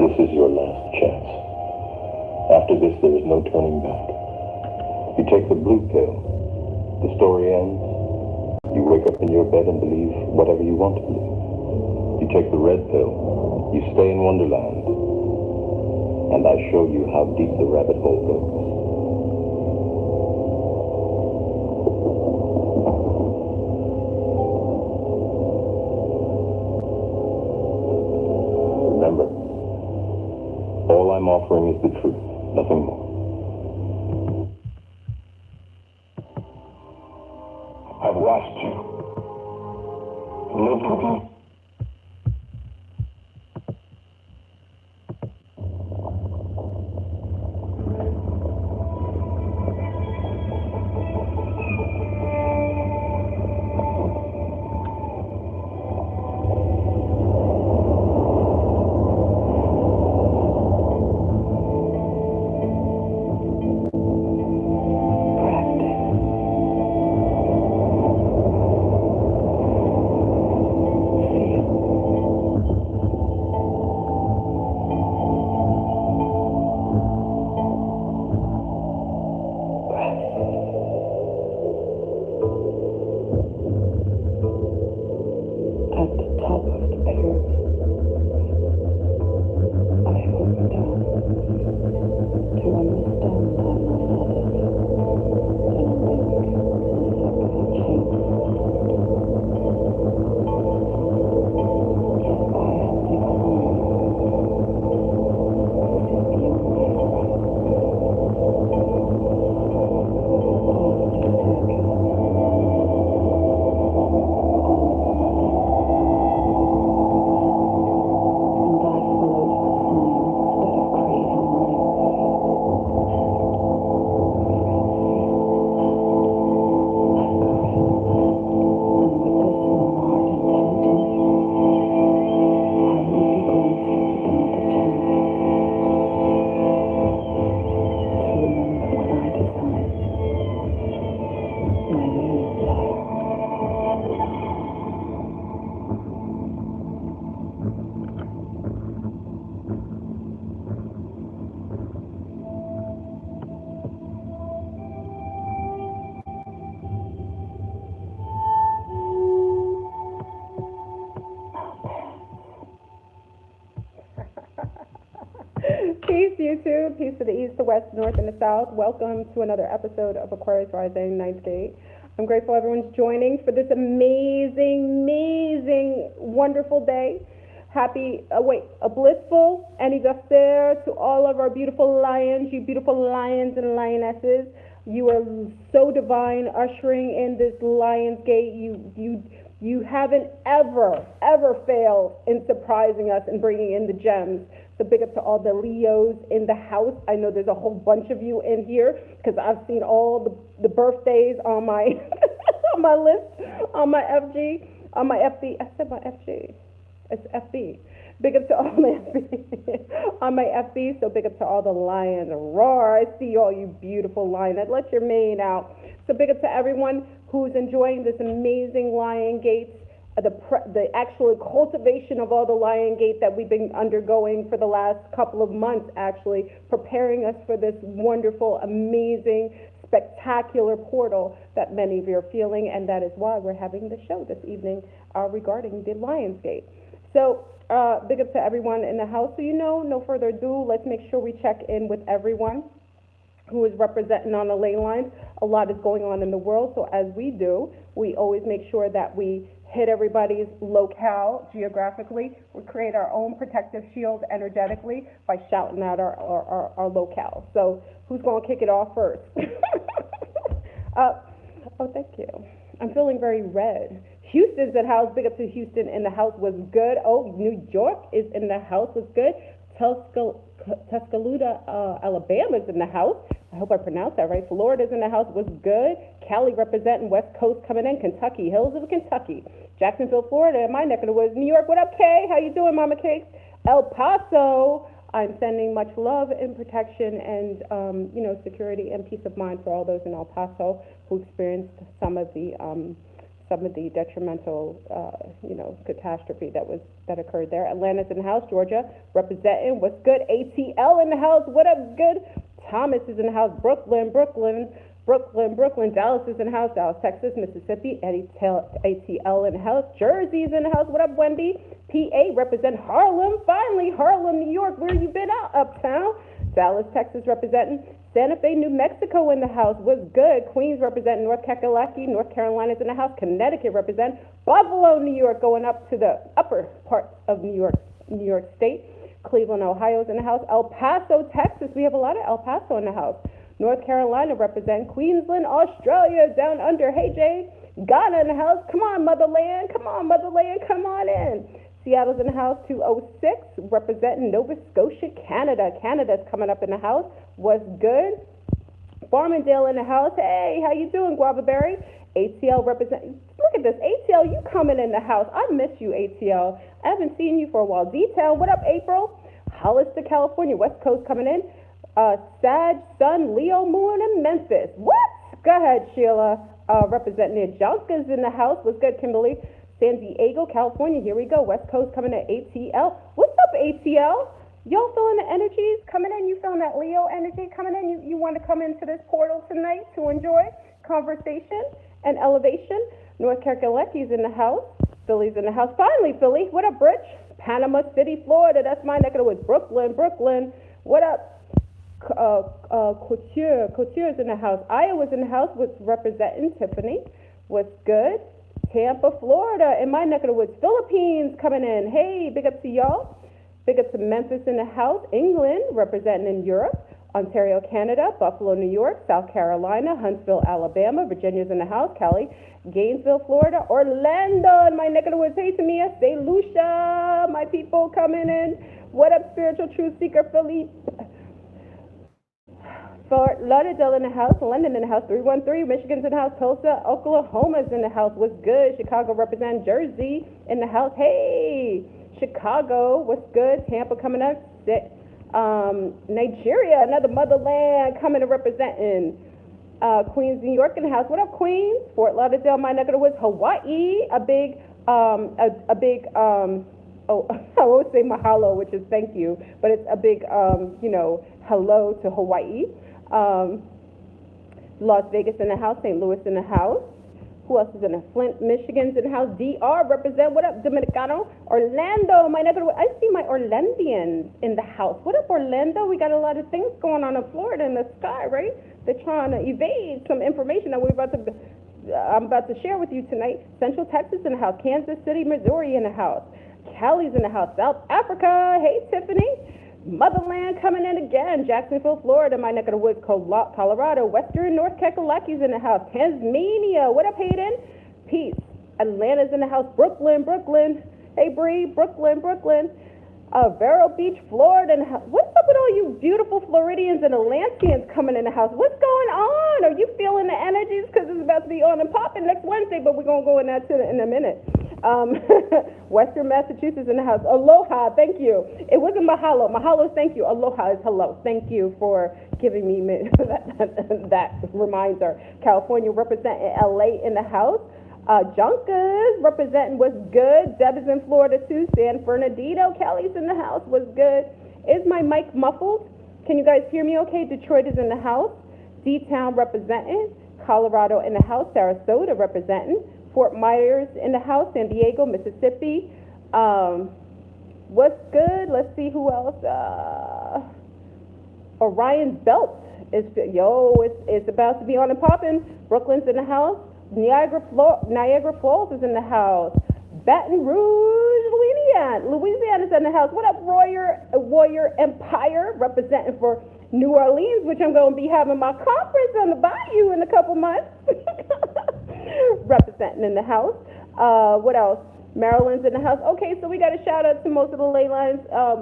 This is your last chance. After this, there is no turning back. You take the blue pill, the story ends. You wake up in your bed and believe whatever you want to believe. You take the red pill, you stay in Wonderland, and I show you how deep the rabbit hole goes. Remember, all I'm offering is the truth, nothing more. I've watched you, lived with you. Peace, YouTube. Peace to the east, the west, the north, and the south. Welcome to another episode of Aquarius Rizing, LionsGate. I'm grateful everyone's joining for this amazing, wonderful day. A blissful anniversaire to all of our beautiful lions, you beautiful lions and lionesses. You are so divine, ushering in this LionsGate. You haven't ever failed in surprising us and bringing in the gems. So big up to all the Leos in the house. I know there's a whole bunch of you in here because I've seen all the birthdays on my on my list, on my FG, on my FB. I said my FG. It's FB. Big up to all my FB on my FB. So big up to all the lions. Roar! I see all you beautiful lions. Let your mane out. So big up to everyone who's enjoying this amazing LionsGate. The actual cultivation of all the LionsGate that we've been undergoing for the last couple of months, actually preparing us for this wonderful, amazing, spectacular portal that many of you are feeling, and that is why we're having the show this evening regarding the LionsGate. So big up to everyone in the house. So no further ado, let's make sure we check in with everyone who is representing on the ley lines. A lot is going on in the world, so as we do, we always make sure that we hit everybody's locale geographically. We create our own protective shield energetically by shouting out our locale. So who's going to kick it off first? Oh, thank you. I'm feeling very red. Houston's in the house. Big up to Houston in the house. Was good. Oh, New York is in the house. Was good. Tuscaloosa, Alabama's in the house. I hope I pronounced that right. Florida's in the house. Was good. Cali representing West Coast coming in. Kentucky, hills of Kentucky. Jacksonville, Florida, my neck of the woods. New York, what up, Kay? How you doing, Mama Cakes? El Paso, I'm sending much love and protection and, security and peace of mind for all those in El Paso who experienced some of the some of the detrimental, catastrophe that occurred there. Atlanta's in the house. Georgia representing. What's good? ATL in the house. What up, good? Thomas is in the house. Brooklyn. Dallas is in the house. Dallas, Texas. Mississippi. ATL in the house. Jersey's in the house. What up, Wendy? PA represent Harlem. Finally, Harlem, New York. Where you been out? Uptown. Dallas, Texas representing. Santa Fe, New Mexico in the house. What's good? Queens representing. North Kakalaki. North Carolina's in the house. Connecticut represent. Buffalo, New York, going up to the upper part of New York State. Cleveland, Ohio's in the house. El Paso, Texas. We have a lot of El Paso in the house. North Carolina represent. Queensland, Australia, down under. Hey, Jay. Ghana in the house. Come on, motherland. Come on in. Seattle's in the house. 206 representing. Nova Scotia, Canada. Canada's coming up in the house. What's good? Farmingdale in the house. Hey, how you doing, Guava Berry? ATL represent. Look at this. ATL, you coming in the house. I miss you, ATL. I haven't seen you for a while. Detail, what up, April? Hollister, California. West Coast coming in. Sag, Sun, Leo, Moon, and Memphis. What? Go ahead, Sheila. Representing Jonka's in the house. What's good, Kimberly? San Diego, California. Here we go. West Coast coming in. ATL. What's up, ATL? Y'all feeling the energies coming in? You feeling that Leo energy coming in? You want to come into this portal tonight to enjoy conversation and elevation? North Carolina's in the house. Philly's in the house. Finally, Philly. What up, Rich? Panama City, Florida. That's my neck of the woods. Brooklyn. What up? Couture's in the house. Iowa's in the house with representing Tiffany. What's good? Tampa, Florida, in my neck of the woods. Philippines coming in. Hey, big up to y'all. Big up to Memphis in the house. England representing in Europe. Ontario, Canada. Buffalo, New York. South Carolina. Huntsville, Alabama. Virginia's in the house. Cali. Gainesville, Florida. Orlando in my neck of the woods. Hey, Tamia. St. Lucia. My people coming in. What up, Spiritual Truth Seeker Philippe? Fort Lauderdale in the house, London in the house, 313, Michigan's in the house, Tulsa, Oklahoma's in the house. What's good? Chicago represent. Jersey in the house. Hey, Chicago, what's good? Tampa coming up. Nigeria, another motherland coming to representing. Queens, New York in the house. What up, Queens? Fort Lauderdale, my neck of the woods. Hawaii, a big, I won't say mahalo, which is thank you, but it's a big, hello to Hawaii. Las Vegas in the house, St. Louis in the house. Who else is in it? Flint, Michigan's in the house. DR represent. What up, Dominicano? Orlando, my neck of the woods. I see my Orlandians in the house. What up, Orlando? We got a lot of things going on in Florida in the sky, right? They're trying to evade some information that I'm about to share with you tonight. Central Texas in the house. Kansas City, Missouri in the house. Cali's in the house. South Africa. Hey, Tiffany. Motherland coming in again. Jacksonville, Florida, my neck of the woods. Colorado. Western North Kakalaki's in the house. Tasmania. What up, Hayden? Peace. Atlanta's in the house. Brooklyn. Hey, Bree. Brooklyn. Vero Beach, Florida. In the house. What's up with all you beautiful Floridians and Atlanteans coming in the house? What's going on? Are you feeling the energies? Because it's about to be on and popping next Wednesday, but we're going to go in that in a minute. Western Massachusetts in the house. Aloha, thank you. It wasn't mahalo. Mahalo is thank you. Aloha is hello. Thank you for giving me that reminder. California representing LA in the house. Junkas representing what's good. Deb is in Florida too. San Bernardino. Kelly's in the house. What's good? Is my mic muffled? Can you guys hear me okay? Detroit is in the house. D-Town representing. Colorado in the house. Sarasota representing. Fort Myers in the house. San Diego, Mississippi. What's good? Let's see who else. Orion's Belt is it's about to be on and popping. Brooklyn's in the house. Niagara Falls is in the house. Baton Rouge, Louisiana's in the house. What up, Warrior Empire, representing for New Orleans, which I'm going to be having my conference on the Bayou in a couple months. Representing in the house. What else? Maryland's in the house. Okay, so we got a shout out to most of the ley lines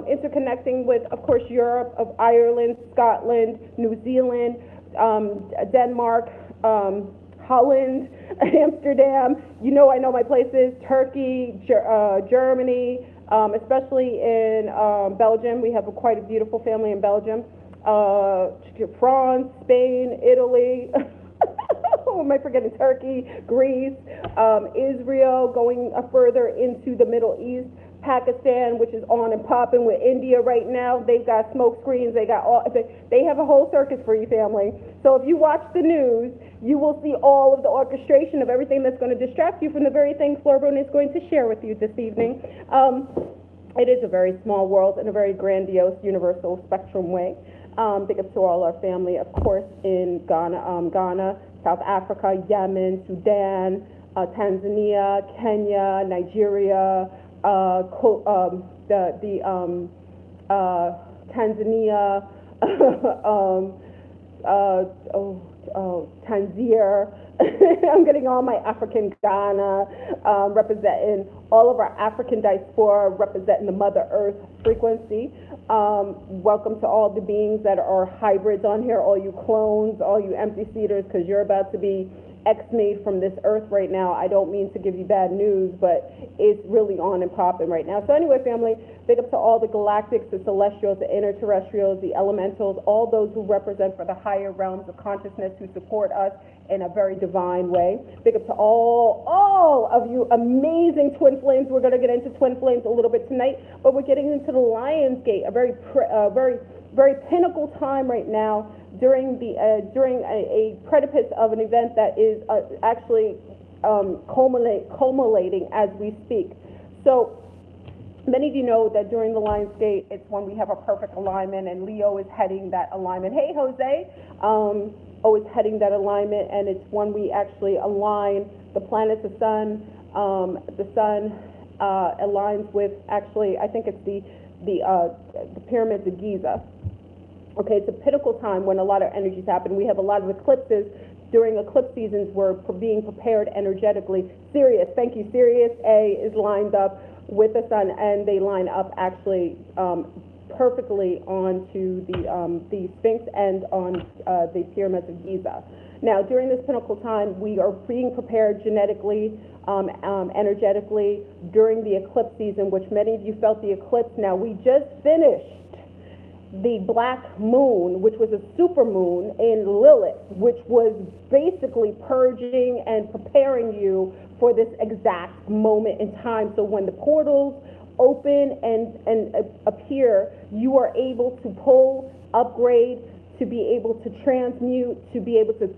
interconnecting with, of course, Europe, of Ireland, Scotland, New Zealand, Denmark, Holland, Amsterdam. You know I know my places. Turkey, Germany, especially in Belgium. We have quite a beautiful family in Belgium. France, Spain, Italy. Am I forgetting Turkey, Greece, Israel, going further into the Middle East, Pakistan, which is on and popping with India right now. They've got smoke screens. They have a whole circus for you, family. So if you watch the news, you will see all of the orchestration of everything that's going to distract you from the very thing Florboon is going to share with you this evening. It is a very small world in a very grandiose, universal spectrum way. Big up to all our family, of course, in Ghana, South Africa, Yemen, Sudan, Tanzania, Kenya, Nigeria, Tanzania, Tanzania. I'm getting all my African Ghana, representing all of our African diaspora, representing the Mother Earth frequency. Welcome to all the beings that are hybrids on here, all you clones, all you empty seaters, because you're about to be X-made from this earth right now. I don't mean to give you bad news, but it's really on and popping right now. So anyway, family, big up to all the galactics, the celestials, the interterrestrials, the elementals, all those who represent for the higher realms of consciousness who support us in a very divine way. Big up to all of you amazing twin flames. We're going to get into twin flames a little bit tonight, but we're getting into the LionsGate, a very pinnacle time right now during a precipice of an event that is actually culminating as we speak. So many of you know that during the LionsGate, it's when we have a perfect alignment, and Leo is heading that alignment. Hey, Jose. Is heading that alignment, and it's when we actually align the planets, the sun. The sun aligns with, actually, I think it's the pyramids of Giza. Okay, it's a pinnacle time when a lot of energies happen. We have a lot of eclipses. During eclipse seasons, we're being prepared energetically. Sirius, thank you. Sirius A is lined up with the sun, and they line up actually perfectly onto the Sphinx and on the pyramids of Giza. Now, during this pinnacle time, we are being prepared genetically, energetically during the eclipse season, which many of you felt the eclipse. Now, we just finished the black moon, which was a super moon in Lilith, which was basically purging and preparing you for this exact moment in time. So when the portals open and appear, you are able to pull, upgrade, to be able to transmute, to be able to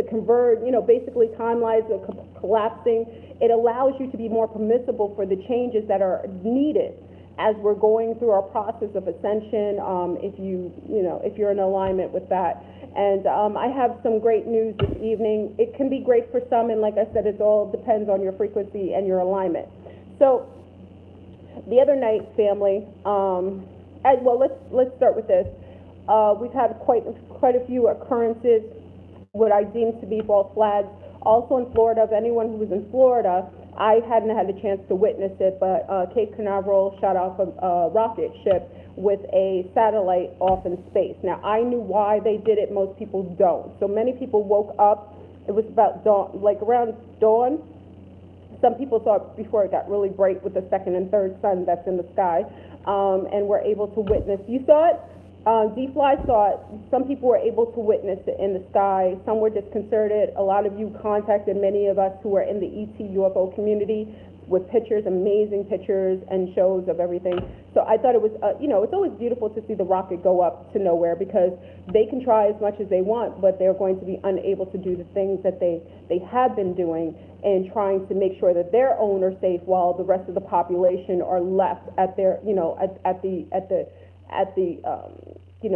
convert, basically timelines are collapsing. It allows you to be more permissible for the changes that are needed as we're going through our process of ascension, if you're in alignment with that. And I have some great news this evening. It can be great for some, and like I said, it all depends on your frequency and your alignment. So the other night, family, let's start with this. We've had quite a few occurrences, what I deem to be false flags. Also in Florida, if anyone who was in Florida, I hadn't had a chance to witness it, but Cape Canaveral shot off a rocket ship with a satellite off in space. Now, I knew why they did it. Most people don't. So many people woke up. It was about dawn, like around dawn. Some people saw it before it got really bright with the second and third sun that's in the sky, and were able to witness. You saw it? D-Fly saw it. Some people were able to witness it in the sky. Some were disconcerted. A lot of you contacted many of us who were in the ET UFO community with pictures, amazing pictures and shows of everything. So I thought it was, it's always beautiful to see the rocket go up to nowhere, because they can try as much as they want, but they're going to be unable to do the things that they have been doing and trying to make sure that their own are safe while the rest of the population are left at their,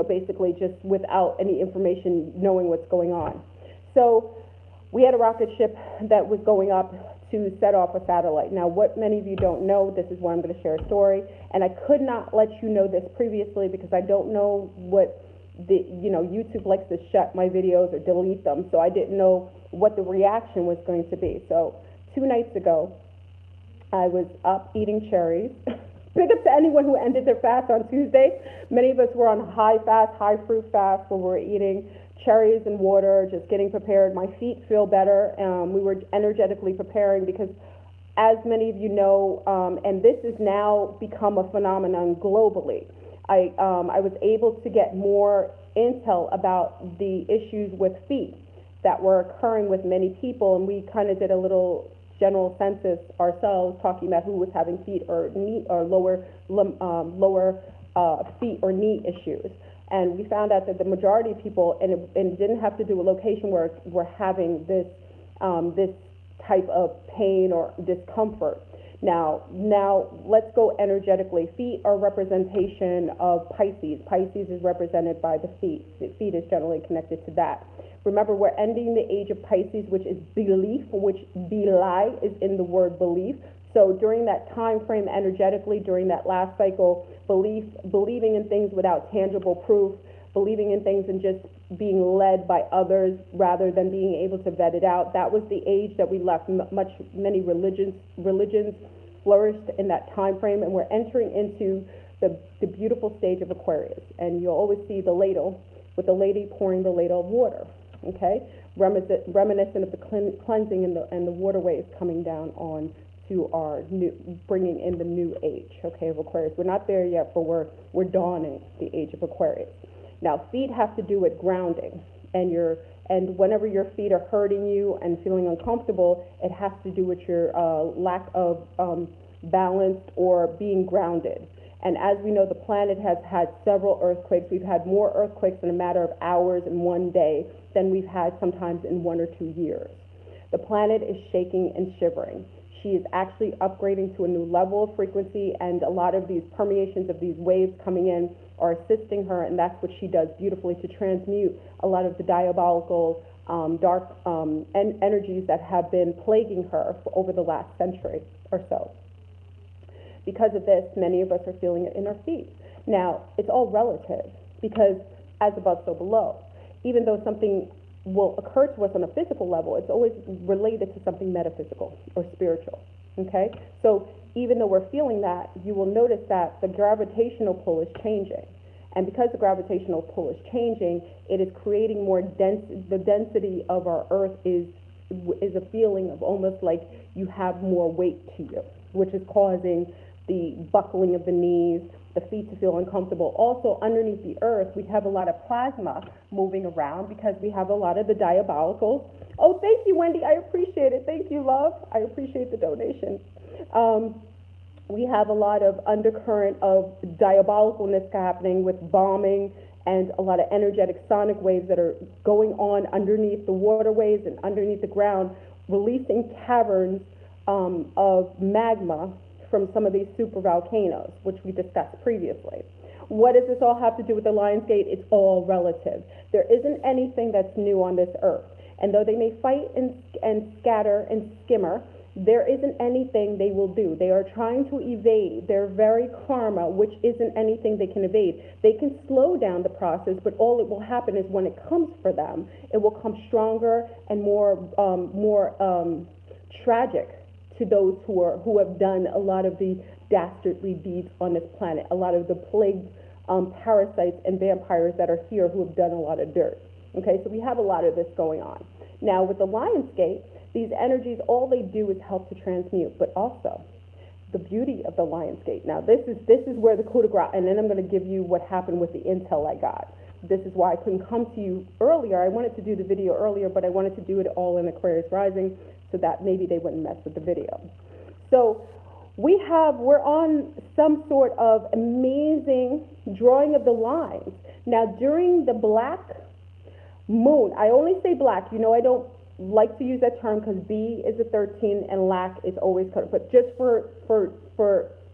basically just without any information, knowing what's going on. So we had a rocket ship that was going up to set off a satellite. Now, what many of you don't know, this is where I'm going to share a story, and I could not let you know this previously because I don't know what YouTube likes to shut my videos or delete them, so I didn't know what the reaction was going to be. So 2 nights ago, I was up eating cherries. Big up to anyone who ended their fast on Tuesday. Many of us were on high fruit fast, where we were eating cherries and water, just getting prepared. My feet feel better. We were energetically preparing because, as many of you know, and this has now become a phenomenon globally, I was able to get more intel about the issues with feet that were occurring with many people, and we kind of did a little general census ourselves, talking about who was having feet or knee or lower feet or knee issues. And we found out that the majority of people, and it didn't have to do with location work, were having this this type of pain or discomfort. Now let's go energetically. Feet are representation of Pisces. Pisces is represented by the feet. The feet is generally connected to that. Remember, we're ending the age of Pisces, which is belief, which Belai is in the word belief. So during that time frame, energetically, during that last cycle, believing in things without tangible proof, believing in things and just being led by others rather than being able to vet it out. That was the age that we left. Many religions flourished in that time frame, and we're entering into the beautiful stage of Aquarius. And you'll always see the ladle with the lady pouring the ladle of water. Okay, reminiscent of the cleansing and the waterways coming down on to our bringing in the new age, okay, of Aquarius. We're not there yet, but we're dawning the age of Aquarius. Now, feet have to do with grounding, and whenever your feet are hurting you and feeling uncomfortable, it has to do with your lack of balance or being grounded. And as we know, the planet has had several earthquakes. We've had more earthquakes in a matter of hours in one day than we've had sometimes in 1 or 2 years. The planet is shaking and shivering. She is actually upgrading to a new level of frequency, and a lot of these permeations of these waves coming in are assisting her, and that's what she does beautifully, to transmute a lot of the diabolical, dark energies that have been plaguing her for over the last century or so. Because of this, many of us are feeling it in our feet. Now, it's all relative, because as above, so below. Even though something will occur to us on a physical level, it's always related to something metaphysical or spiritual, okay? So even though we're feeling that, you will notice that the gravitational pull is changing. And because the gravitational pull is changing, it is creating more the density of our earth is a feeling of almost like you have more weight to you, which is causing the buckling of the knees, the feet to feel uncomfortable. Also, underneath the earth, we have a lot of plasma moving around because we have a lot of the diabolicals. Oh, thank you, Wendy. I appreciate it. Thank you, love. I appreciate the donation. We have a lot of undercurrent of diabolicalness happening with bombing and a lot of energetic sonic waves that are going on underneath the waterways and underneath the ground, releasing caverns of magma from some of these super volcanoes, which we discussed previously. What does this all have to do with the LionsGate? It's all relative. There isn't anything that's new on this earth. And though they may fight and scatter and skimmer, there isn't anything they will do. They are trying to evade their very karma, which isn't anything they can evade. They can slow down the process, but all it will happen is when it comes for them, it will come stronger and more tragic to those who have done a lot of the dastardly deeds on this planet, a lot of the plague parasites and vampires that are here who have done a lot of dirt. Okay, so we have a lot of this going on. Now with the LionsGate, these energies, all they do is help to transmute, but also the beauty of the LionsGate. Now this is where the coup de grace, and then I'm going to give you what happened with the intel I got. This is why I couldn't come to you earlier. I wanted to do the video earlier, but I wanted to do it all in Aquarius Rising so that maybe they wouldn't mess with the video. So we're on some sort of amazing drawing of the lines. Now during the black moon, I only say black, you know I don't like to use that term because B is a 13 and lack is always cut, but just for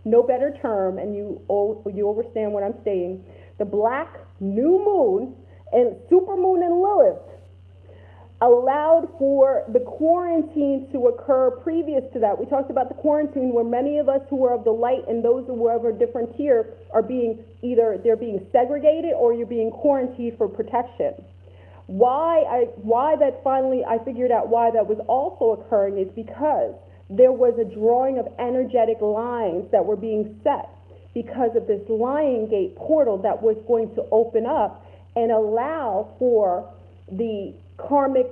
no better term, and you understand what I'm saying, the black new moon and super moon and Lilith allowed for the quarantine to occur previous to that. We talked about the quarantine where many of us who are of the light and those who are of a different tier are being they're being segregated or you're being quarantined for protection. Why that finally I figured out why that was also occurring is because there was a drawing of energetic lines that were being set because of this LionsGate portal that was going to open up and allow for the karmic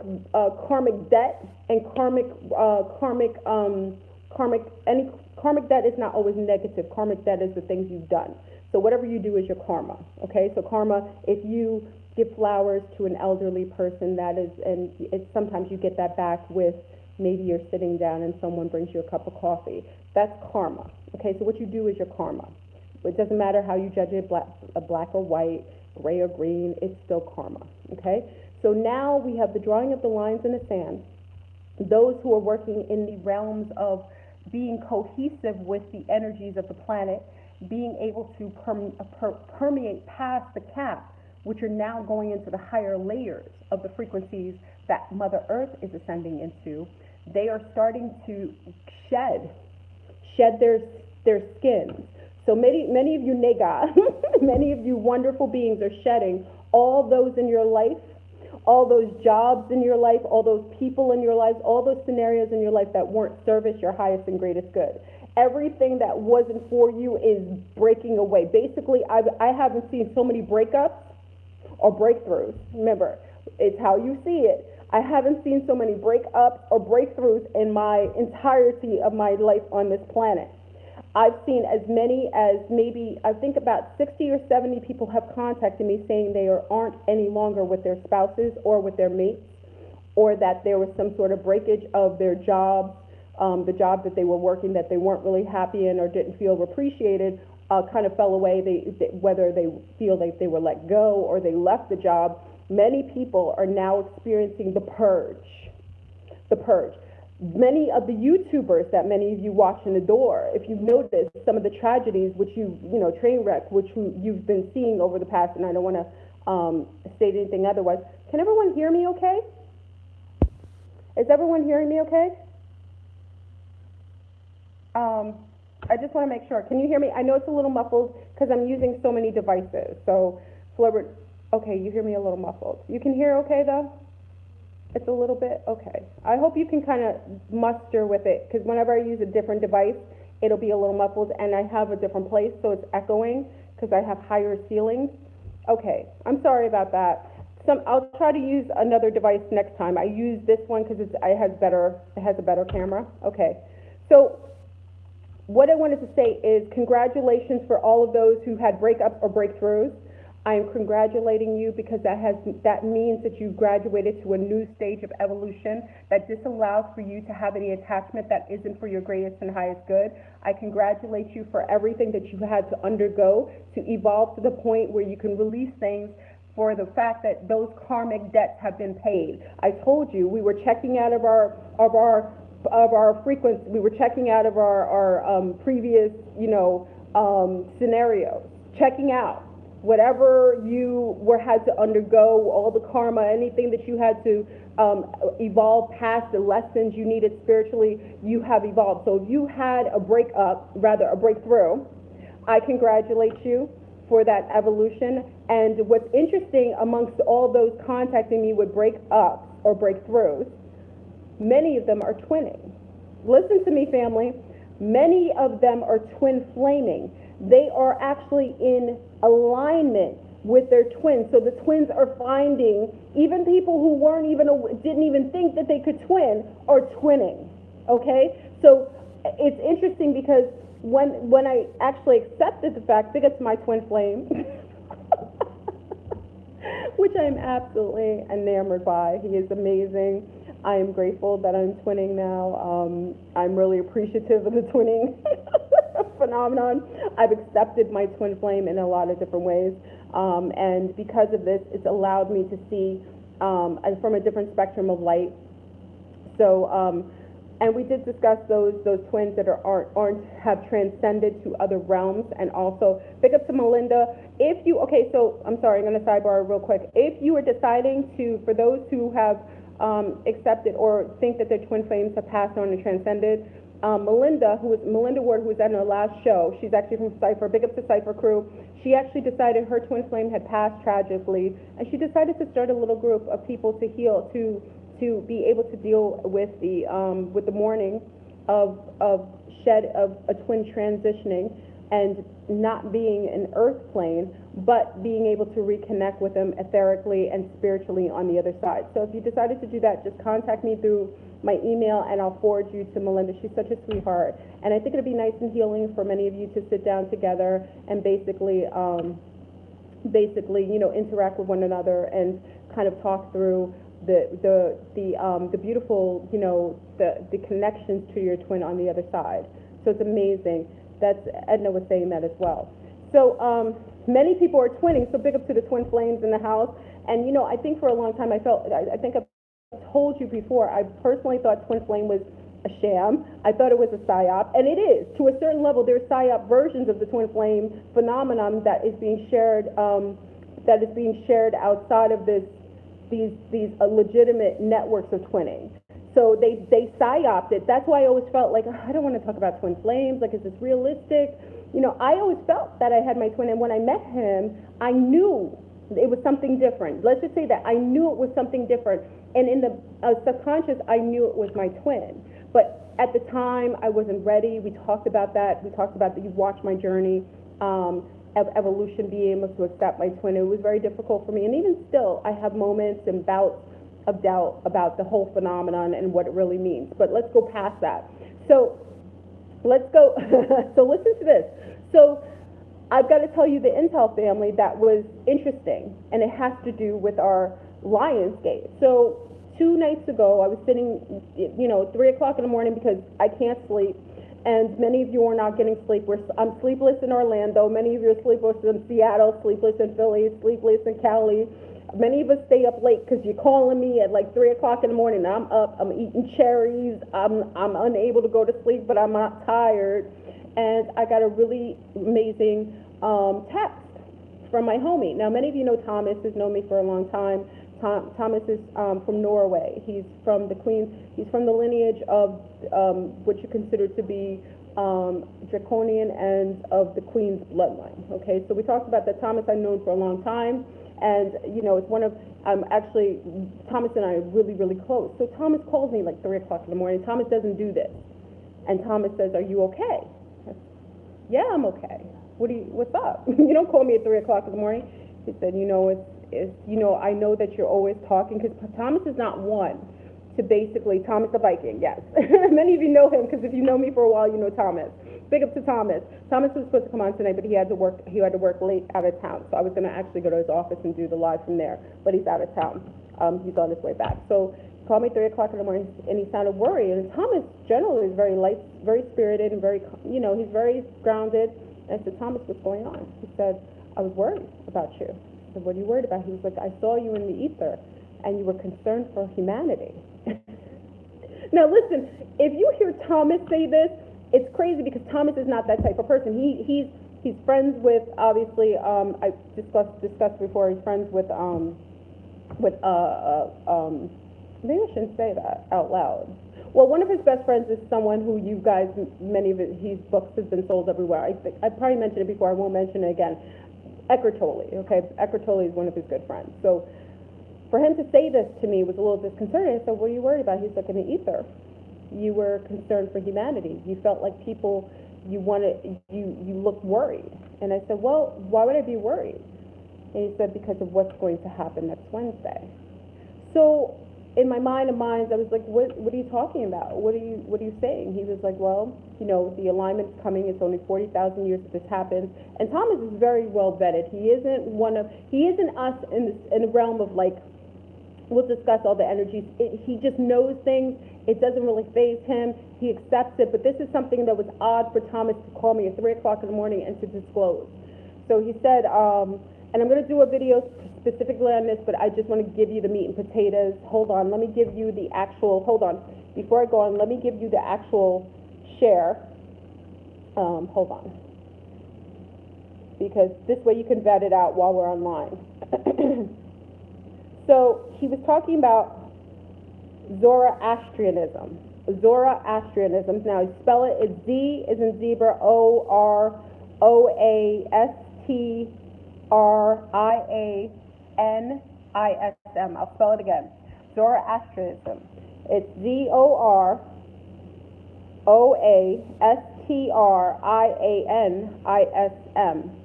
debt and karmic karmic debt is not always negative. Karmic debt is the things you've done. So whatever you do is your karma, okay? So karma, if you give flowers to an elderly person, that is, and sometimes you get that back with maybe you're sitting down and someone brings you a cup of coffee. That's karma, okay? So what you do is your karma. It doesn't matter how you judge it, black or white, gray or green, it's still karma, okay? So now we have the drawing of the lines in the sand. Those who are working in the realms of being cohesive with the energies of the planet, being able to permeate past the cap, which are now going into the higher layers of the frequencies that Mother Earth is ascending into. They are starting to shed their skins. So many of you nega, many of you wonderful beings are shedding all those in your life, all those jobs in your life, all those people in your life, all those scenarios in your life that weren't service your highest and greatest good. Everything that wasn't for you is breaking away. Basically, I haven't seen so many breakups or breakthroughs. Remember, it's how you see it. I haven't seen so many breakups or breakthroughs in my entirety of my life on this planet. I've seen as many as maybe, I think about 60 or 70 people have contacted me saying they aren't any longer with their spouses or with their mates, or that there was some sort of breakage of their jobs, the job that they were working that they weren't really happy in or didn't feel appreciated, kind of fell away, whether they feel like they were let go or they left the job. Many people are now experiencing the purge. The purge. Many of the YouTubers that many of you watch and adore, if you've noticed some of the tragedies which train wreck, which you've been seeing over the past, and I don't want to state anything otherwise. Can everyone hear me okay? Is everyone hearing me okay? I just want to make sure. Can you hear me? I know it's a little muffled because I'm using so many devices. So, okay, you hear me a little muffled. You can hear okay though? It's a little bit? Okay. I hope you can kind of muster with it, because whenever I use a different device, it'll be a little muffled, and I have a different place, so it's echoing because I have higher ceilings. Okay, I'm sorry about that. I'll try to use another device next time. I use this one because it has a better camera. Okay. So what I wanted to say is congratulations for all of those who had breakups or breakthroughs. I am congratulating you because that means that you graduated to a new stage of evolution that disallows for you to have any attachment that isn't for your greatest and highest good. I congratulate you for everything that you had to undergo to evolve to the point where you can release things for the fact that those karmic debts have been paid. I told you we were checking out of our frequency. We were checking out of our previous scenarios, checking out. Whatever you had to undergo, all the karma, anything that you had to evolve past, the lessons you needed spiritually, you have evolved. So if you had a breakthrough, I congratulate you for that evolution. And what's interesting amongst all those contacting me with breakups or breakthroughs, many of them are twinning. Listen to me, family. Many of them are twin flaming. They are actually in alignment with their twins. So the twins are finding, even people who didn't even think that they could twin are twinning. Okay? So it's interesting because when I actually accepted the fact, big up to my twin flame, which I'm absolutely enamored by. He is amazing. I am grateful that I'm twinning now. I'm really appreciative of the twinning phenomenon. I've accepted my twin flame in a lot of different ways. And because of this, it's allowed me to see from a different spectrum of light. So, and we did discuss those twins that have transcended to other realms, and also big up to Melinda. So I'm sorry, I'm going to sidebar real quick. If you are deciding for those who have accepted or think that their twin flames have passed on and transcended, Melinda Ward, who was at our last show, she's actually from Cypher, big up to Cypher crew. She actually decided her twin flame had passed tragically, and she decided to start a little group of people to heal, to be able to deal with the mourning of a twin transitioning. and not being an earth plane, but being able to reconnect with them etherically and spiritually on the other side. So if you decided to do that, just contact me through my email and I'll forward you to Melinda. She's such a sweetheart. And I think it'd be nice and healing for many of you to sit down together and basically, interact with one another and kind of talk through the beautiful, the connections to your twin on the other side. So it's amazing. Edna was saying that as well. So many people are twinning, so big up to the twin flames in the house. And I think for a long time I think I've told you before, I personally thought twin flame was a sham. I thought it was a psyop, and it is. To a certain level, there's psyop versions of the twin flame phenomenon that is being shared outside of these legitimate networks of twinning. So they psyoped it. That's why I always felt like, I don't want to talk about twin flames. Like, is this realistic? I always felt that I had my twin, and when I met him, I knew it was something different. Let's just say that I knew it was something different. And in the subconscious, I knew it was my twin. But at the time, I wasn't ready. We talked about that. We talked about that. You watched my journey of evolution, being able to accept my twin. It was very difficult for me. And even still, I have moments and bouts of doubt about the whole phenomenon and what it really means. But let's go past that. So let's go. So listen to this. So I've got to tell you the Intel family that was interesting, and it has to do with our LionsGate. So 2 nights ago, I was sitting, 3 o'clock in the morning because I can't sleep, and many of you are not getting sleep. I'm sleepless in Orlando. Many of you are sleepless in Seattle, sleepless in Philly, sleepless in Cali. Many of us stay up late because you're calling me at like 3 o'clock in the morning. I'm up, I'm eating cherries, I'm unable to go to sleep, but I'm not tired. And I got a really amazing text from my homie. Now, many of you know Thomas, has known me for a long time. Thomas is from Norway. He's from the lineage of what you consider to be draconian and of the Queen's bloodline. Okay, so we talked about that. Thomas I've known for a long time, and it's one of, actually, Thomas and I are really, really close. So Thomas calls me like 3 o'clock in the morning. Thomas doesn't do this. And Thomas says, "Are you okay?" "Yeah, I'm okay. What's up?" "You don't call me at 3 o'clock in the morning." He said, I know that you're always talking, because Thomas is not one to basically, Thomas the Viking, yes. Many of you know him, because if you know me for a while, you know Thomas. Big up to Thomas. Thomas was supposed to come on tonight, but he had to work late out of town. So I was going to actually go to his office and do the live from there, but he's out of town. He's on his way back. So he called me 3 o'clock in the morning, and he sounded worried. And Thomas generally is very light, very spirited, and very, he's very grounded. And I said, "Thomas, what's going on?" He said, "I was worried about you." I said, "What are you worried about?" He was like, "I saw you in the ether, and you were concerned for humanity." Now listen, if you hear Thomas say this, it's crazy, because Thomas is not that type of person. He's friends with, obviously, I discussed before, he's friends with maybe I shouldn't say that out loud. Well, one of his best friends is someone who you guys, many of his books have been sold everywhere. I probably mentioned it before, I won't mention it again. Eckhart Tolle, okay? Eckhart Tolle is one of his good friends. So for him to say this to me was a little disconcerting. I said, "What are you worried about?" He's like, "In the ether, you were concerned for humanity. You felt like people, you looked worried." And I said, "Well, why would I be worried?" And he said, "Because of what's going to happen next Wednesday." So in my mind of minds, I was like, what are you talking about? What are you saying? He was like, "Well, the alignment's coming. It's only 40,000 years that this happens." And Thomas is very well vetted. He isn't us in the realm of like, we'll discuss all the energies. He just knows things. It doesn't really faze him. He accepts it. But this is something that was odd for Thomas to call me at 3 o'clock in the morning and to disclose. So he said, and I'm going to do a video specifically on this, but I just want to give you the meat and potatoes. Hold on. Let me give you the actual, hold on. Before I go on, let me give you the actual share. Hold on. Because this way you can vet it out while we're online. So he was talking about Zoroastrianism. Zoroastrianism. Now spell it. It's Z as in zebra, Zoroastrianism. I'll spell it again. Zoroastrianism. It's Zoroastrianism. TRIANISM.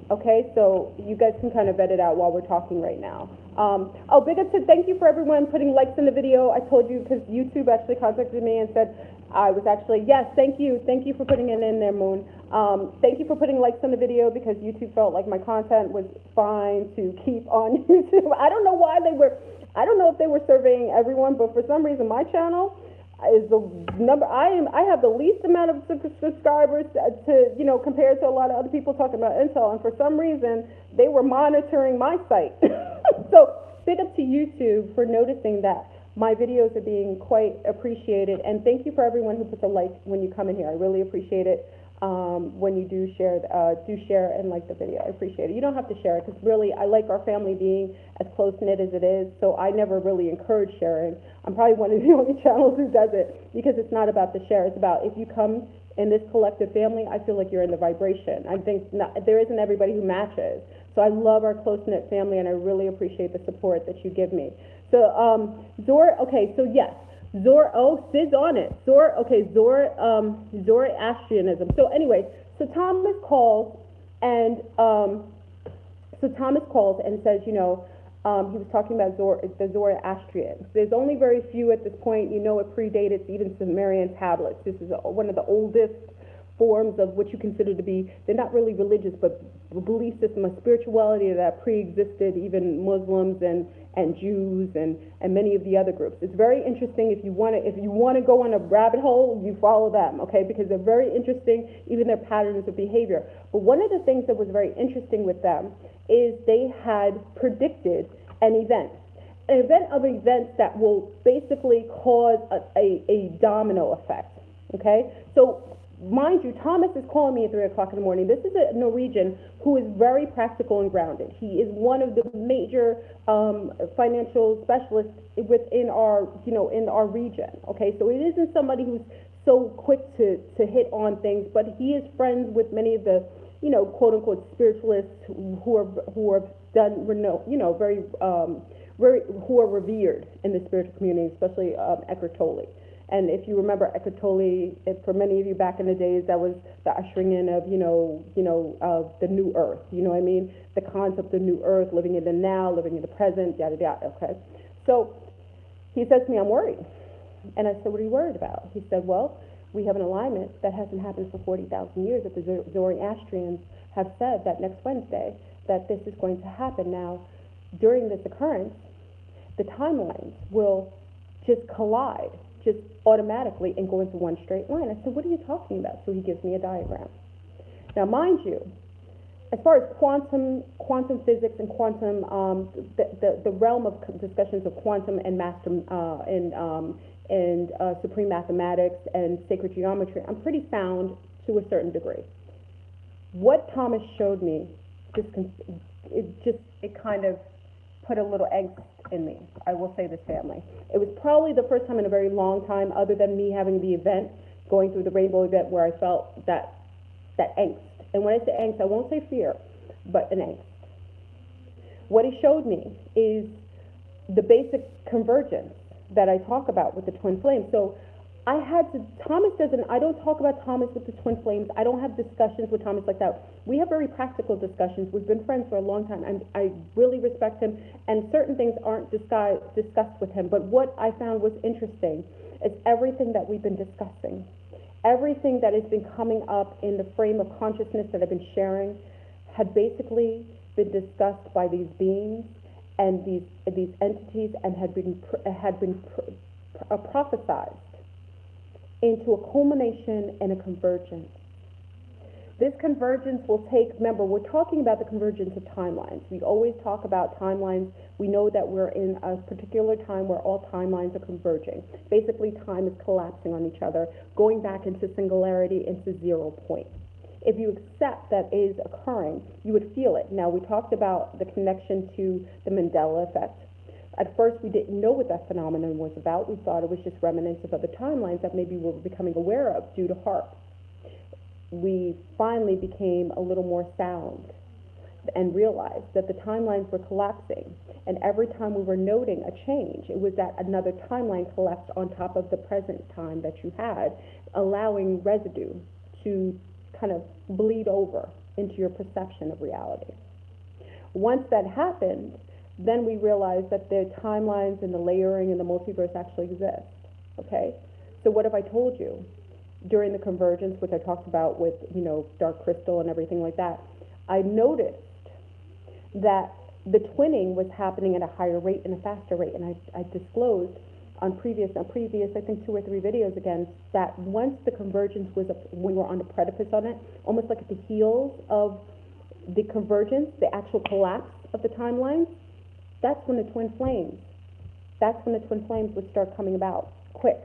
Okay, so you guys can kind of vet it out while we're talking right now. Oh, big up to thank you for everyone putting likes in the video. I told you because YouTube actually contacted me and said I was actually, yes, thank you for putting it in there, Moon. Thank you for putting likes on the video because YouTube felt like my content was fine to keep on YouTube. I don't know why I don't know if they were surveying everyone, but for some reason my channel is the number. I have the least amount of subscribers to compared to a lot of other people talking about Intel, and for some reason they were monitoring my site. So big up to YouTube for noticing that my videos are being quite appreciated, and thank you for everyone who puts a like when you come in here. I really appreciate it. When you do share and like the video, I appreciate it. You don't have to share it because really I like our family being as close knit as it is, so I never really encourage sharing. I'm probably one of the only channels who does it because it's not about the share. It's about if you come in this collective family, I feel like you're in the vibration. I think there isn't everybody who matches. So I love our close knit family, and I really appreciate the support that you give me. So okay, so yes. Sid's on it. Zoroastrianism. So anyway, so Thomas calls and says, he was talking about the Zoroastrians. There's only very few at this point. It predated even Sumerian tablets. This is one of the oldest forms of what you consider to be, they're not really religious, but a belief system, a spirituality that pre-existed even Muslims and Jews and many of the other groups. It's very interesting. If you want to go on a rabbit hole, you follow them, okay? Because they're very interesting, even their patterns of behavior. But one of the things that was very interesting with them is they had predicted an event of events that will basically cause a domino effect, okay? So mind you, Thomas is calling me at 3 o'clock in the morning. This is a Norwegian who is very practical and grounded. He is one of the major financial specialists within our, in our region. Okay, so it isn't somebody who's so quick to hit on things, but he is friends with many of the, quote unquote spiritualists who are done, very who are revered in the spiritual community, especially Eckhart Tolle. And if you remember Eckhart Tolle, for many of you back in the days, that was the ushering in of, of the new earth. You know what I mean? The concept of new earth, living in the now, living in the present, yada, yada, okay? So he says to me, I'm worried. And I said, what are you worried about? He said, well, we have an alignment that hasn't happened for 40,000 years, that the Zoroastrians have said that next Wednesday, that this is going to happen. Now, during this occurrence, the timelines will just collide, just automatically, and go into one straight line. I said, what are you talking about? So he gives me a diagram. Now, mind you, as far as quantum physics and quantum, the realm of discussions of quantum and supreme mathematics and sacred geometry, I'm pretty sound to a certain degree. What Thomas showed me, it kind of put a little angst in me. I will say this, family. It was probably the first time in a very long time, other than me having the event, going through the rainbow event, where I felt that angst. And when I say angst, I won't say fear, but an angst. What he showed me is the basic convergence that I talk about with the twin flames. So I don't talk about Thomas with the twin flames. I don't have discussions with Thomas like that. We have very practical discussions. We've been friends for a long time, and I really respect him, and certain things aren't discussed with him. But what I found was interesting is everything that we've been discussing, everything that has been coming up in the frame of consciousness that I've been sharing, had basically been discussed by these beings and these entities, and had been prophesized into a culmination and a convergence. This convergence will take, remember, we're talking about the convergence of timelines. We always talk about timelines. We know that we're in a particular time where all timelines are converging. Basically, time is collapsing on each other, going back into singularity, into 0 point. If you accept that is occurring, you would feel it. Now, we talked about the connection to the Mandela effect. At first, we didn't know what that phenomenon was about. We thought it was just remnants of other timelines that maybe we're becoming aware of due to HAARP. We finally became a little more sound and realized that the timelines were collapsing. And every time we were noting a change, it was that another timeline collapsed on top of the present time that you had, allowing residue to kind of bleed over into your perception of reality. Once that happened, then we realized that the timelines and the layering and the multiverse actually exist, okay? So what if I told you during the convergence, which I talked about with, dark crystal and everything like that, I noticed that the twinning was happening at a higher rate and a faster rate, and I disclosed on previous, I think 2 or 3 videos again, that once the convergence was, we were on the precipice on it, almost like at the heels of the convergence, the actual collapse of the timelines, that's when the twin flames would start coming about. Quick,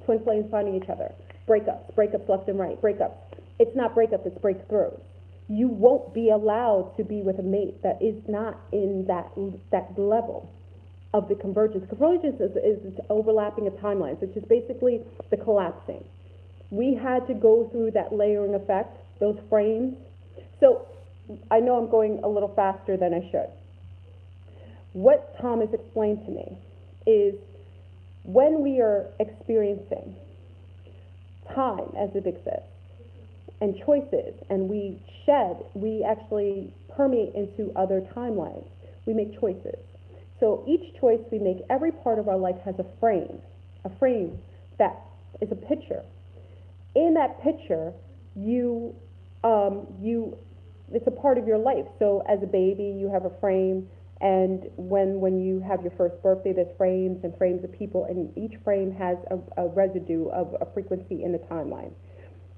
twin flames finding each other. Breakups left and right, breakups. It's not breakups, it's breakthroughs. You won't be allowed to be with a mate that is not in that level of the convergence. Convergence is overlapping of timelines, which is basically the collapsing. We had to go through that layering effect, those frames. So I know I'm going a little faster than I should. What Tom has explained to me is when we are experiencing time as it exists and choices, and we actually permeate into other timelines. We make choices. So each choice we make, every part of our life has a frame that is a picture. In that picture, it's a part of your life. So as a baby, you have a frame, and when you have your first birthday, there's frames and frames of people, and each frame has a residue of a frequency in the timeline.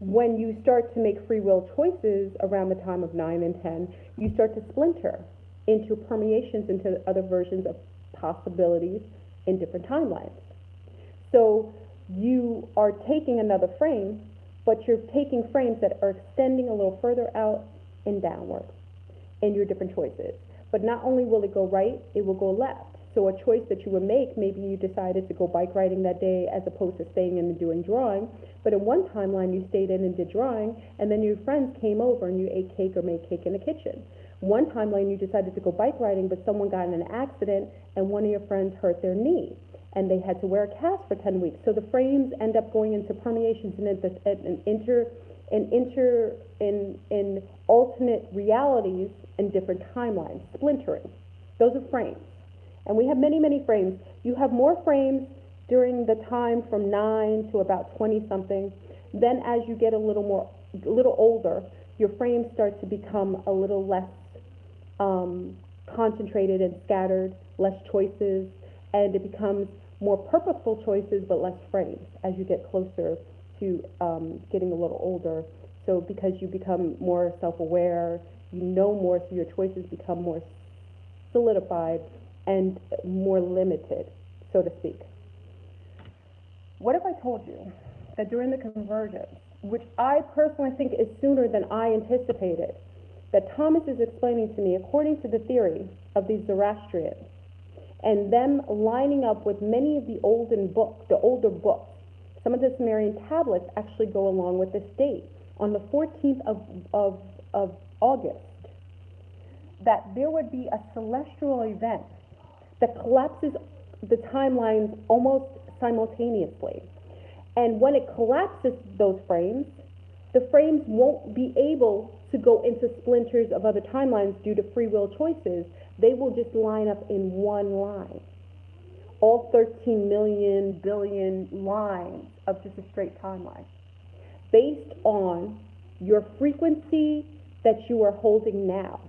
When you start to make free will choices around the time of 9 and 10, you start to splinter into permeations into other versions of possibilities in different timelines. So you are taking another frame, but you're taking frames that are extending a little further out and downward in your different choices. But not only will it go right, it will go left. So a choice that you would make, maybe you decided to go bike riding that day as opposed to staying in and doing drawing, but in one timeline you stayed in and did drawing, and then your friends came over and you ate cake or made cake in the kitchen. One timeline you decided to go bike riding, but someone got in an accident and one of your friends hurt their knee, and they had to wear a cast for 10 weeks. So the frames end up going into permeations and in alternate realities in different timelines, splintering. Those are frames. And we have many, many frames. You have more frames during the time from 9 to about 20-something. Then as you get a little older, your frames start to become a little less concentrated and scattered, less choices, and it becomes more purposeful choices but less frames as you get closer to getting a little older. So because you become more self-aware, you know more, so your choices become more solidified and more limited, so to speak. What if I told you that during the convergence, which I personally think is sooner than I anticipated, that Thomas is explaining to me, according to the theory of these Zoroastrians, and them lining up with many of the older books. Some of the Sumerian tablets actually go along with this date, on the 14th of August, that there would be a celestial event that collapses the timelines almost simultaneously. And when it collapses those frames, the frames won't be able to go into splinters of other timelines due to free will choices. They will just line up in one line. All 13 million billion lines of just a straight timeline, based on your frequency that you are holding now.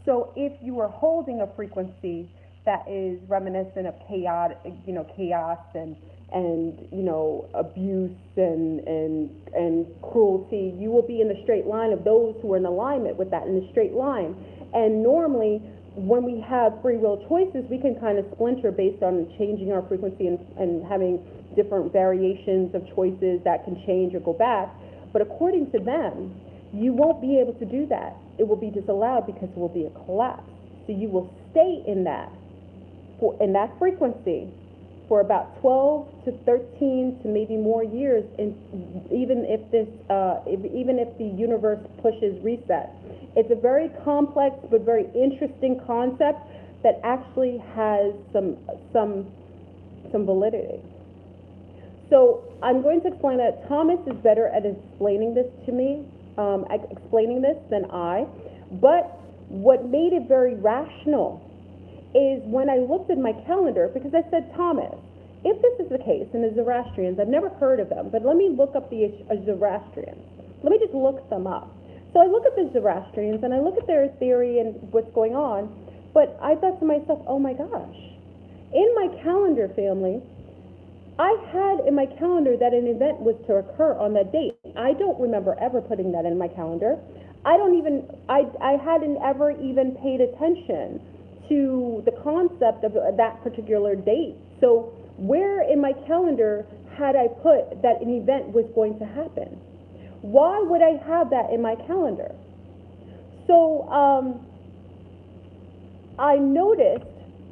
So if you are holding a frequency that is reminiscent of chaos and abuse and cruelty, you will be in the straight line of those who are in alignment with that, in the straight line. And normally, when we have free will choices, we can kind of splinter based on changing our frequency and having different variations of choices that can change or go back. But according to them, you won't be able to do that. It will be disallowed because it will be a collapse. So you will stay in that frequency for about 12 to 13 to maybe more years, even if the universe pushes reset. It's a very complex but very interesting concept that actually has some validity. So I'm going to explain that Thomas is better at explaining this to me, explaining this than I. But what made it very rational is when I looked at my calendar, because I said, Thomas, if this is the case, and the Zoroastrians, I've never heard of them, but let me look up the Zoroastrians. Let me just look them up. So I look at the Zoroastrians, and I look at their theory and what's going on, but I thought to myself, oh my gosh, in my calendar, family, I had in my calendar that an event was to occur on that date. I don't remember ever putting that in my calendar. I hadn't ever even paid attention to the concept of that particular date. So where in my calendar had I put that an event was going to happen? Why would I have that in my calendar? So I noticed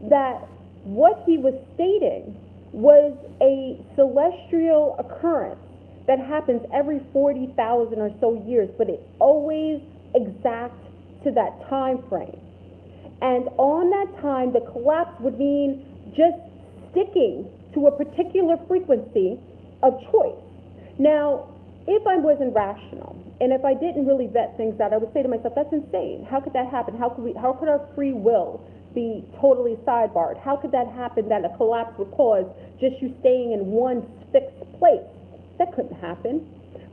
that what he was stating was a celestial occurrence that happens every 40,000 or so years, but it's always exact to that time frame. And on that time, the collapse would mean just sticking to a particular frequency of choice. Now, if I wasn't rational, and if I didn't really vet things out, I would say to myself, that's insane. How could that happen? How could our free will be totally sidebarred? How could that happen that a collapse would cause just you staying in one fixed place? That couldn't happen.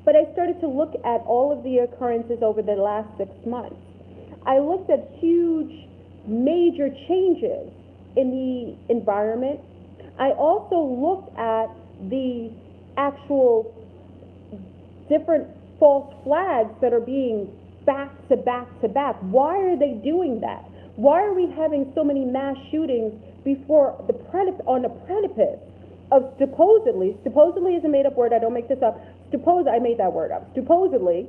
But I started to look at all of the occurrences over the last 6 months. I looked at huge, major changes in the environment. I also looked at the actual different false flags that are being back to back to back. Why are they doing that? Why are we having so many mass shootings before on the precipice of supposedly is a made-up word, I don't make this up, I made that word up, supposedly,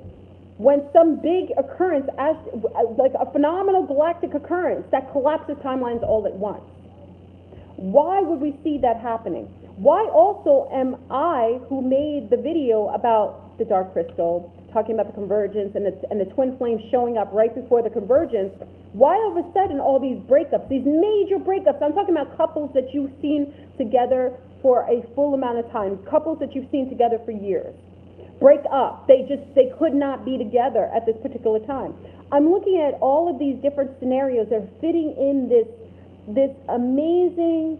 when some big occurrence, like a phenomenal galactic occurrence that collapses timelines all at once. Why would we see that happening? Why also am I, who made the video about the dark crystal, talking about the convergence and the twin flames showing up right before the convergence, why all of a sudden all these breakups, these major breakups, I'm talking about couples that you've seen together for a full amount of time, couples that you've seen together for years, break up. They could not be together at this particular time. I'm looking at all of these different scenarios that are fitting in this amazing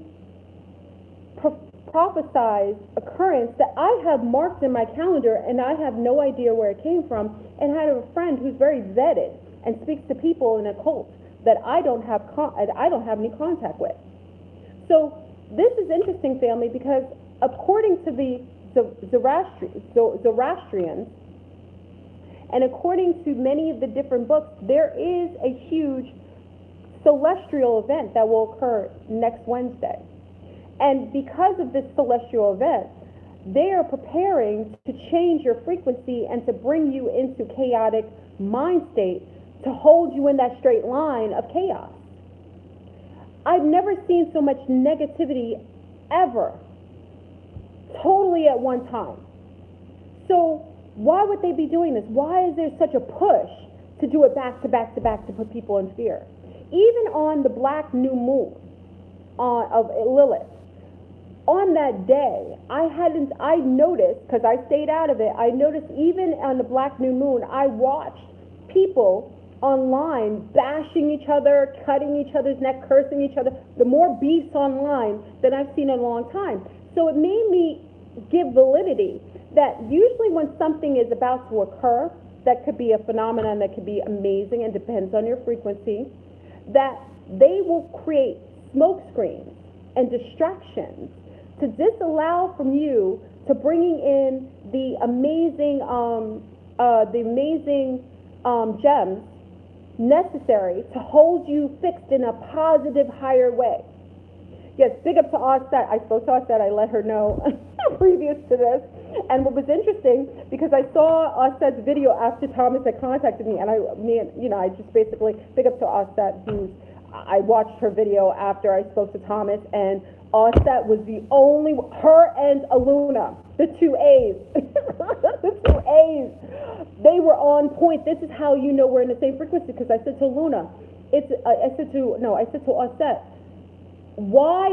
prophesized occurrence that I have marked in my calendar, and I have no idea where it came from, and I had a friend who's very vetted and speaks to people in a cult that I don't have any contact with. So this is interesting, family, because according to the Zoroastrians, and according to many of the different books, there is a huge celestial event that will occur next Wednesday. And because of this celestial event, they are preparing to change your frequency and to bring you into chaotic mind state to hold you in that straight line of chaos. I've never seen so much negativity ever, totally at one time. So why would they be doing this? Why is there such a push to do it back to back to back to put people in fear? Even on the black new moon of Lilith, on that day, I noticed, because I stayed out of it, I noticed even on the black new moon, I watched people online bashing each other, cutting each other's neck, cursing each other, the more beefs online than I've seen in a long time. So it made me give validity that usually when something is about to occur, that could be a phenomenon that could be amazing and depends on your frequency, that they will create smoke screens and distractions to disallow from you to bringing in the amazing gems necessary to hold you fixed in a positive, higher way. Yes, big up to Offset. I spoke to Offset. I let her know previous to this. And what was interesting, because I saw Offset's video after Thomas had contacted me, and I just basically, big up to Offset, I watched her video after I spoke to Thomas, and Offset was the only, her and Aluna, the two A's, the two A's, they were on point. This is how you know we're in the same frequency, because I said to Luna, I said to Offset, Why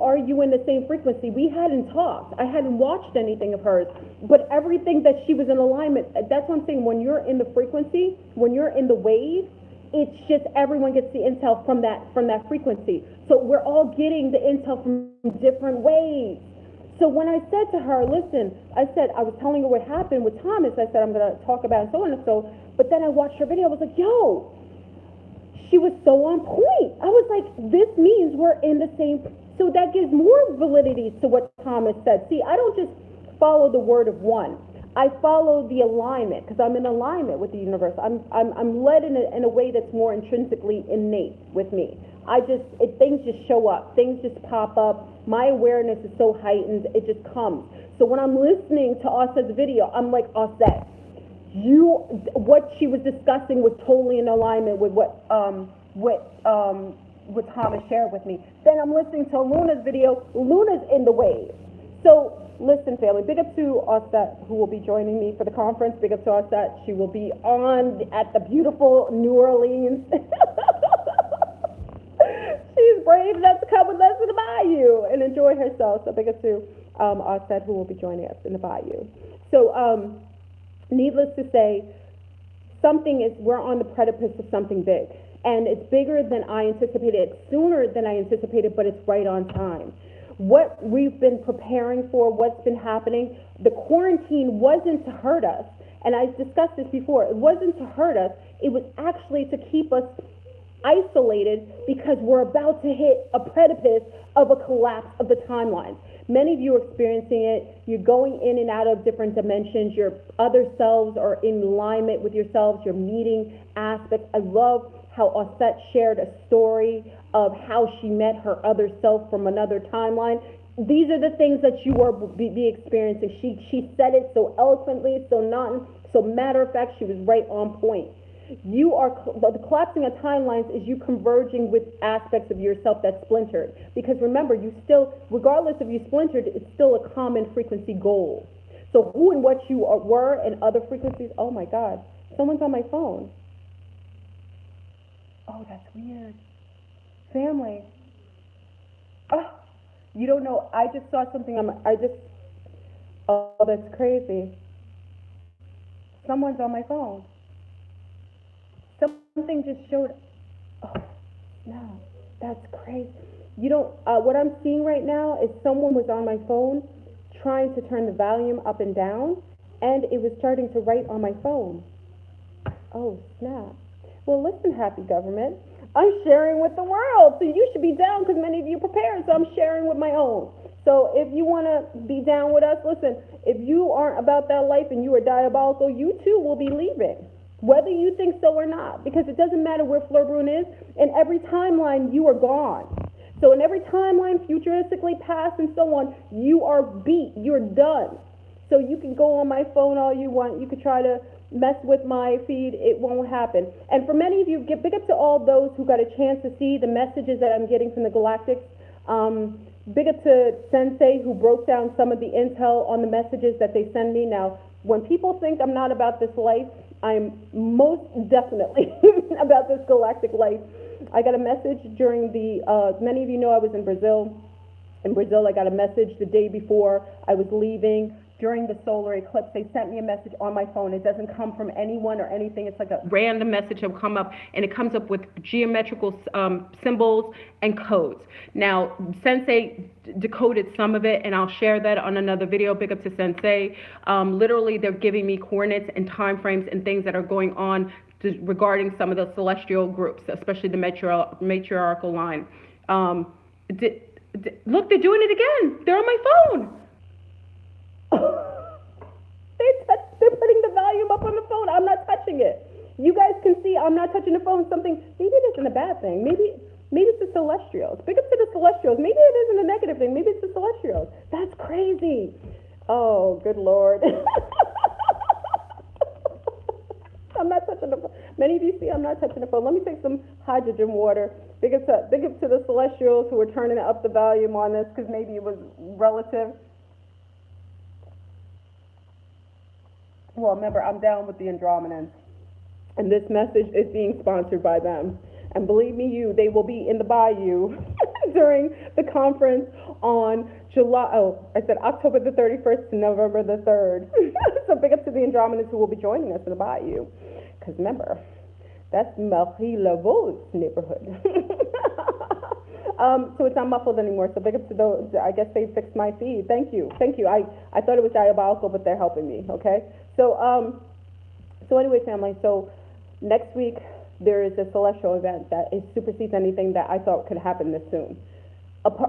are you in the same frequency? We hadn't talked. I hadn't watched anything of hers, but everything that she was in alignment, that's what I'm saying. When you're in the frequency, when you're in the wave, it's just everyone gets the intel from that frequency. So we're all getting the intel from different waves. So when I said to her, listen, I was telling her what happened with Thomas. I said, I'm going to talk about so and so. But then I watched her video. I was like, yo, she was so on point. I was like, this means we're in the same. So that gives more validity to what Thomas said. See, I don't just follow the word of one. I follow the alignment because I'm in alignment with the universe. I'm led in a way that's more intrinsically innate with me. Things just show up. Things just pop up. My awareness is so heightened, it just comes. So when I'm listening to Aset's video, I'm like, Aset, what she was discussing was totally in alignment with what Thomas shared with me. Then I'm listening to Luna's video. Luna's in the wave. So listen, family, big up to Aset, who will be joining me for the conference. Big up to Aset. She will be at the beautiful New Orleans. She's brave enough to come with us to the Bayou and enjoy herself. So big up to Aset, who will be joining us in the Bayou. So needless to say, we're on the precipice of something big. And it's bigger than I anticipated. It's sooner than I anticipated, but it's right on time. What we've been preparing for, what's been happening, the quarantine wasn't to hurt us. And I discussed this before. It wasn't to hurt us. It was actually to keep us isolated because we're about to hit a precipice of a collapse of the timelines. Many of you are experiencing it. You're going in and out of different dimensions. Your other selves are in alignment with yourselves. You're meeting aspects. I love how Aset shared a story of how she met her other self from another timeline. These are the things that you are be experiencing. She said it so eloquently, so matter of fact. She was right on point. The collapsing of timelines is you converging with aspects of yourself that's splintered. Because remember, you still, regardless of you splintered, it's still a common frequency goal. So who and what you were and other frequencies. Oh my God, someone's on my phone. Oh, that's weird. Family. Oh, you don't know. I just saw something oh, that's crazy. Someone's on my phone. Something just showed. Oh, no, that's crazy. What I'm seeing right now is someone was on my phone trying to turn the volume up and down, and it was starting to write on my phone. Oh, snap. Well, listen, happy government. I'm sharing with the world, so you should be down because many of you prepared, so I'm sharing with my own. So if you want to be down with us, listen, if you aren't about that life and you are diabolical, you too will be leaving, whether you think so or not, because it doesn't matter where Fleur Brune is. In every timeline, you are gone. So in every timeline, futuristically, past, and so on, you are beat. You're done. So you can go on my phone all you want. You can try to mess with my feed. It won't happen. And for many of you, big up to all those who got a chance to see the messages that I'm getting from the Galactics. Big up to Sensei, who broke down some of the intel on the messages that they send me. Now, when people think I'm not about this life, I'm most definitely about this galactic life. I got a message during many of you know I was in Brazil. In Brazil, I got a message the day before I was leaving. During the solar eclipse, they sent me a message on my phone. It doesn't come from anyone or anything. It's like a random message that will come up, and it comes up with geometrical symbols and codes. Now, Sensei decoded some of it, and I'll share that on another video. Big up to Sensei. Literally, they're giving me coordinates and time frames and things that are going on regarding some of the celestial groups, especially the matriarchal line. Look, they're doing it again. They're on my phone. They're putting the volume up on the phone. I'm not touching it. You guys can see I'm not touching the phone. Maybe it isn't a bad thing. Maybe it's the celestials. Big up to the celestials. Maybe it isn't a negative thing. Maybe it's the celestials. That's crazy. Oh, good Lord. I'm not touching the phone. Many of you see I'm not touching the phone. Let me take some hydrogen water. Big up to the celestials who are turning up the volume on this because maybe it was relative. Well, remember, I'm down with the Andromedans, and this message is being sponsored by them. And believe me, they will be in the Bayou during the conference on October the 31st to November the 3rd. So big up to the Andromedans who will be joining us in the Bayou. Because remember, that's Marie Laveau's neighborhood. So it's not muffled anymore. So big up to those. I guess they fixed my feed. Thank you. I thought it was diabolical, but they're helping me. Okay. So anyway, family. So next week there is a celestial event that supersedes anything that I thought could happen this soon.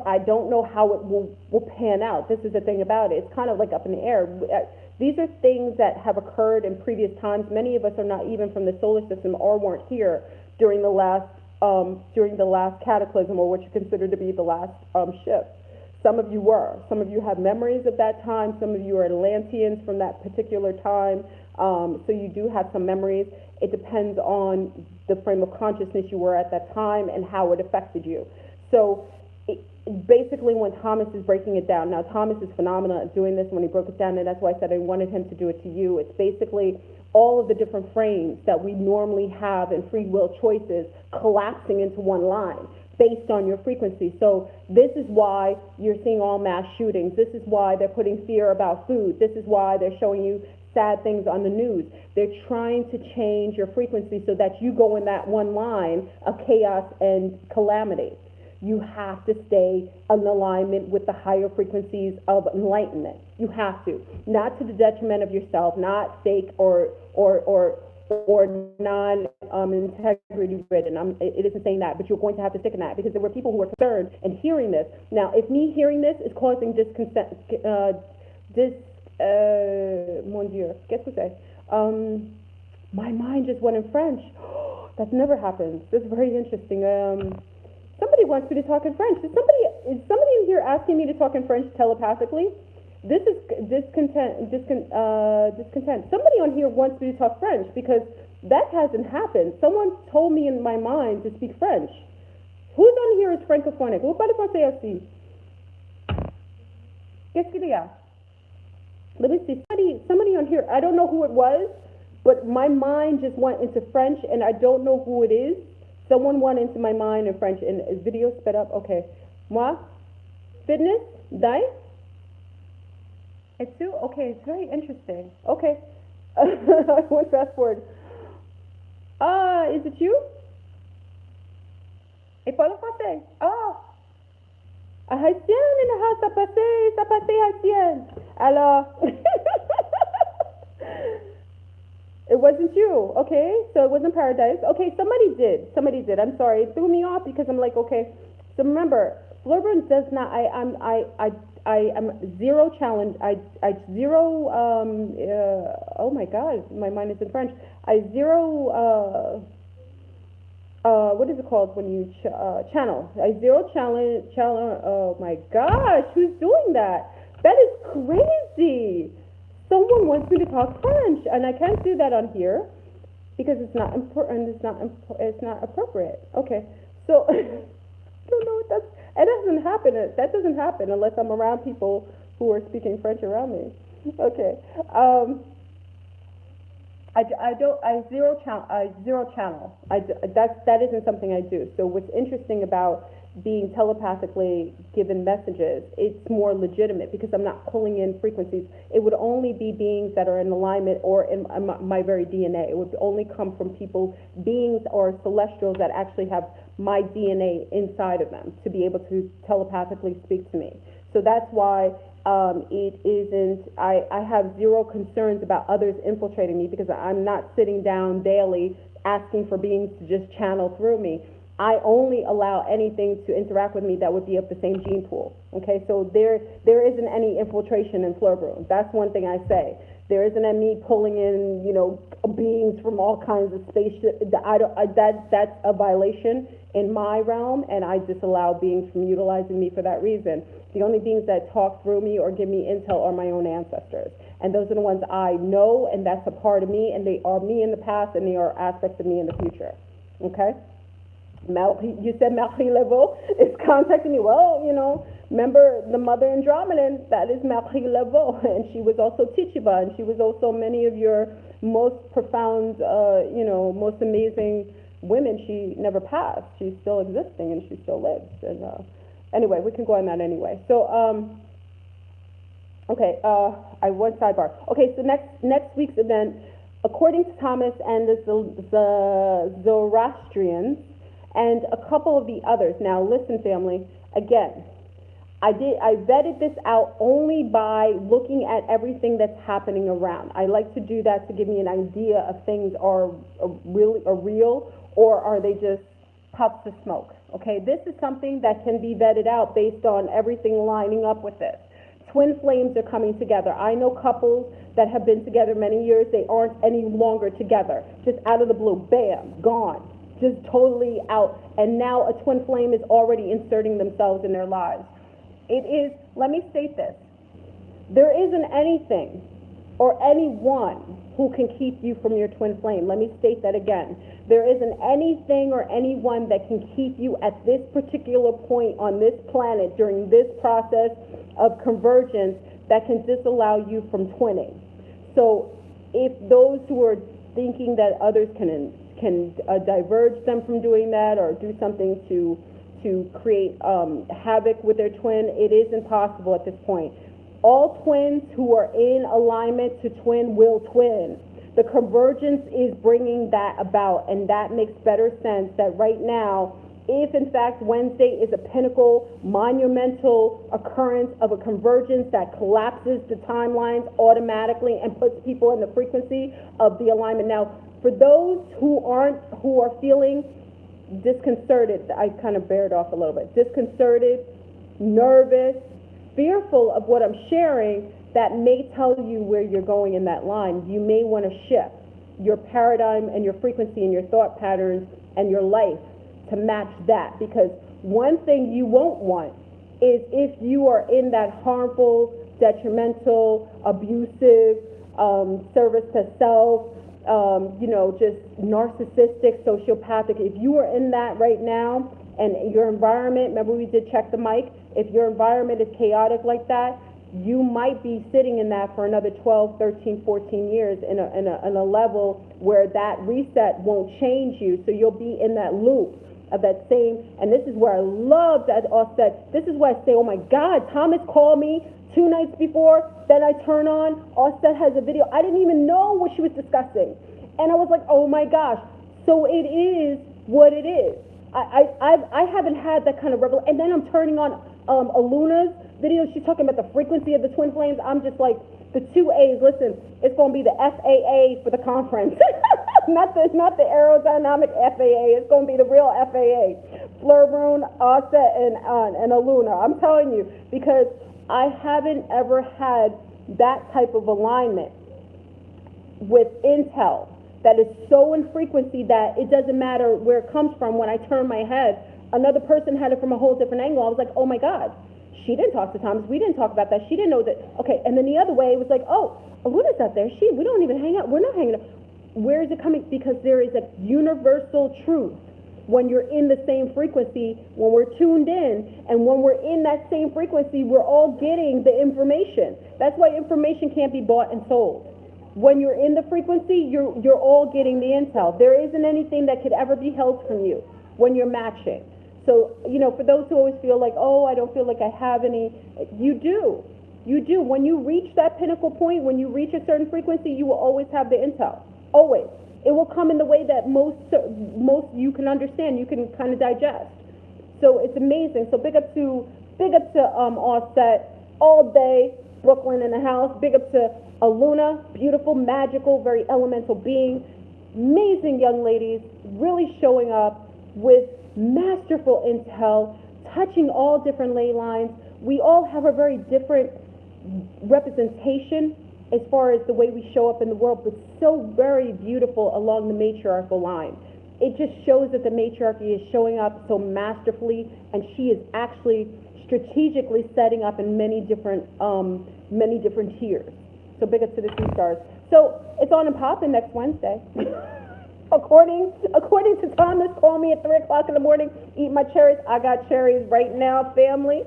I don't know how it will pan out. This is the thing about it. It's kind of like up in the air. These are things that have occurred in previous times. Many of us are not even from the solar system or weren't here during the last cataclysm, or what you consider to be the last shift. Some of you were. Some of you have memories of that time. Some of you are Atlanteans from that particular time. So you do have some memories. It depends on the frame of consciousness you were at that time and how it affected you. So basically, when Thomas is breaking it down, now Thomas is phenomenal at doing this when he broke it down, and that's why I said I wanted him to do it to you. It's basically all of the different frames that we normally have in free will choices collapsing into one line based on your frequency. So this is why you're seeing all mass shootings. This is why they're putting fear about food. This is why they're showing you sad things on the news. They're trying to change your frequency so that you go in that one line of chaos and calamity. You have to stay in alignment with the higher frequencies of enlightenment. You have to, not to the detriment of yourself, not fake or non-integrity ridden. It isn't saying that, but you're going to have to stick in that because there were people who were concerned and hearing this. Now, if me hearing this is causing mon Dieu, qu'est-ce que c'est? My mind just went in French. That's never happened. This is very interesting. Somebody wants me to talk in French. Is somebody in here asking me to talk in French telepathically? This is discontent. Somebody on here wants me to talk French because that hasn't happened. Someone told me in my mind to speak French. Who's on here is francophonic? Vous parlez français aussi? Qu'est-ce qu'il y a? Let me see. Somebody on here, I don't know who it was, but my mind just went into French and I don't know who it is. Someone went into my mind in French and video sped up. Okay. Moi? Fitness? Die? It's you? Okay, it's very interesting. Okay. I went fast forward. Is it you? Et parle français. Haïtienne in the house, ça passé haïtienne. Alors, it wasn't you, okay? So it wasn't Paradise. Okay, somebody did. I'm sorry, it threw me off because I'm like, okay. So remember, Florburn does not. I am zero challenge. I zero. Oh my God, my mind is in French. I zero. What is it called when you channel? I zero challenge. Oh my gosh, who's doing that? That is crazy. Someone wants me to talk French, and I can't do that on here because it's not important. It's not appropriate. Okay, so I don't know what that's. It doesn't happen. That doesn't happen unless I'm around people who are speaking French around me. Okay. I zero channel. That isn't something I do. So what's interesting about being telepathically given messages, it's more legitimate because I'm not pulling in frequencies. It would only be beings that are in alignment or in my very DNA. It would only come from people, beings or celestials that actually have my DNA inside of them to be able to telepathically speak to me. So that's why it isn't, I have zero concerns about others infiltrating me because I'm not sitting down daily asking for beings to just channel through me. I only allow anything to interact with me that would be of the same gene pool. Okay, so there isn't any infiltration in Fleurbroom. That's one thing I say. There isn't any pulling in, beings from all kinds of spaceships. That's a violation in my realm, and I disallow beings from utilizing me for that reason. The only beings that talk through me or give me intel are my own ancestors. And those are the ones I know, and that's a part of me, and they are me in the past, and they are aspects of me in the future. Okay? You said Marie Laveau is contacting me. Well, remember the mother Andromedan, that is Marie Laveau, and she was also Tituba, and she was also many of your most profound, most amazing women. She never passed. She's still existing, and she still lives. And Anyway, we can go on that anyway. So, okay, I one sidebar. Okay, so next week's event, according to Thomas and the Zoroastrians and a couple of the others. Now, listen, family. Again, I vetted this out only by looking at everything that's happening around. I like to do that to give me an idea of things are real or are they just puffs of smoke. Okay, this is something that can be vetted out based on everything lining up with this. Twin flames are coming together. I know couples that have been together many years, they aren't any longer together. Just out of the blue, bam, gone. Just totally out. And now a twin flame is already inserting themselves in their lives. It is, let me state this, there isn't anything or anyone who can keep you from your twin flame. Let me state that again. There isn't anything or anyone that can keep you at this particular point on this planet during this process of convergence that can disallow you from twinning. So if those who are thinking that others can diverge them from doing that or do something to create havoc with their twin, it is impossible at this point. All twins who are in alignment to twin will twin. The convergence is bringing that about, and that makes better sense that right now, if in fact Wednesday is a pinnacle, monumental occurrence of a convergence that collapses the timelines automatically and puts people in the frequency of the alignment. Now, for those who are feeling disconcerted, I kind of bared off a little bit, disconcerted, nervous, fearful of what I'm sharing, that may tell you where you're going in that line. You may want to shift your paradigm and your frequency and your thought patterns and your life to match that, because one thing you won't want is if you are in that harmful, detrimental, abusive, service to self, just narcissistic, sociopathic. If you are in that right now and your environment, remember we did check the mic, if your environment is chaotic like that, you might be sitting in that for another 12, 13, 14 years in a level where that reset won't change you. So you'll be in that loop of that same, and this is where I love that offset. This is why I say, oh my God, Thomas called me 2 nights before, then I turn on, Offset has a video. I didn't even know what she was discussing. And I was like, oh my gosh. So it is what it is. I haven't had that kind of revelation. And then I'm turning on Aluna's video. She's talking about the frequency of the twin flames. I'm just like, the 2 A's, listen, it's going to be the FAA for the conference. not the aerodynamic FAA. It's going to be the real FAA. Fleur Brune, Offset, and Aluna. I'm telling you, because I haven't ever had that type of alignment with intel that is so in frequency that it doesn't matter where it comes from. When I turn my head, another person had it from a whole different angle. I was like, oh my God, she didn't talk to Thomas. We didn't talk about that. She didn't know that. Okay, and then the other way, it was like, oh, Aluna's out there. We don't even hang out. We're not hanging out. Where is it coming? Because there is a universal truth. When you're in the same frequency, when we're tuned in, and when we're in that same frequency, we're all getting the information. That's why information can't be bought and sold. When you're in the frequency, you're all getting the intel. There isn't anything that could ever be held from you when you're matching. So, for those who always feel like, oh, I don't feel like I have any, you do. You do. When you reach that pinnacle point, when you reach a certain frequency, you will always have the intel. Always. It will come in the way that most you can understand, you can kind of digest. So it's amazing. So big up to Offset all day, Brooklyn in the house. Big up to Aluna, beautiful, magical, very elemental being. Amazing young ladies, really showing up with masterful intel, touching all different ley lines. We all have a very different representation as far as the way we show up in the world, but so very beautiful along the matriarchal line. It just shows that the matriarchy is showing up so masterfully, and she is actually strategically setting up in many different tiers. So big up to the two stars. So it's on and popping next Wednesday. According to Thomas, call me at 3 o'clock in the morning, eat my cherries. I got cherries right now, family.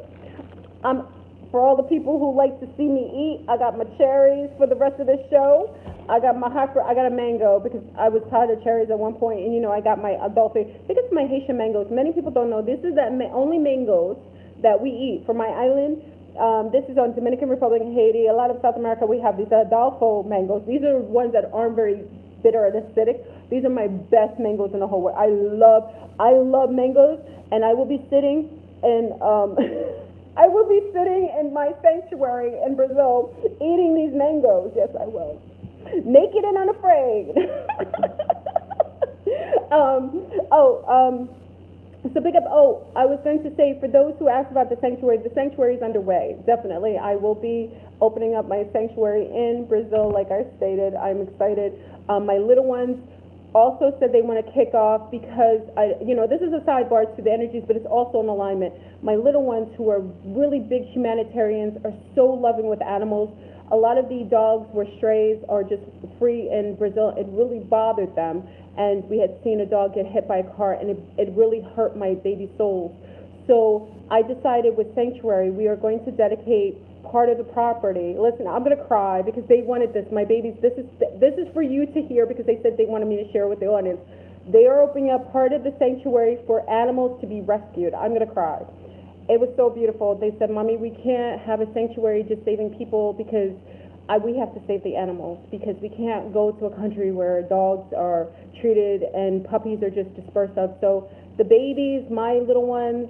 For all the people who like to see me eat, I got my cherries for the rest of the show. I got a mango because I was tired of cherries at one point, and I got my adult favorite. I think it's my Haitian mangoes. Many people don't know this is only mangoes that we eat. For my island, this is on Dominican Republic and Haiti. A lot of South America, we have these Adolfo mangoes. These are ones that aren't very bitter and acidic. These are my best mangoes in the whole world. I love mangoes, and I will be sitting in I will be sitting in my sanctuary in Brazil eating these mangoes. Yes, I will. Naked and unafraid. So big up. Oh, I was going to say, for those who asked about the sanctuary is underway. Definitely, I will be opening up my sanctuary in Brazil, like I stated. I'm excited. My little ones also said they want to kick off because this is a sidebar to the energies, but it's also an alignment. My little ones, who are really big humanitarians, are so loving with animals. A lot of the dogs were strays or just free in Brazil. It really bothered them. And we had seen a dog get hit by a car, and it really hurt my baby souls. So I decided with Sanctuary, we are going to dedicate part of the property. Listen, I'm going to cry because they wanted this. My babies, this is for you to hear, because they said they wanted me to share with the audience. They are opening up part of the sanctuary for animals to be rescued. I'm going to cry. It was so beautiful. They said, Mommy, we can't have a sanctuary just saving people, because we have to save the animals, because we can't go to a country where dogs are treated and puppies are just dispersed of. So the babies, my little ones,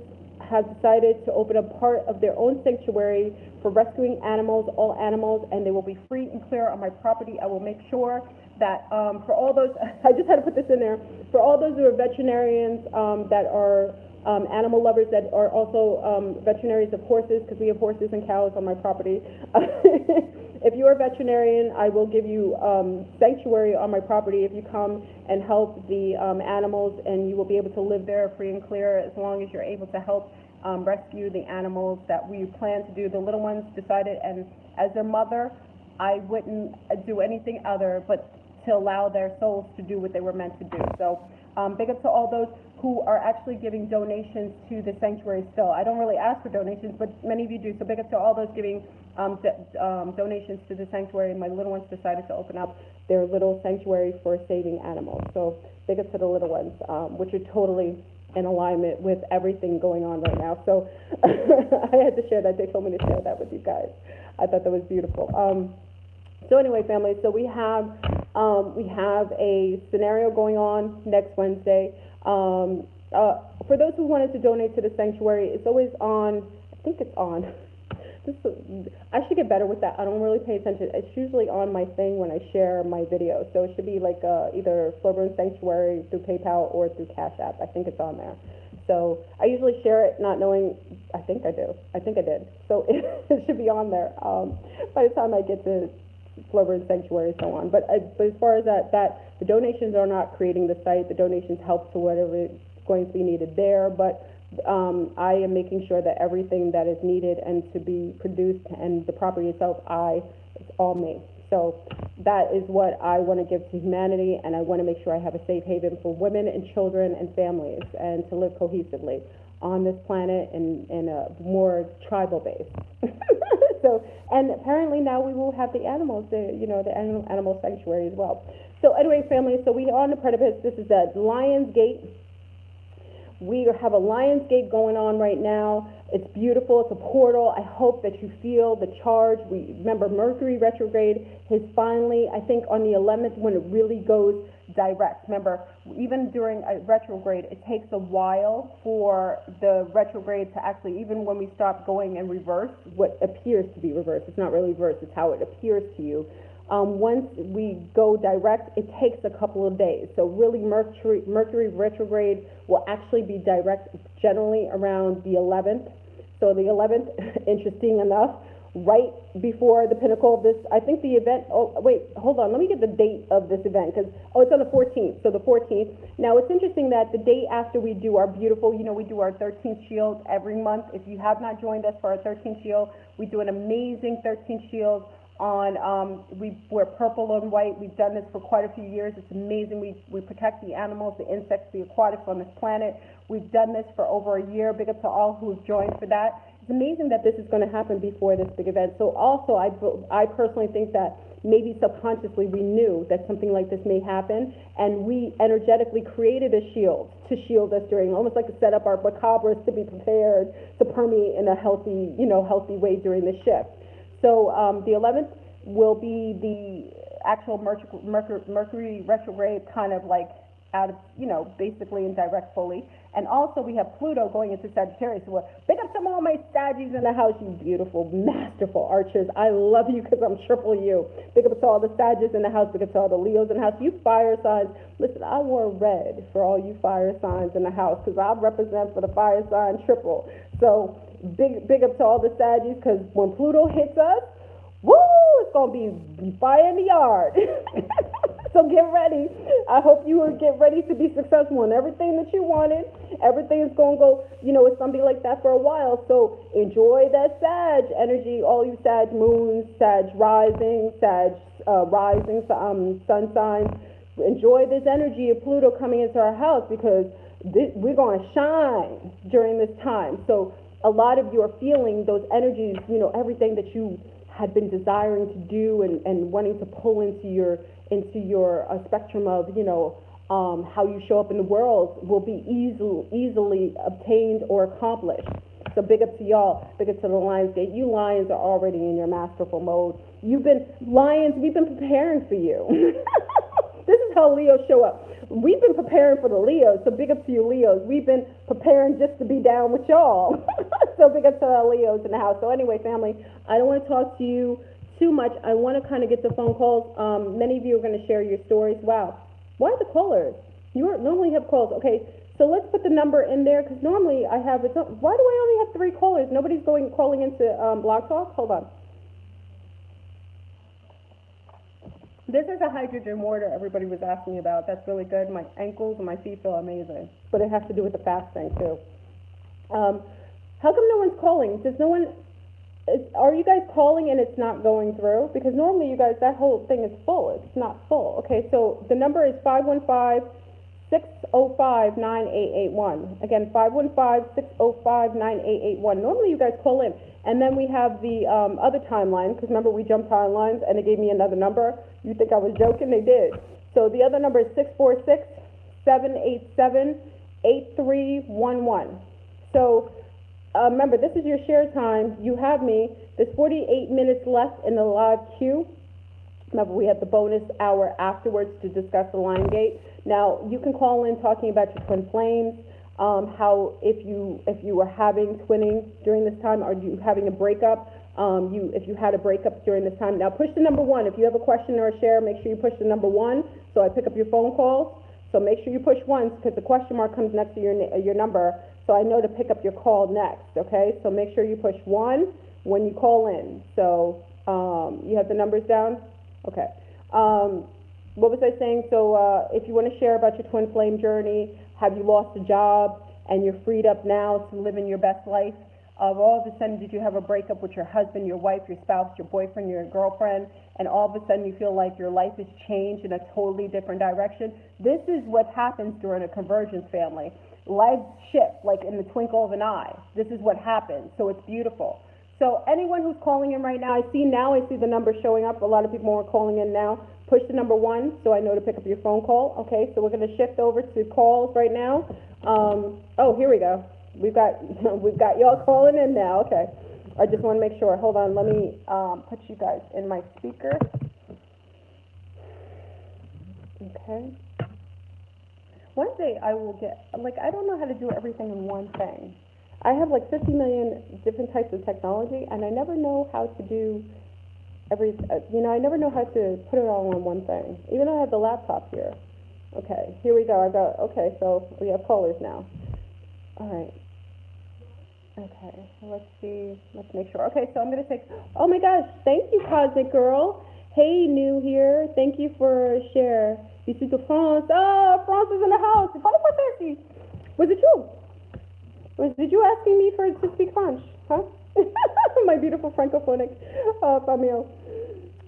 have decided to open up part of their own sanctuary for rescuing animals, all animals, and they will be free and clear on my property. I will make sure that for all those, I just had to put this in there, for all those who are veterinarians that are animal lovers, that are also veterinarians of horses, because we have horses and cows on my property. If you are a veterinarian, I will give you sanctuary on my property if you come and help the animals, and you will be able to live there free and clear as long as you're able to help rescue the animals that we plan to do. The little ones decided, and as their mother, I wouldn't do anything other but to allow their souls to do what they were meant to do. So big up to all those who are actually giving donations to the sanctuary still. I don't really ask for donations, but many of you do. So big up to all those giving donations to the sanctuary. My little ones decided to open up their little sanctuary for saving animals. So big up to the little ones, which are totally in alignment with everything going on right now. So I had to share that. They told me to share that with you guys. I thought that was beautiful. So anyway, family, so we have a scenario going on next Wednesday. For those who wanted to donate to the sanctuary, it's always on, I think it's on. I should get better with that. I don't really pay attention. It's usually on my thing when I share my videos. So it should be like either Flowburn Sanctuary through PayPal or through Cash App. I think it's on there. So I usually share it not knowing. I think I do. I think I did. So it should be on there by the time I get to Flowburn Sanctuary and so on. But as far as that the donations are not creating the site. The donations help to whatever is going to be needed there. But I am making sure that everything that is needed and to be produced and the property itself, it's all me. So that is what I want to give to humanity, and I want to make sure I have a safe haven for women and children and families, and to live cohesively on this planet in a more tribal base. So, and apparently now we will have the animals, the animal sanctuary as well. So anyway, family, so we are on the precipice. This is the LionsGate. We have a LionsGate going on right now. It's beautiful. It's a portal. I hope that you feel the charge. Remember, Mercury retrograde is finally, I think, on the 11th when it really goes direct. Remember, even during a retrograde, it takes a while for the retrograde to actually, even when we stop going in reverse, what appears to be reverse, it's not really reverse, it's how it appears to you. Once we go direct, it takes a couple of days. So really, Mercury retrograde will actually be direct generally around the 11th. So the 11th, interesting enough, right before the pinnacle of this, I think the event, hold on, let me get the date of this event, because, it's on the 14th, so the 14th. Now, it's interesting that the day after we do our beautiful, we do our 13th shield every month. If you have not joined us for our 13th shield, we do an amazing 13th shield on, we wear purple and white. We've done this for quite a few years. It's amazing. We protect the animals, the insects, the aquatics on this planet. We've done this for over a year. Big up to all who have joined for that. it's amazing that this is going to happen before this big event. So also, I personally think that maybe subconsciously we knew that something like this may happen, and we energetically created a shield to shield us during, almost like to set up our macabres to be prepared to permeate in a healthy, healthy way during the shift. So the 11th will be the actual Mercury retrograde, kind of like out of, basically in direct fully. And also we have Pluto going into Sagittarius. So big up to all my Saggies in the house, you beautiful, masterful archers. I love you because I'm triple you. Big up to all the Saggies in the house. Big up to all the Leos in the house. You fire signs. Listen, I wore red for all you fire signs in the house because I represent for the fire sign triple. So big up to all the Saggies, because when Pluto hits us, woo, it's going to be fire in the yard. So get ready. I hope you will get ready to be successful in everything that you wanted. Everything is going to go, it's going to be like that for a while. So enjoy that Sag energy, all you Sag moons, Sag rising, sun signs. Enjoy this energy of Pluto coming into our house, because we're going to shine during this time. So a lot of you are feeling those energies, everything that you had been desiring to do and wanting to pull into your spectrum of, how you show up in the world will be easily obtained or accomplished. So big up to y'all, big up to the LionsGate. You Lions are already in your masterful mode. Lions, we've been preparing for you. This is how Leos show up. We've been preparing for the Leos, so big up to you Leos. We've been preparing just to be down with y'all. So big up to the Leos in the house. So anyway, family, I don't want to talk to you too much. I want to kind of get to phone calls. Many of you are going to share your stories. Wow. Why the callers? You normally have calls. Okay, so let's put the number in there, because normally I have it. Why do I only have 3 callers? Nobody's calling into Blog Talk? Hold on. This is a hydrogen water everybody was asking me about. That's really good. My ankles and my feet feel amazing. But it has to do with the fasting, too. How come no one's calling? Are you guys calling and it's not going through? Because normally you guys, that whole thing is full. It's not full. Okay, so the number is 515-605-9881. Again, 515-605-9881. Normally you guys call in. And then we have the other timeline, because remember we jumped timelines and they gave me another number. You think I was joking? They did. So the other number is 646-787-8311. So remember, this is your share time. You have me. There's 48 minutes left in the live queue. Remember, we have the bonus hour afterwards to discuss the LionsGate. Now, you can call in talking about your twin flames, how if you were having twinning during this time, or you having a breakup, if you had a breakup during this time. Now, push the number 1. If you have a question or a share, make sure you push the number 1, so I pick up your phone calls. So make sure you push once, because the question mark comes next to your number, so I know to pick up your call next, okay? So make sure you push 1 when you call in. So you have the numbers down? Okay. What was I saying? So if you want to share about your twin flame journey, have you lost a job and you're freed up now to live in your best life? All of a sudden, did you have a breakup with your husband, your wife, your spouse, your boyfriend, your girlfriend, and all of a sudden you feel like your life has changed in a totally different direction? This is what happens during a convergence, family. Life shifts like in the twinkle of an eye. This is what happens, so it's beautiful. So anyone who's calling in right now, I see the number showing up. A lot of people are calling in now. Push the number 1 so I know to pick up your phone call. Okay, so we're going to shift over to calls right now. Oh, here we go. We've got y'all calling in now. Okay, I just want to make sure. Hold on, let me put you guys in my speaker. Okay. One day I will get, I don't know how to do everything in one thing. I have 50 million different types of technology, and I never know how to do I never know how to put it all on one thing. Even though I have the laptop here. Okay, here we go. Okay, so we have callers now. All right. Okay, let's see. Let's make sure. Okay, so I'm going to take, oh my gosh, thank you, Cosmic Girl. Hey, new here. Thank you for share. You speak to France. Oh, France is in the house. Was it you? Did you asking me to speak French? Huh? My beautiful francophonic famille.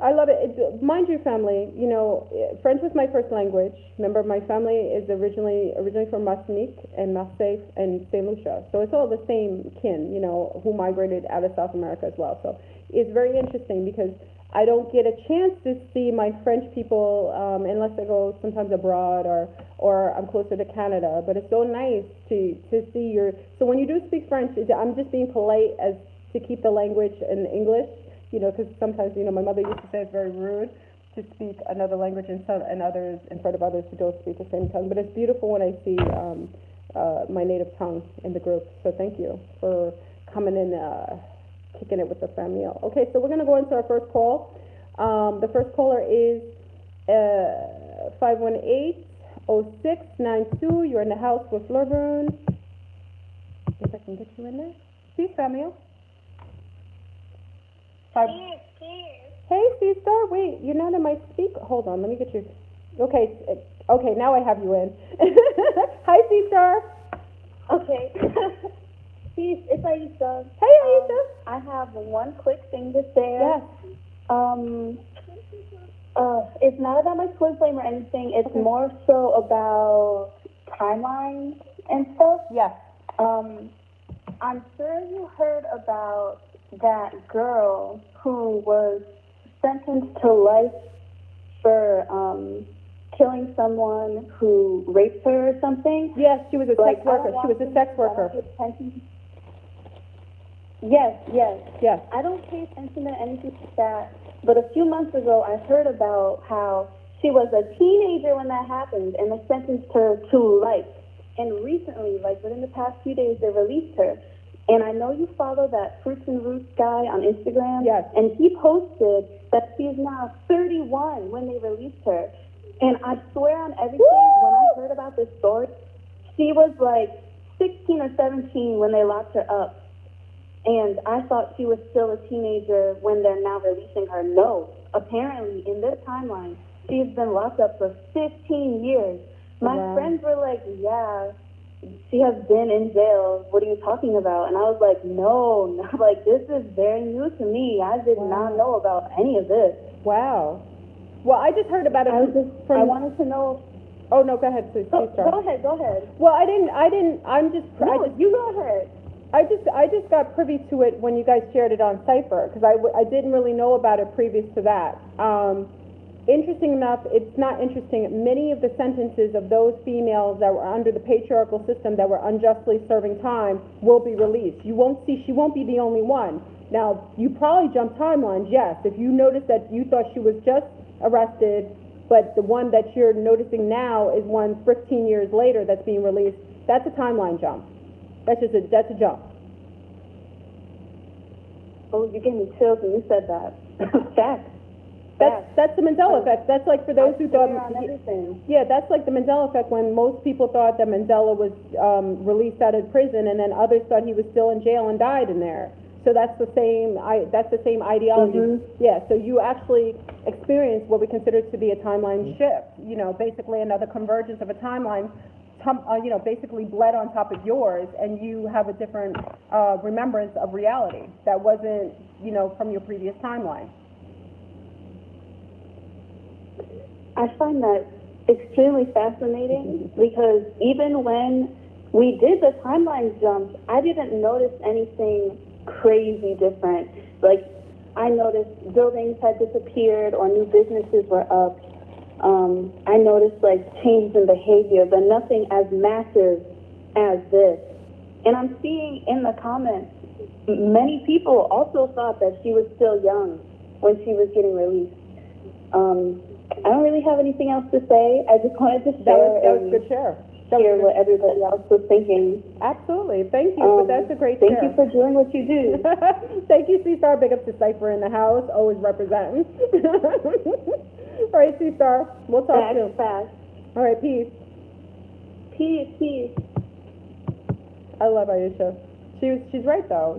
I love it. Mind you, family, you know, French was my first language. Remember, my family is originally from Martinique and Marseille and Saint Lucia, so it's all the same kin, you know, who migrated out of South America as well. So it's very interesting because I don't get a chance to see my French people unless I go sometimes abroad or I'm closer to Canada. But it's so nice to see your. So when you do speak French, I'm just being polite as to keep the language in English. You know, because sometimes, you know, my mother used to say it's very rude to speak another language and others in front of others who don't speak the same tongue. But it's beautiful when I see my native tongue in the group. So thank you for coming in, kicking it with the family. Okay, so we're going to go into our first call. The first caller is 518-0692. You're in the house with Lorbrun. If I can get you in there. Please, Samuel. Hey, sister, wait, you're not in my speak. Hold on, let me get you. Okay, now I have you in. Hi, sister. Okay. Peace, it's Aisha. Hey, Aisha. I have one quick thing to say. Yes. It's not about my twin flame or anything. It's more so about timelines and stuff. Yes. I'm sure you heard about that girl who was sentenced to life for killing someone who raped her or something. Yes, she was a sex worker. She was a sex worker. Yes. Yes. I don't pay attention to anything like that, but a few months ago I heard about how she was a teenager when that happened and they sentenced her to life. And recently, like within the past few days, they released her. And I know you follow that Fruits and Roots guy on Instagram. Yes. And he posted that she's now 31 when they released her. And I swear on everything, when I heard about this story, she was like 16 or 17 when they locked her up. And I thought she was still a teenager when they're now releasing her. No. Apparently, in this timeline, she's been locked up for 15 years. My friends were like, yeah, she has been in jail. What are you talking about? And I was like, no, like this is very new to me. I did not know about any of this. Wow. Well, I just heard about it. I wanted to know. Oh no, go ahead, please. Go ahead. Well, I'm just. You go ahead. I just got privy to it when you guys shared it on Cypher because I didn't really know about it previous to that. Interesting enough, it's not interesting. Many of the sentences of those females that were under the patriarchal system that were unjustly serving time will be released. She won't be the only one. Now, you probably jumped timelines, yes. If you notice that you thought she was just arrested, but the one that you're noticing now is one 15 years later that's being released, that's a timeline jump. That's a jump. Oh, you gave me chills when you said that. Fact. That's the Mandela effect. That's like for those who thought. Yeah, that's like the Mandela effect when most people thought that Mandela was released out of prison, and then others thought he was still in jail and died in there. So that's the same. That's the same ideology. Mm-hmm. Yeah. So you actually experienced what we consider to be a timeline shift. You know, basically another convergence of a timeline. Basically bled on top of yours, and you have a different remembrance of reality that wasn't, from your previous timeline. I find that extremely fascinating because even when we did the timeline jumps, I didn't notice anything crazy different. Like, I noticed buildings had disappeared or new businesses were up. I noticed like changes in behavior, but nothing as massive as this. And I'm seeing in the comments, many people also thought that she was still young when she was getting released. I don't really have anything else to say. I just wanted to share that was good share. Hear what everybody else was thinking. Absolutely. Thank you. But that's a great share. Thank you for doing what you do. Thank you, C-Star. Big up to Cypher in the house. Always representing. All right, C-Star. We'll talk soon. Fast. All right, peace. Peace. I love Aisha. She's right, though.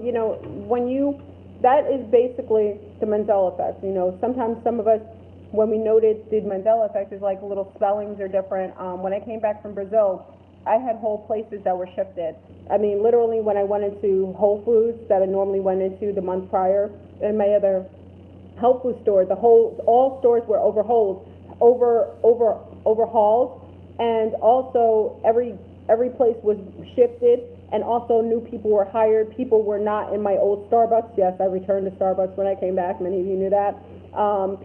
That is basically the Mandela effect. Sometimes some of us, when we noted the Mandela effect, is like little spellings are different. When I came back from Brazil, I had whole places that were shifted. I mean, literally, when I went into Whole Foods that I normally went into the month prior, in my other health food stores, all stores were overhauled, and also every place was shifted, and also new people were hired. People were not in my old Starbucks. Yes, I returned to Starbucks when I came back. Many of you knew that.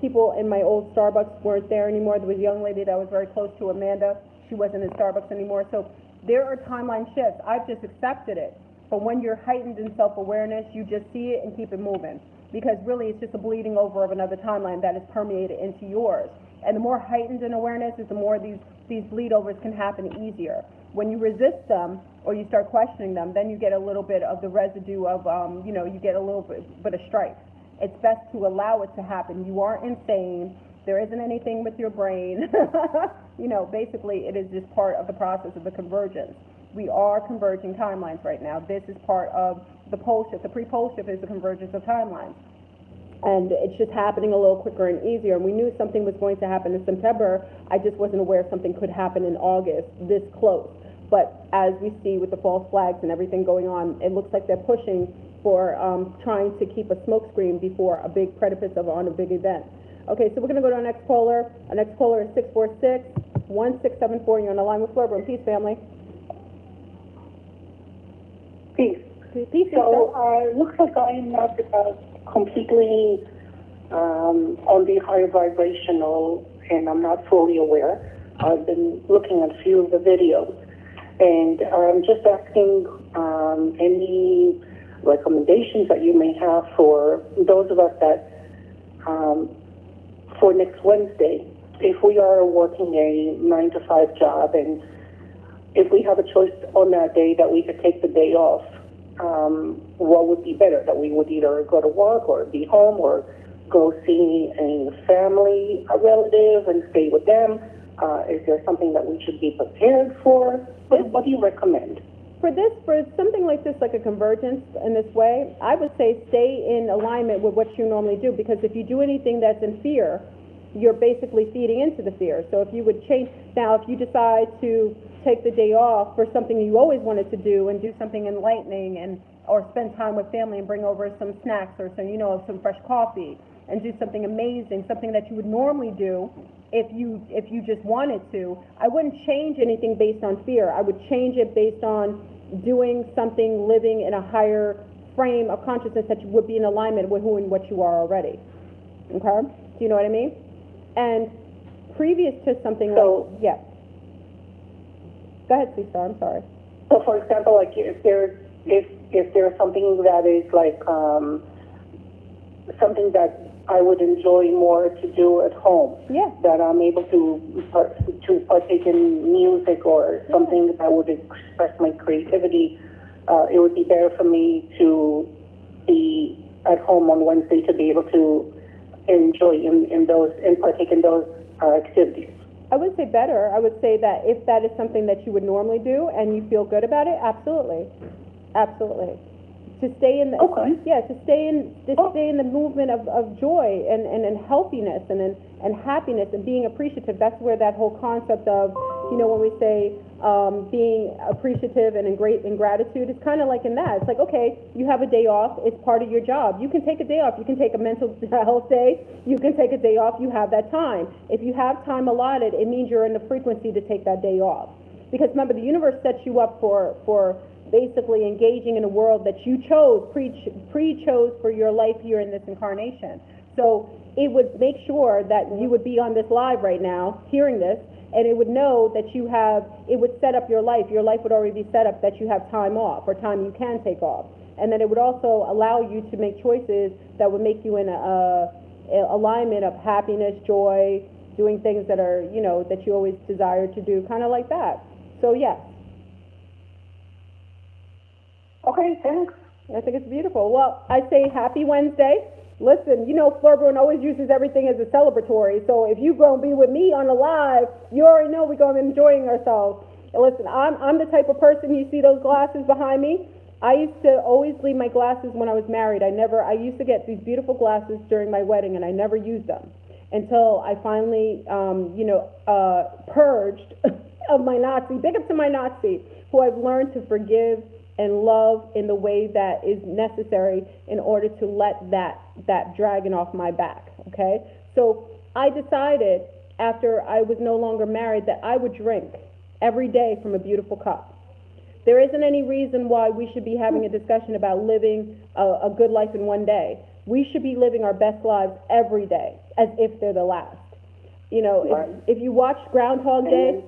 People in my old Starbucks weren't there anymore. There was a young lady that was very close to, Amanda. She wasn't in Starbucks anymore. So there are timeline shifts. I've just accepted it. But when you're heightened in self-awareness, you just see it and keep it moving. Because really, it's just a bleeding over of another timeline that is permeated into yours. And the more heightened in awareness is, the more these bleed overs can happen easier. When you resist them or you start questioning them, then you get a little bit of the residue of, you get a little bit of strife. It's best to allow it to happen. You aren't insane. There isn't anything with your brain. Basically, it is just part of the process of the convergence. We are converging timelines right now. This is part of the pole shift. The pre-pole shift is the convergence of timelines. And it's just happening a little quicker and easier. And we knew something was going to happen in September. I just wasn't aware something could happen in August, this close. But as we see with the false flags and everything going on, it looks like they're pushing for trying to keep a smokescreen before a big precipice on a big event. Okay, so we're going to go to our next caller. Our next caller is 646-1674. You're on the line with Florbo. Peace, family. Peace. Peace. So looks like I'm not completely on the higher vibrational, and I'm not fully aware. I've been looking at a few of the videos, and I'm just asking any recommendations that you may have for those of us that, for next Wednesday, if we are working a 9-to-5 job, and if we have a choice on that day that we could take the day off, what would be better? That we would either go to work or be home or go see a family, a relative, and stay with them? Is there something that we should be prepared for? What do you recommend? For something like this, like a convergence in this way, I would say stay in alignment with what you normally do, because if you do anything that's in fear, you're basically feeding into the fear. So if you would change, now if you decide to take the day off for something you always wanted to do and do something enlightening or spend time with family and bring over some snacks or some fresh coffee and do something amazing, something that you would normally do if you just wanted to, I wouldn't change anything based on fear. I would change it based on doing something, living in a higher frame of consciousness that would be in alignment with who and what you are already. Okay? Do you know what I mean? And previous to something Go ahead, Cesar, I'm sorry. So, for example, like if there's something that is like something that I would enjoy more to do at home, that I'm able to partake in music or something that would express my creativity, it would be better for me to be at home on Wednesday to be able to enjoy and partake in those activities. I would say better. I would say that if that is something that you would normally do and you feel good about it, absolutely. To stay in the to stay in the movement of joy and healthiness and happiness and being appreciative. That's where that whole concept of, when we say being appreciative and in gratitude, it's kind of like in that. It's like, okay, you have a day off, it's part of your job. You can take a day off, you can take a mental health day, you can take a day off, you have that time. If you have time allotted, it means you're in the frequency to take that day off. Because remember, the universe sets you up for basically engaging in a world that you chose, pre-chose for your life here in this incarnation. So it would make sure that you would be on this live right now, hearing this, and it would know that it would set up your life. Your life would already be set up that you have time off, or time you can take off. And then it would also allow you to make choices that would make you in a alignment of happiness, joy, doing things that are, that you always desire to do, kind of like that. So yes. Okay, thanks. I think it's beautiful. Well, I say happy Wednesday. Listen, Florbo always uses everything as a celebratory. So if you're going to be with me on the live, you already know we're going to be enjoying ourselves. And listen, I'm the type of person, you see those glasses behind me? I used to always leave my glasses when I was married. I used to get these beautiful glasses during my wedding, and I never used them until I finally, purged of my Nazi. Big up to my Nazi, who I've learned to forgive and love in the way that is necessary in order to let that dragon off my back, okay? So I decided after I was no longer married that I would drink every day from a beautiful cup. There isn't any reason why we should be having a discussion about living a good life in one day. We should be living our best lives every day as if they're the last. You know, if you watch Groundhog Day,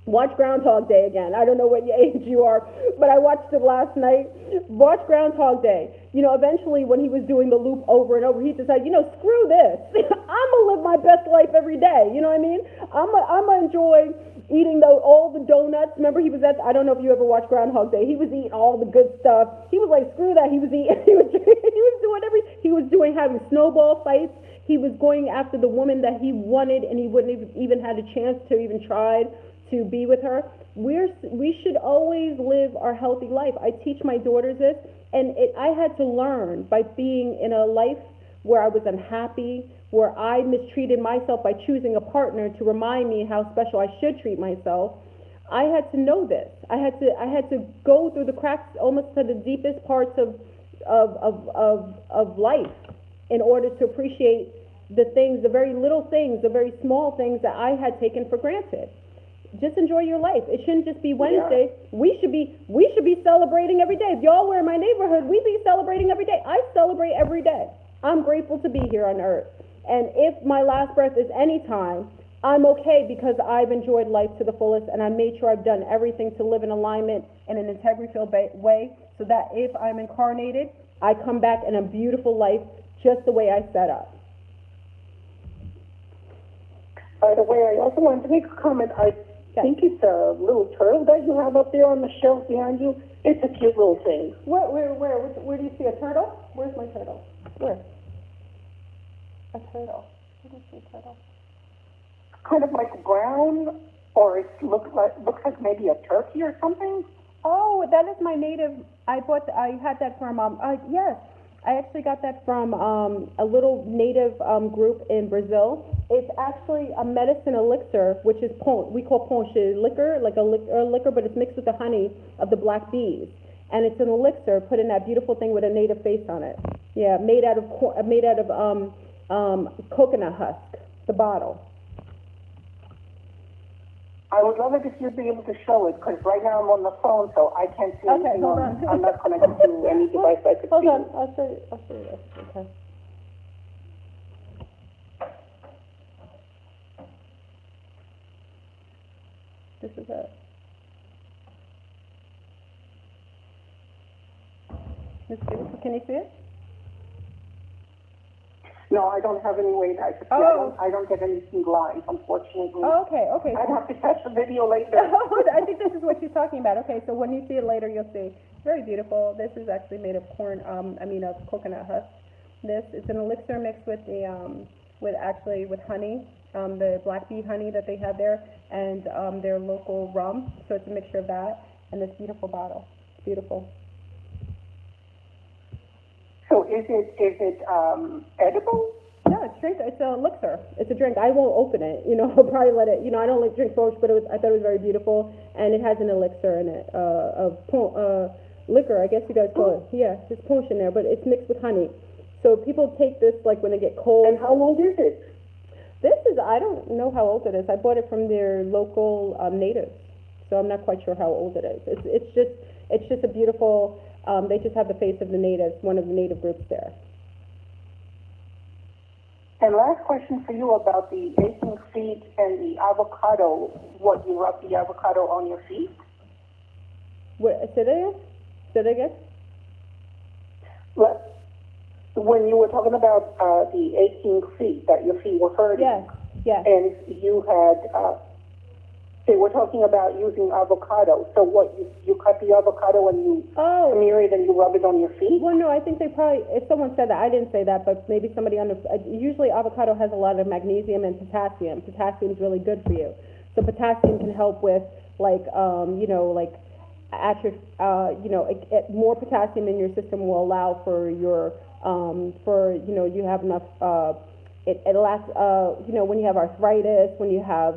watch Groundhog Day again. I don't know what age you are, but I watched it last night. Watch Groundhog Day. You know, eventually when he was doing the loop over and over, he decided, you know, screw this. I'm going to live my best life every day. You know what I mean? I'm going to enjoy eating all the donuts. Remember, he was I don't know if you ever watched Groundhog Day. He was eating all the good stuff. He was like, screw that. He was eating, he was having snowball fights. He was going after the woman that he wanted, and he wouldn't have even had a chance to even try to be with her. We should always live our healthy life. I teach my daughters this, and I had to learn by being in a life where I was unhappy, where I mistreated myself by choosing a partner to remind me how special I should treat myself. I had to know this. I had to go through the cracks almost to the deepest parts of life in order to appreciate the things, the very little things, the very small things that I had taken for granted. Just enjoy your life. It shouldn't just be Wednesday. Yeah. We should be celebrating every day. If y'all were in my neighborhood, we'd be celebrating every day. I celebrate every day. I'm grateful to be here on earth. And if my last breath is any time, I'm okay because I've enjoyed life to the fullest, and I made sure I've done everything to live in alignment in an integrity-filled way so that if I'm incarnated, I come back in a beautiful life just the way I set up. By the way, I also wanted to make a comment. I think it's a little turtle that you have up there on the shelf behind you. It's a cute little thing. Where do you see a turtle? Where's my turtle? Where? A turtle. Where do you see a turtle? Kind of like brown, or it looks like maybe a turkey or something. Oh, that is my native. I had that from yes. I actually got that from a little native group in Brazil. It's actually a medicine elixir, which is we call ponche liquor, like a liquor, but it's mixed with the honey of the black bees, and it's an elixir put in that beautiful thing with a native face on it. Yeah, made out of coconut husk. The bottle. I would love it if you'd be able to show it, because right now I'm on the phone, so I can't see anything. Hold on. I'm not connected to any device I could see. Hold on, I'll show you this. Okay. This is it. It's beautiful. Can you see it? No, I don't have any way that I could see. I don't get anything live, unfortunately. Oh, okay. I'd have to catch the video later. I think this is what she's talking about. Okay, so when you see it later, you'll see. Very beautiful. This is actually made of of coconut husk. It's an elixir mixed with with honey, the black bee honey that they have there, and their local rum. So it's a mixture of that and this beautiful bottle. It's beautiful. So is it edible? No, it's an elixir. It's a drink. I won't open it. I'll probably let it. I don't like drink folks, but I thought it was very beautiful, and it has an elixir in it of liquor. I guess you guys call it. Yeah, there's punch in there, but it's mixed with honey. So people take this like when they get cold. And how old is it? I don't know how old it is. I bought it from their local natives, so I'm not quite sure how old it is. It's just a beautiful. They just have the face of the natives, one of the native groups there. And last question for you about the aching feet and the avocado. What, you rub the avocado on your feet? Say that again? Well, when you were talking about the aching feet, that your feet were hurting. Yes. And you had... they were talking about using avocado. So what, you cut the avocado and you smear it and you rub it on your feet? Well, no, I think they probably, if someone said that, I didn't say that, but maybe somebody usually avocado has a lot of magnesium and potassium. Potassium is really good for you. So potassium can help with more potassium in your system will allow for your, you have enough, it allows, when you have arthritis, when you have,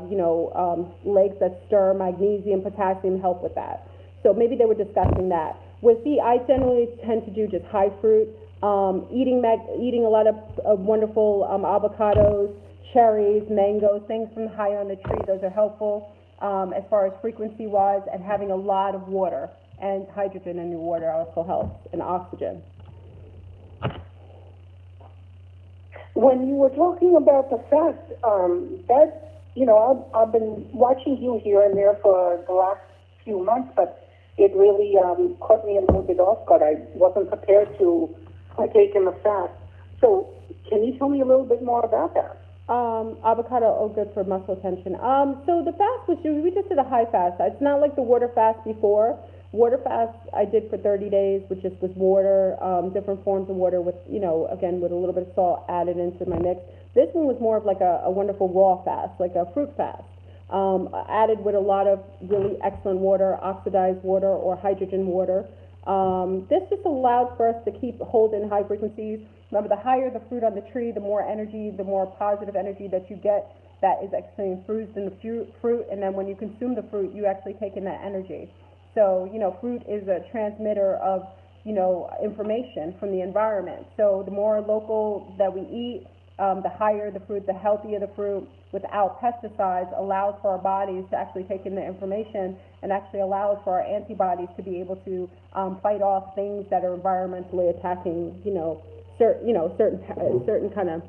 legs that stir, magnesium, potassium help with that. So maybe they were discussing that. With feet, I generally tend to do just high fruit, eating a lot of wonderful avocados, cherries, mangoes, things from high on the tree. Those are helpful as far as frequency-wise, and having a lot of water, and hydrogen in your water also helps, and oxygen. When you were talking about the fast, I've been watching you here and there for the last few months, but it really caught me a little bit off guard. I wasn't prepared to partake in the fast. So can you tell me a little bit more about that? Avocado, good for muscle tension. So the fast we just did a high fast. It's not like the water fast before. Water fast I did for 30 days, which just was water, different forms of water with, again, with a little bit of salt added into my mix. This one was more of like a wonderful raw fast, like a fruit fast, added with a lot of really excellent water, oxidized water or hydrogen water. This just allowed for us to keep holding high frequencies. Remember, the higher the fruit on the tree, the more energy, the more positive energy that you get that is actually infused in the fruit, and then when you consume the fruit, you actually take in that energy. So, fruit is a transmitter of, information from the environment. So the more local that we eat, the higher the fruit, the healthier the fruit, without pesticides, allows for our bodies to actually take in the information, and actually allows for our antibodies to be able to fight off things that are environmentally attacking, certain kind of,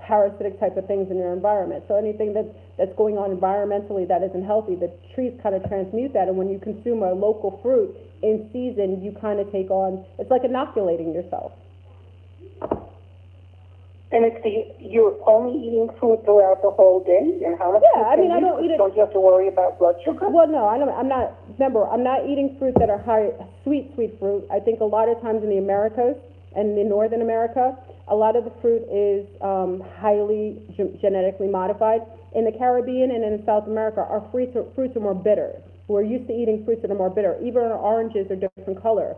parasitic type of things in your environment. So anything that's going on environmentally that isn't healthy, the trees kind of transmute that, and when you consume a local fruit in season, you kind of take on, it's like inoculating yourself. And you're only eating fruit throughout the whole day? And how much? Yeah, I mean, I don't eat it. Don't you have to worry about blood sugar? Well, no, I'm not eating fruit that are high, sweet fruit. I think a lot of times in the Americas and in Northern America, a lot of the fruit is highly genetically modified. In the Caribbean and in South America, our fruits are more bitter. We're used to eating fruits that are more bitter. Even our oranges are different color.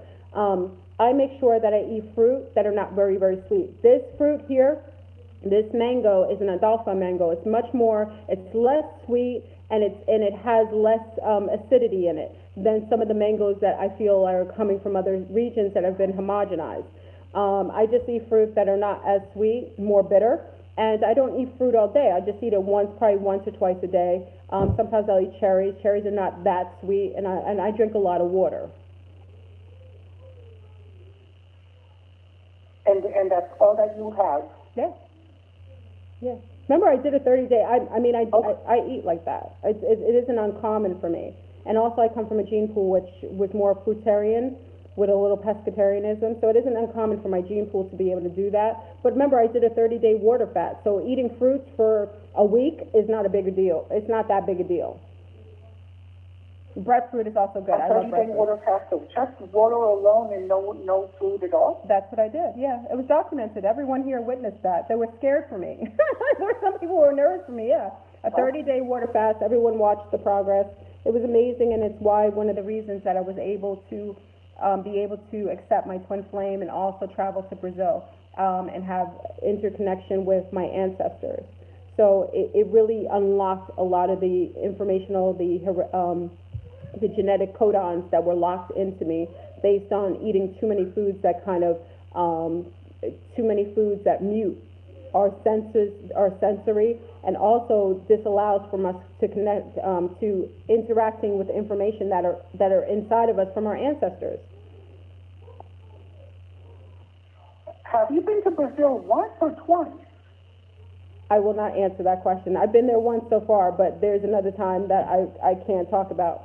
I make sure that I eat fruit that are not very, very sweet. This fruit here, this mango, is an Adolpha mango. It's it's less sweet, and it has less acidity in it than some of the mangoes that I feel are coming from other regions that have been homogenized. I just eat fruit that are not as sweet, more bitter, and I don't eat fruit all day. I just eat it probably once or twice a day. Sometimes I'll eat cherries. Cherries are not that sweet, and I drink a lot of water. And that's all that you have? Yeah. Yeah. Remember, I did a 30-day. I eat like that. It isn't uncommon for me. And also, I come from a gene pool which was more fruitarian with a little pescatarianism, so it isn't uncommon for my gene pool to be able to do that. But remember, I did a 30-day water fast, so eating fruits for a week is not a big deal. It's not that big a deal. Breadfruit is also good. I love breadfruit. Water fast, so just water alone and no food at all? That's what I did, yeah. It was documented. Everyone here witnessed that. They were scared for me. There were some people who were nervous for me, yeah. A 30-day water fast, everyone watched the progress. It was amazing, and it's why one of the reasons that I was able to be able to accept my twin flame and also travel to Brazil and have interconnection with my ancestors. So it really unlocked a lot of the informational, the genetic codons that were locked into me based on eating too many foods that mute our senses, our sensory, and also this allows from us to connect to interacting with information that are inside of us from our ancestors. Have you been to Brazil once or twice? I will not answer that question. I've been there once so far, but there's another time that I can't talk about.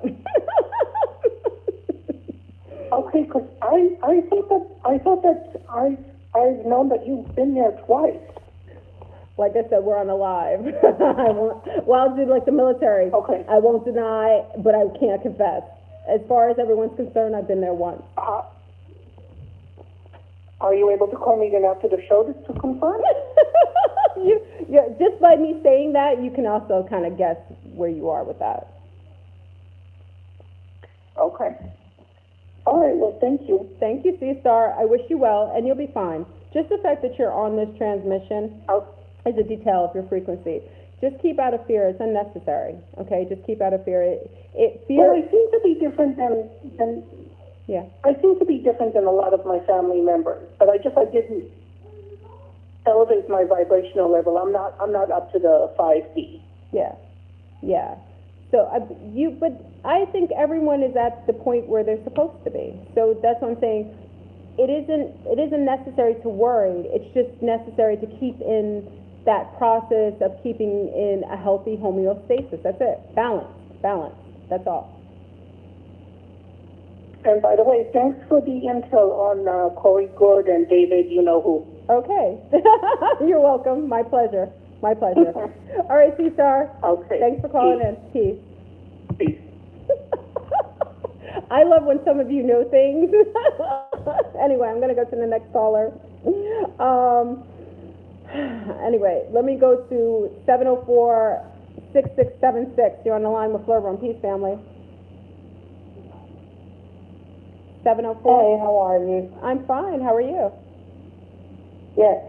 Okay, because I thought that I've known that you've been there twice. Like I said, we're on a live. I'll do like the military. Okay. I won't deny, but I can't confess. As far as everyone's concerned, I've been there once. Are you able to call me again after the show to confirm? Just by me saying that, you can also kind of guess where you are with that. Okay. All right, well, thank you. Thank you, C-Star. I wish you well, and you'll be fine. Just the fact that you're on this transmission is a detail of your frequency. Just keep out of fear. It's unnecessary. Okay, just keep out of fear. Well, I seem to be different than yeah. I seem to be different than a lot of my family members, but I didn't elevate my vibrational level. I'm not up to the 5D. Yeah, yeah. So but I think everyone is at the point where they're supposed to be. So that's what I'm saying. It isn't necessary to worry. It's just necessary to keep in that process of keeping in a healthy homeostasis. That's it. Balance. That's all. And by the way, thanks for the intel on Corey Good and David, you know who. Okay. You're welcome. My pleasure. All right, C-Star. Okay. Thanks for calling in. Peace. Peace. I love when some of you know things. Anyway, I'm going to go to the next caller. Anyway, let me go to 704-6676. You're on the line with Fleur Room. Peace, family. 704. Hey, how are you? I'm fine. How are you? Yes.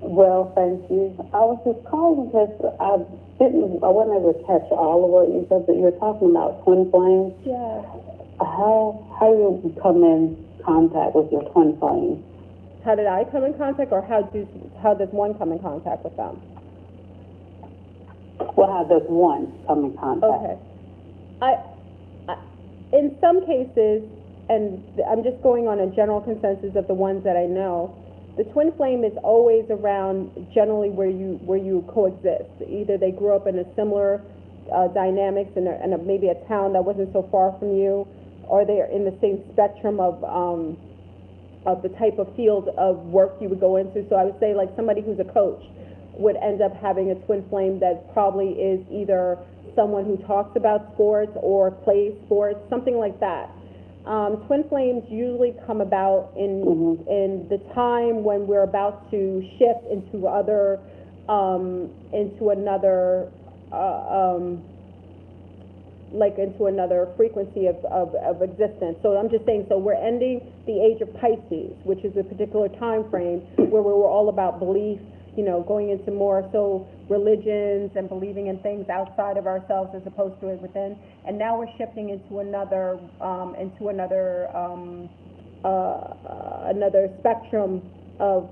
Well, thank you. I was just calling because I wasn't able to catch all of what you said, but you were talking about twin flames. Yeah. How you come in contact with your twin flame? How did I come in contact, or how does one come in contact with them? Well, how does one come in contact? Okay. In some cases, and I'm just going on a general consensus of the ones that I know, the twin flame is always around generally where you coexist. Either they grew up in a similar dynamics in maybe a town that wasn't so far from you, or they are in the same spectrum of the type of field of work you would go into. So I would say like somebody who's a coach would end up having a twin flame that probably is either someone who talks about sports or plays sports, something like that. Twin flames usually come about in the time when we're about to shift into another frequency of existence. So I'm just saying, so we're ending the age of Pisces, which is a particular time frame where we were all about belief, going into more so religions and believing in things outside of ourselves as opposed to it within. And now we're shifting into another spectrum of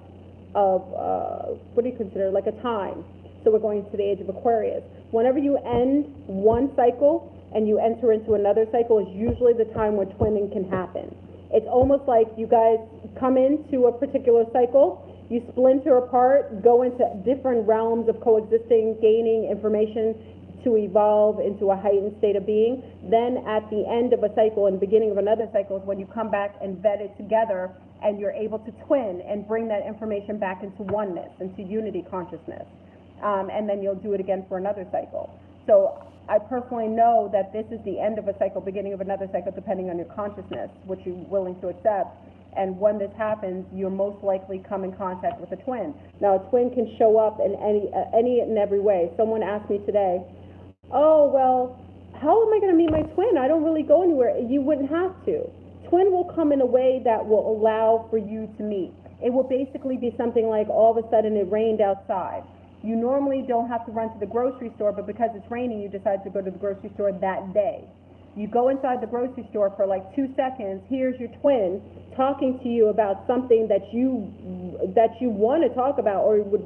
what do you consider, like a time. So we're going to the age of Aquarius. Whenever you end one cycle and you enter into another cycle is usually the time where twinning can happen. It's almost like you guys come into a particular cycle, you splinter apart, go into different realms of coexisting, gaining information to evolve into a heightened state of being. Then at the end of a cycle and beginning of another cycle is when you come back and vet it together and you're able to twin and bring that information back into oneness, into unity consciousness. And then you'll do it again for another cycle. So I personally know that this is the end of a cycle, beginning of another cycle, depending on your consciousness, what you're willing to accept. And when this happens, you're most likely come in contact with a twin. Now, a twin can show up in any and every way. Someone asked me today, oh, well, how am I going to meet my twin? I don't really go anywhere. You wouldn't have to. Twin will come in a way that will allow for you to meet. It will basically be something like all of a sudden it rained outside. You normally don't have to run to the grocery store, but because it's raining, you decide to go to the grocery store that day. You go inside the grocery store for like 2 seconds, here's your twin talking to you about something that you want to talk about, or would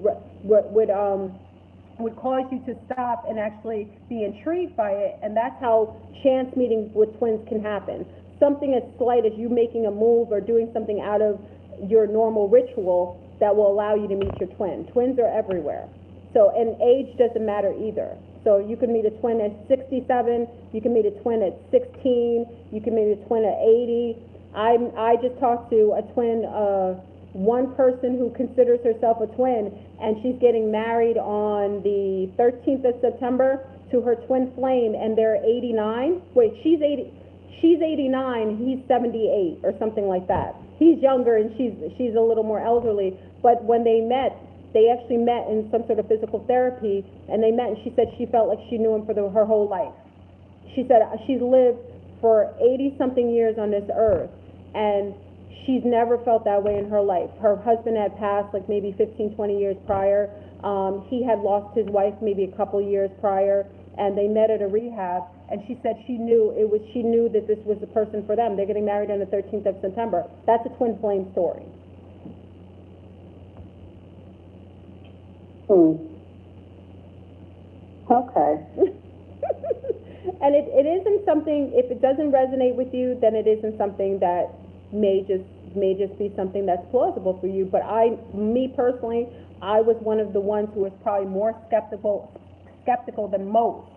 cause you to stop and actually be intrigued by it. And that's how chance meetings with twins can happen. Something as slight as you making a move or doing something out of your normal ritual that will allow you to meet your twin. Twins are everywhere. So, and age doesn't matter either. So you can meet a twin at 67, you can meet a twin at 16, you can meet a twin at 80. I just talked to a twin, one person who considers herself a twin, and she's getting married on the 13th of September to her twin flame, and they're 89. Wait, she's 89, he's 78 or something like that. He's younger and she's a little more elderly, but when they met, they actually met in some sort of physical therapy, and they met, and she said she felt like she knew him for her whole life. She said she's lived for 80-something years on this earth, and she's never felt that way in her life. Her husband had passed like maybe 15, 20 years prior. He had lost his wife maybe a couple years prior, and they met at a rehab, and she said she knew that this was the person for them. They're getting married on the 13th of September. That's a twin flame story. Okay. And it isn't something, if it doesn't resonate with you, then it isn't something that may just be something that's plausible for you. But me personally, I was one of the ones who was probably more skeptical than most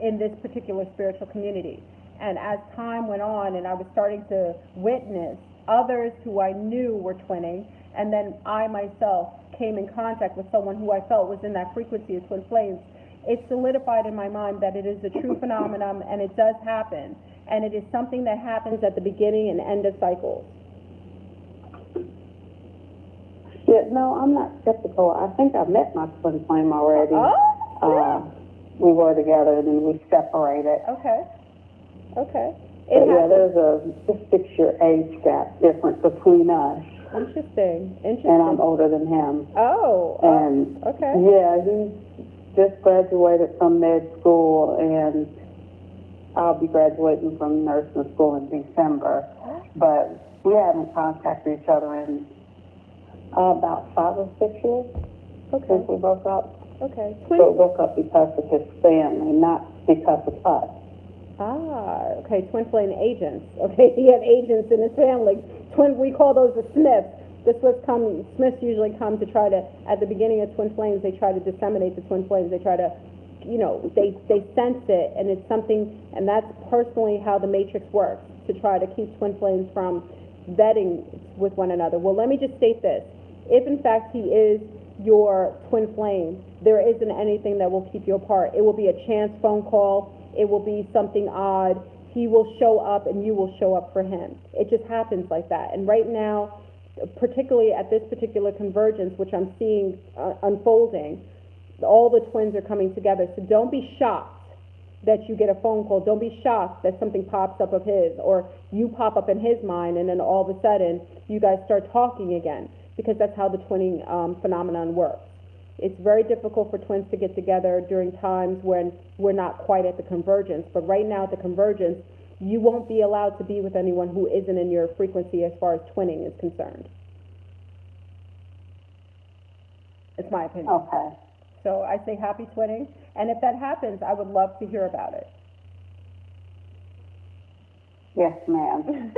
in this particular spiritual community. And as time went on and I was starting to witness others who I knew were twinning, and then I myself came in contact with someone who I felt was in that frequency of twin flames, it solidified in my mind that it is a true phenomenon, and it does happen. And it is something that happens at the beginning and end of cycles. Yeah, no, I'm not skeptical. I think I met my twin flame already. Oh, we were together, and then we separated. okay. But yeah, there's a 6-year age gap difference between us. Interesting. And I'm older than him. And okay. Yeah, he just graduated from med school, and I'll be graduating from nursing school in December. But we haven't contacted each other in about 5 or 6 years since we broke up. Okay. So we broke up because of his family, not because of us. Okay, twin flame agents. Okay, he had agents in his family. We call those the Smiths. Smiths usually come to try to, at the beginning of twin flames, they try to disseminate the twin flames. They try to, they sense it, and it's something, and that's personally how the matrix works, to try to keep twin flames from vetting with one another. Well, let me just state this. If in fact he is your twin flame, there isn't anything that will keep you apart. It will be a chance phone call. It will be something odd. He will show up and you will show up for him. It just happens like that. And right now, particularly at this particular convergence, which I'm seeing unfolding, all the twins are coming together. So don't be shocked that you get a phone call. Don't be shocked that something pops up of his, or you pop up in his mind, and then all of a sudden you guys start talking again, because that's how the twinning phenomenon works. It's very difficult for twins to get together during times when we're not quite at the convergence. But right now at the convergence, you won't be allowed to be with anyone who isn't in your frequency as far as twinning is concerned. It's my opinion. Okay. So I say happy twinning, and if that happens, I would love to hear about it. Yes, ma'am.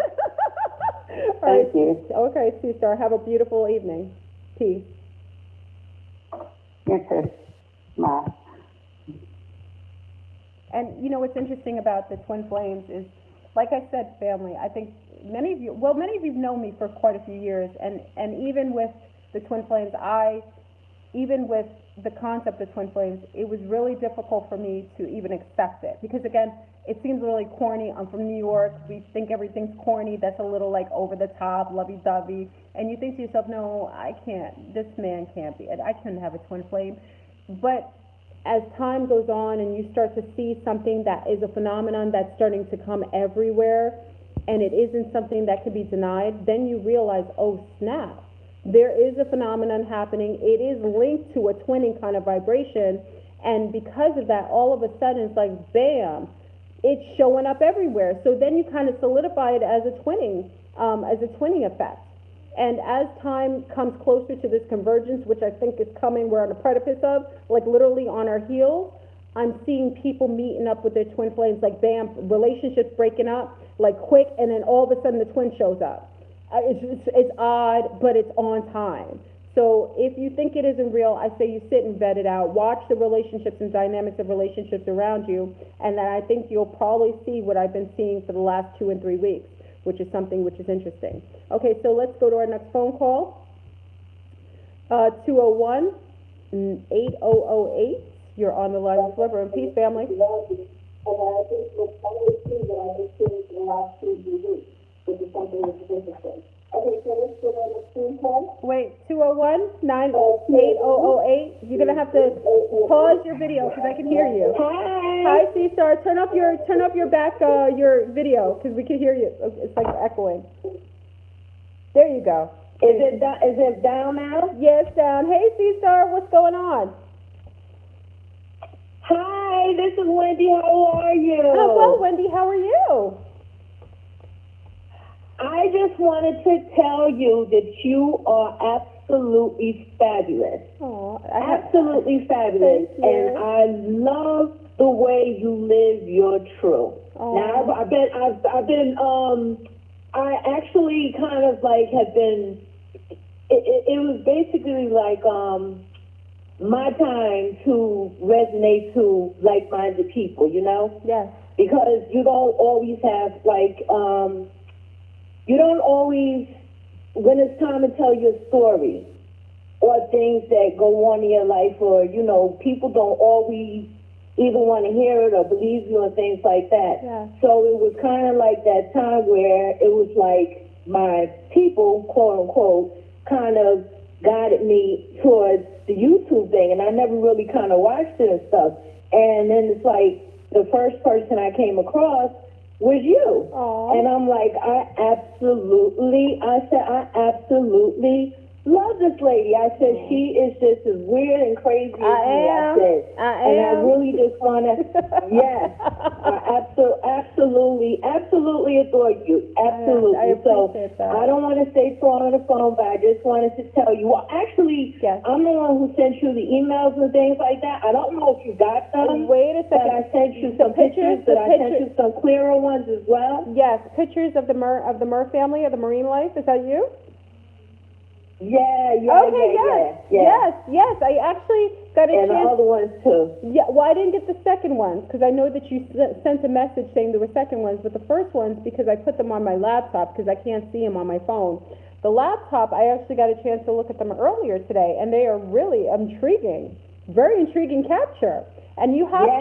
Thank you. Okay, C-Star, have a beautiful evening. Peace. You too. Bye. And what's interesting about the twin flames is, like I said, family, I think many of you know me for quite a few years, and even with the twin flames, even with the concept of twin flames, it was really difficult for me to even accept it, because again, it seems really corny. I'm from New York. We think everything's corny. That's a little like over the top, lovey-dovey. And you think to yourself, no, I can't. This man can't be. I couldn't have a twin flame. But as time goes on and you start to see something that is a phenomenon that's starting to come everywhere, and it isn't something that can be denied, then you realize, oh, snap. There is a phenomenon happening. It is linked to a twinning kind of vibration. And because of that, all of a sudden, it's like, bam, it's showing up everywhere. So then you kind of solidify it as a twinning effect. And as time comes closer to this convergence, which I think is coming, we're on a precipice of, like literally on our heels, I'm seeing people meeting up with their twin flames, like bam, relationships breaking up, like quick, and then all of a sudden the twin shows up. It's odd, but it's on time. So if you think it isn't real, I say you sit and vet it out. Watch the relationships and dynamics of relationships around you, and then I think you'll probably see what I've been seeing for the last 2 and 3 weeks, which is something which is interesting. Okay, so let's go to our next phone call. 201-8008. You're on the line with Liver and Peace, family. Wait, 201-98008. You're gonna have to pause your video because I can hear you. Hi, C-Star. Turn up your your video because we can hear you. It's like echoing. There you go. Is it down now? Yes, down. Hey, C-Star, what's going on? Hi, this is Wendy. How are you? Well, Wendy, how are you? I just wanted to tell you that you are absolutely fabulous. Oh, absolutely fabulous. Thank you. And I love the way you live your truth. Now, I actually kind of like have been, it was basically like, my time to resonate to like-minded people, you know? Yes. Because you don't always have, like, you don't always, when it's time to tell your story or things that go on in your life, or, you know, people don't always even want to hear it or believe you and things like that. Yeah. So it was kind of like that time where it was like my people, quote unquote, kind of guided me towards the YouTube thing, and I never really kind of watched it and stuff. And then it's like the first person I came across was you. Aww. And I'm like, I absolutely love this lady. I said, she is just as weird and crazy as me. I said, and I really just want to, yes, I absolutely adore you. Absolutely. I appreciate that. I don't want to stay too long on the phone, but I just wanted to tell you. Well, actually, yes. I'm the one who sent you the emails and things like that. I don't know if you got them. Wait a second. But I sent you some pictures. I sent you some clearer ones as well. Yes, pictures of the Murr family, of the marine life. Is that you? Yes. Yes. I actually got a chance. And the other ones too. Yeah, well, I didn't get the second ones because I know that you sent a message saying there were second ones, but the first ones, because I put them on my laptop because I can't see them on my phone. The laptop, I actually got a chance to look at them earlier today, and they are really intriguing, very intriguing capture. And you have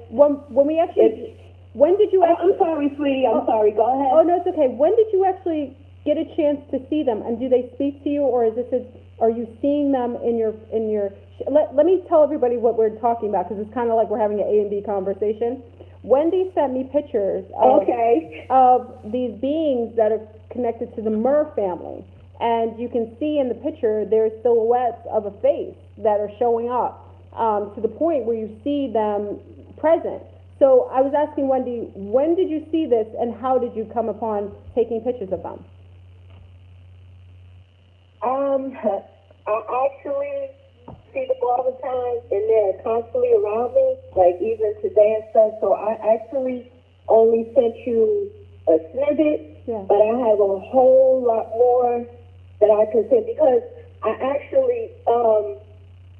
when we actually, when did you? I'm sorry, sweetie. I'm sorry. Go ahead. Oh no, it's okay. When did you actually get a chance to see them, and do they speak to you, or is this are you seeing them in your let me tell everybody what we're talking about, because it's kind of like we're having an A and B conversation. Wendy sent me pictures of these beings that are connected to the Murr family, and you can see in the picture there's silhouettes of a face that are showing up to the point where you see them present. So I was asking Wendy, when did you see this, and how did you come upon taking pictures of them? I actually see them all the time, and they're constantly around me, like even today and stuff. So I actually only sent you a snippet, but I have a whole lot more that I can send, because I actually, I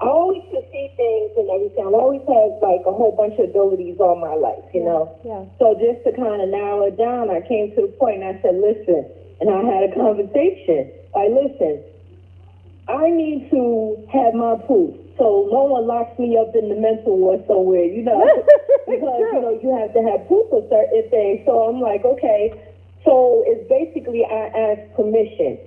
always can see things and everything. I've always had like a whole bunch of abilities all my life, you know. Yeah. So just to kind of narrow it down, I came to the point and I said, listen, and I had a conversation. Listen, I need to have my proof, so no one locks me up in the mental ward somewhere, you know, because, you know, you have to have proof of certain things. So I'm like, okay, so it's basically I asked permission,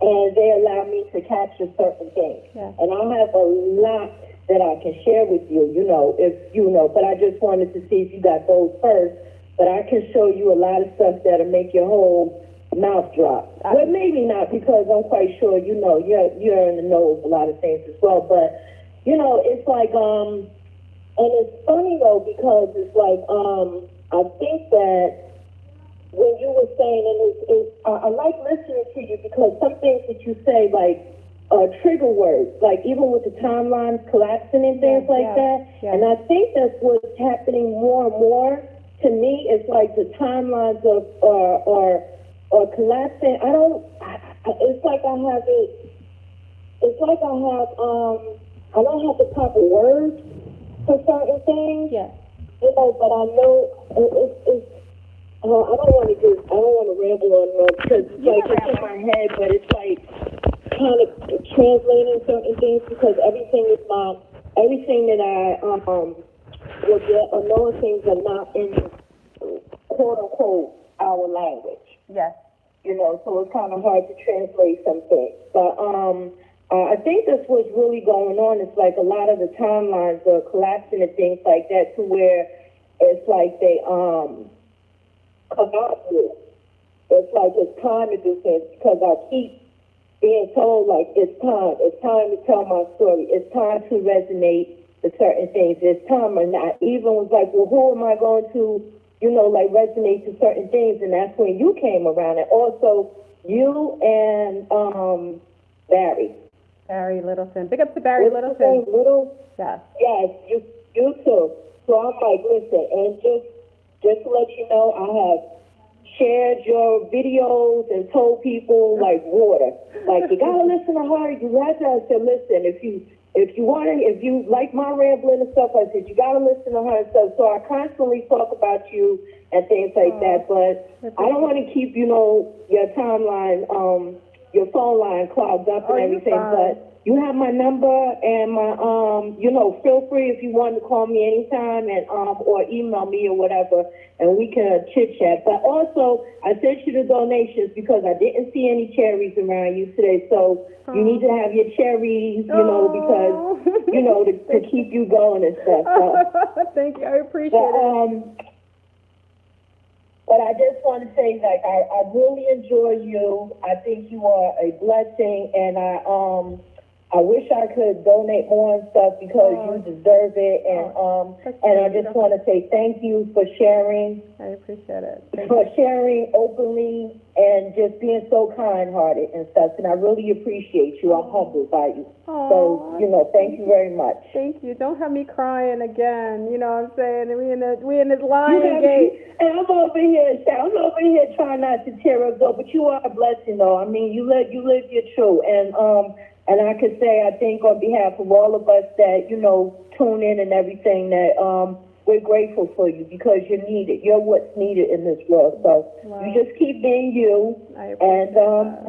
and they allow me to capture certain things. Yeah. And I have a lot that I can share with you, you know, if you know, but I just wanted to see if you got those first. But I can show you a lot of stuff that'll make your whole mouth drop. But maybe not, because I'm quite sure, you know, you're in the know of a lot of things as well. But, you know, it's like, and it's funny though, because it's like, I think that when you were saying, and I like listening to you, because some things that you say, like, trigger words, like even with the timelines collapsing and things like that. Yeah. And I think that's what's happening more and more to me. It's like the timelines of, or collapsing. It's like I have it, it's like I don't have the proper words for certain things. Yeah. You know, but I know I don't want to ramble on because it's like it's in my head, but it's like kind of translating certain things, because everything that I will get, or knowing things are not in quote unquote our language. Yes. You know, so it's kind of hard to translate some things. But I think that's what's really going on. It's like a lot of the timelines are collapsing and things like that, to where it's like they come out with. It's like it's time to do things, because I keep being told like it's time to tell my story, it's time to resonate with certain things, it's time, and I even was like, well, who am I going to, like resonate to certain things, and that's when you came around, and also you and Barry Littleton. Big up to Barry Littleton. Yes. Yes, you too. So I'm like, listen, and just to let you know, I have shared your videos and told people like water. Like, you gotta listen to her. You have to. I said, listen, if you like my rambling and stuff, I said, you gotta listen to her and stuff. So I constantly talk about you and things like that. But I don't want to keep, your timeline, your phone line clogged up and everything. But you have my number and my, feel free if you want to call me anytime and or email me or whatever, and we can chit chat. But also, I sent you the donations because I didn't see any cherries around you today. So you need to have your cherries, because to keep you going and stuff. So. Thank you, I appreciate it. But I just want to say, like, I really enjoy you. I think you are a blessing, and I wish I could donate more and stuff because you deserve it. And I just want to say thank you for sharing. I appreciate it. For sharing openly and just being so kind-hearted and stuff. And I really appreciate you. I'm humbled by you. So, thank you very much. Thank you. Don't have me crying again. You know what I'm saying? We in this LionsGate. And I'm over here trying not to tear up though, but you are a blessing though. I mean, you live your truth. And I could say, I think on behalf of all of us that, tune in and everything, that we're grateful for you because you're needed. You're what's needed in this world. So you just keep being you. And,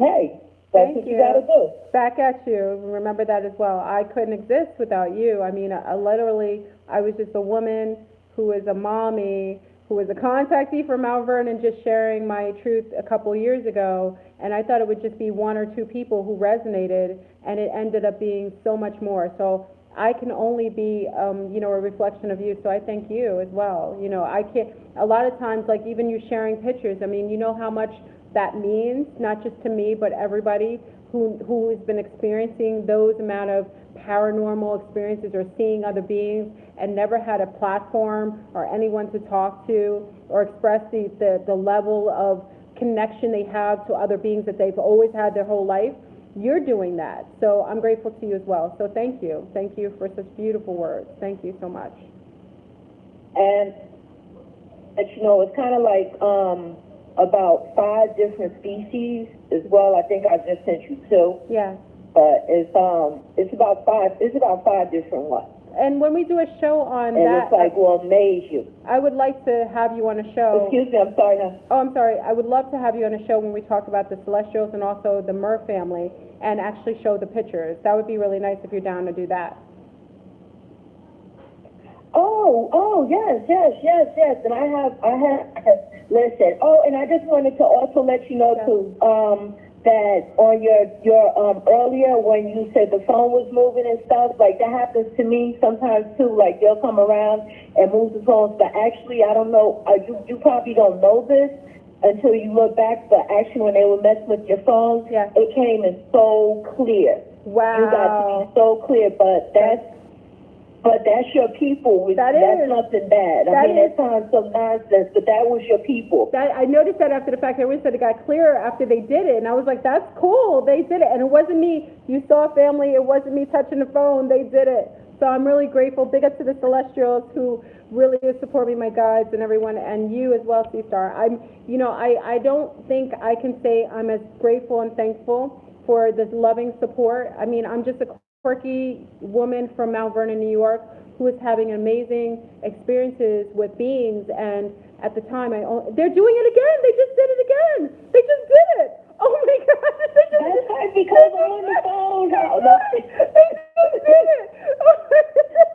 hey, that's what you got to do. Back at you. Remember that as well. I couldn't exist without you. I mean, I was just a woman who was a mommy, who was a contactee from Mount Vernon, just sharing my truth a couple years ago, and I thought it would just be one or two people who resonated, and it ended up being so much more. So I can only be, a reflection of you, so I thank you as well. I can't, a lot of times, like even you sharing pictures, I mean, you know how much that means, not just to me, but everybody who has been experiencing those amount of paranormal experiences or seeing other beings and never had a platform or anyone to talk to or express the level of connection they have to other beings that they've always had their whole life. You're doing that. So I'm grateful to you as well. So thank you. Thank you for such beautiful words. Thank you so much. And it's kind of like about 5 different species as well. I think I just sent you 2. Yeah. But it's about 5 different ones. And when we do a show on and that, it's like will amaze you. I would like to have you on a show. Excuse me, I'm sorry now. Oh, I'm sorry. I would love to have you on a show when we talk about the Celestials and also the Murr family and actually show the pictures. That would be really nice if you're down to do that. Oh, yes. And I have, listen. Oh, and I just wanted to also let you know too, that on your earlier when you said the phone was moving and stuff, like that happens to me sometimes too. Like they'll come around and move the phones, but actually I don't know. You probably don't know this until you look back. But actually, when they were messing with your phone, it came in so clear. Wow, you got to be so clear. But that's your people. That's nothing bad. I mean, at times some nonsense, but that was your people. I noticed that after the fact. Everyone said it got clearer after they did it, and I was like, that's cool. They did it, and it wasn't me. You saw family. It wasn't me touching the phone. They did it. So I'm really grateful. Big up to the Celestials who really support me, my guides and everyone, and you as well, C-Star. I don't think I can say I'm as grateful and thankful for this loving support. I mean, I'm just a quirky woman from Mount Vernon, New York, who is having amazing experiences with beings, and at the time, they're doing it again. They just did it again. They just did it. Oh my God! That's right, because I'm on the phone. They just did it.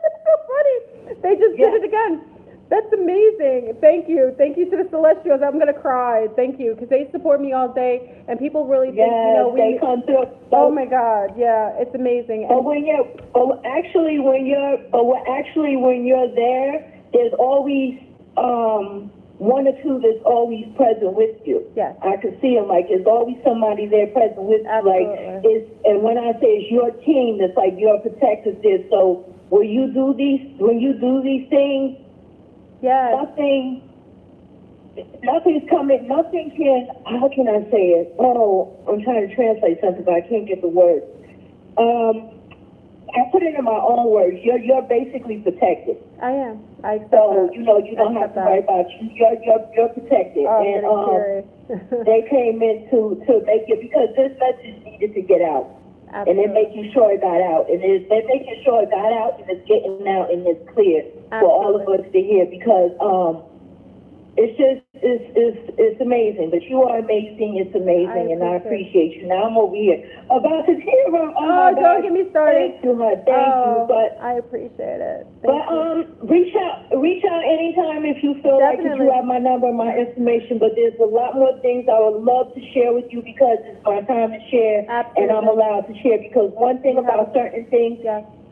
It's so funny. They just did it again. That's amazing. Thank you. Thank you to the Celestials. I'm going to cry. Thank you, because they support me all day, and people really think, they come through. Oh my God, yeah, it's amazing. But when you're there, there's always one or two that's always present with you. Yes. I can see them, like, there's always somebody there present with you. Like, Absolutely. and when I say it's your team, it's like your protectors there. So when you do these things, Yes. nothing's coming, nothing can, how can I say it? Oh, I'm trying to translate something, but I can't get the word. I put it in my own words. You're basically protected. I am. I accept So, that. you know, you don't have to worry about you. You're protected. Oh, And I'm getting they came in to make it, because this message needed to get out. Absolutely. And they're making sure it got out. And they're making sure it got out, and it's getting out, and it's clear for all of us to hear, because it's just, it's amazing. But you are amazing. It's amazing, and I appreciate you. Now I'm over here about to tear up. Oh, don't get me started. Thank you, honey. Thank you. But I appreciate it. Reach out anytime if you feel like you have my number and my information. But there's a lot more things I would love to share with you, because it's my time to share. Absolutely. And I'm allowed to share, because one thing about certain things,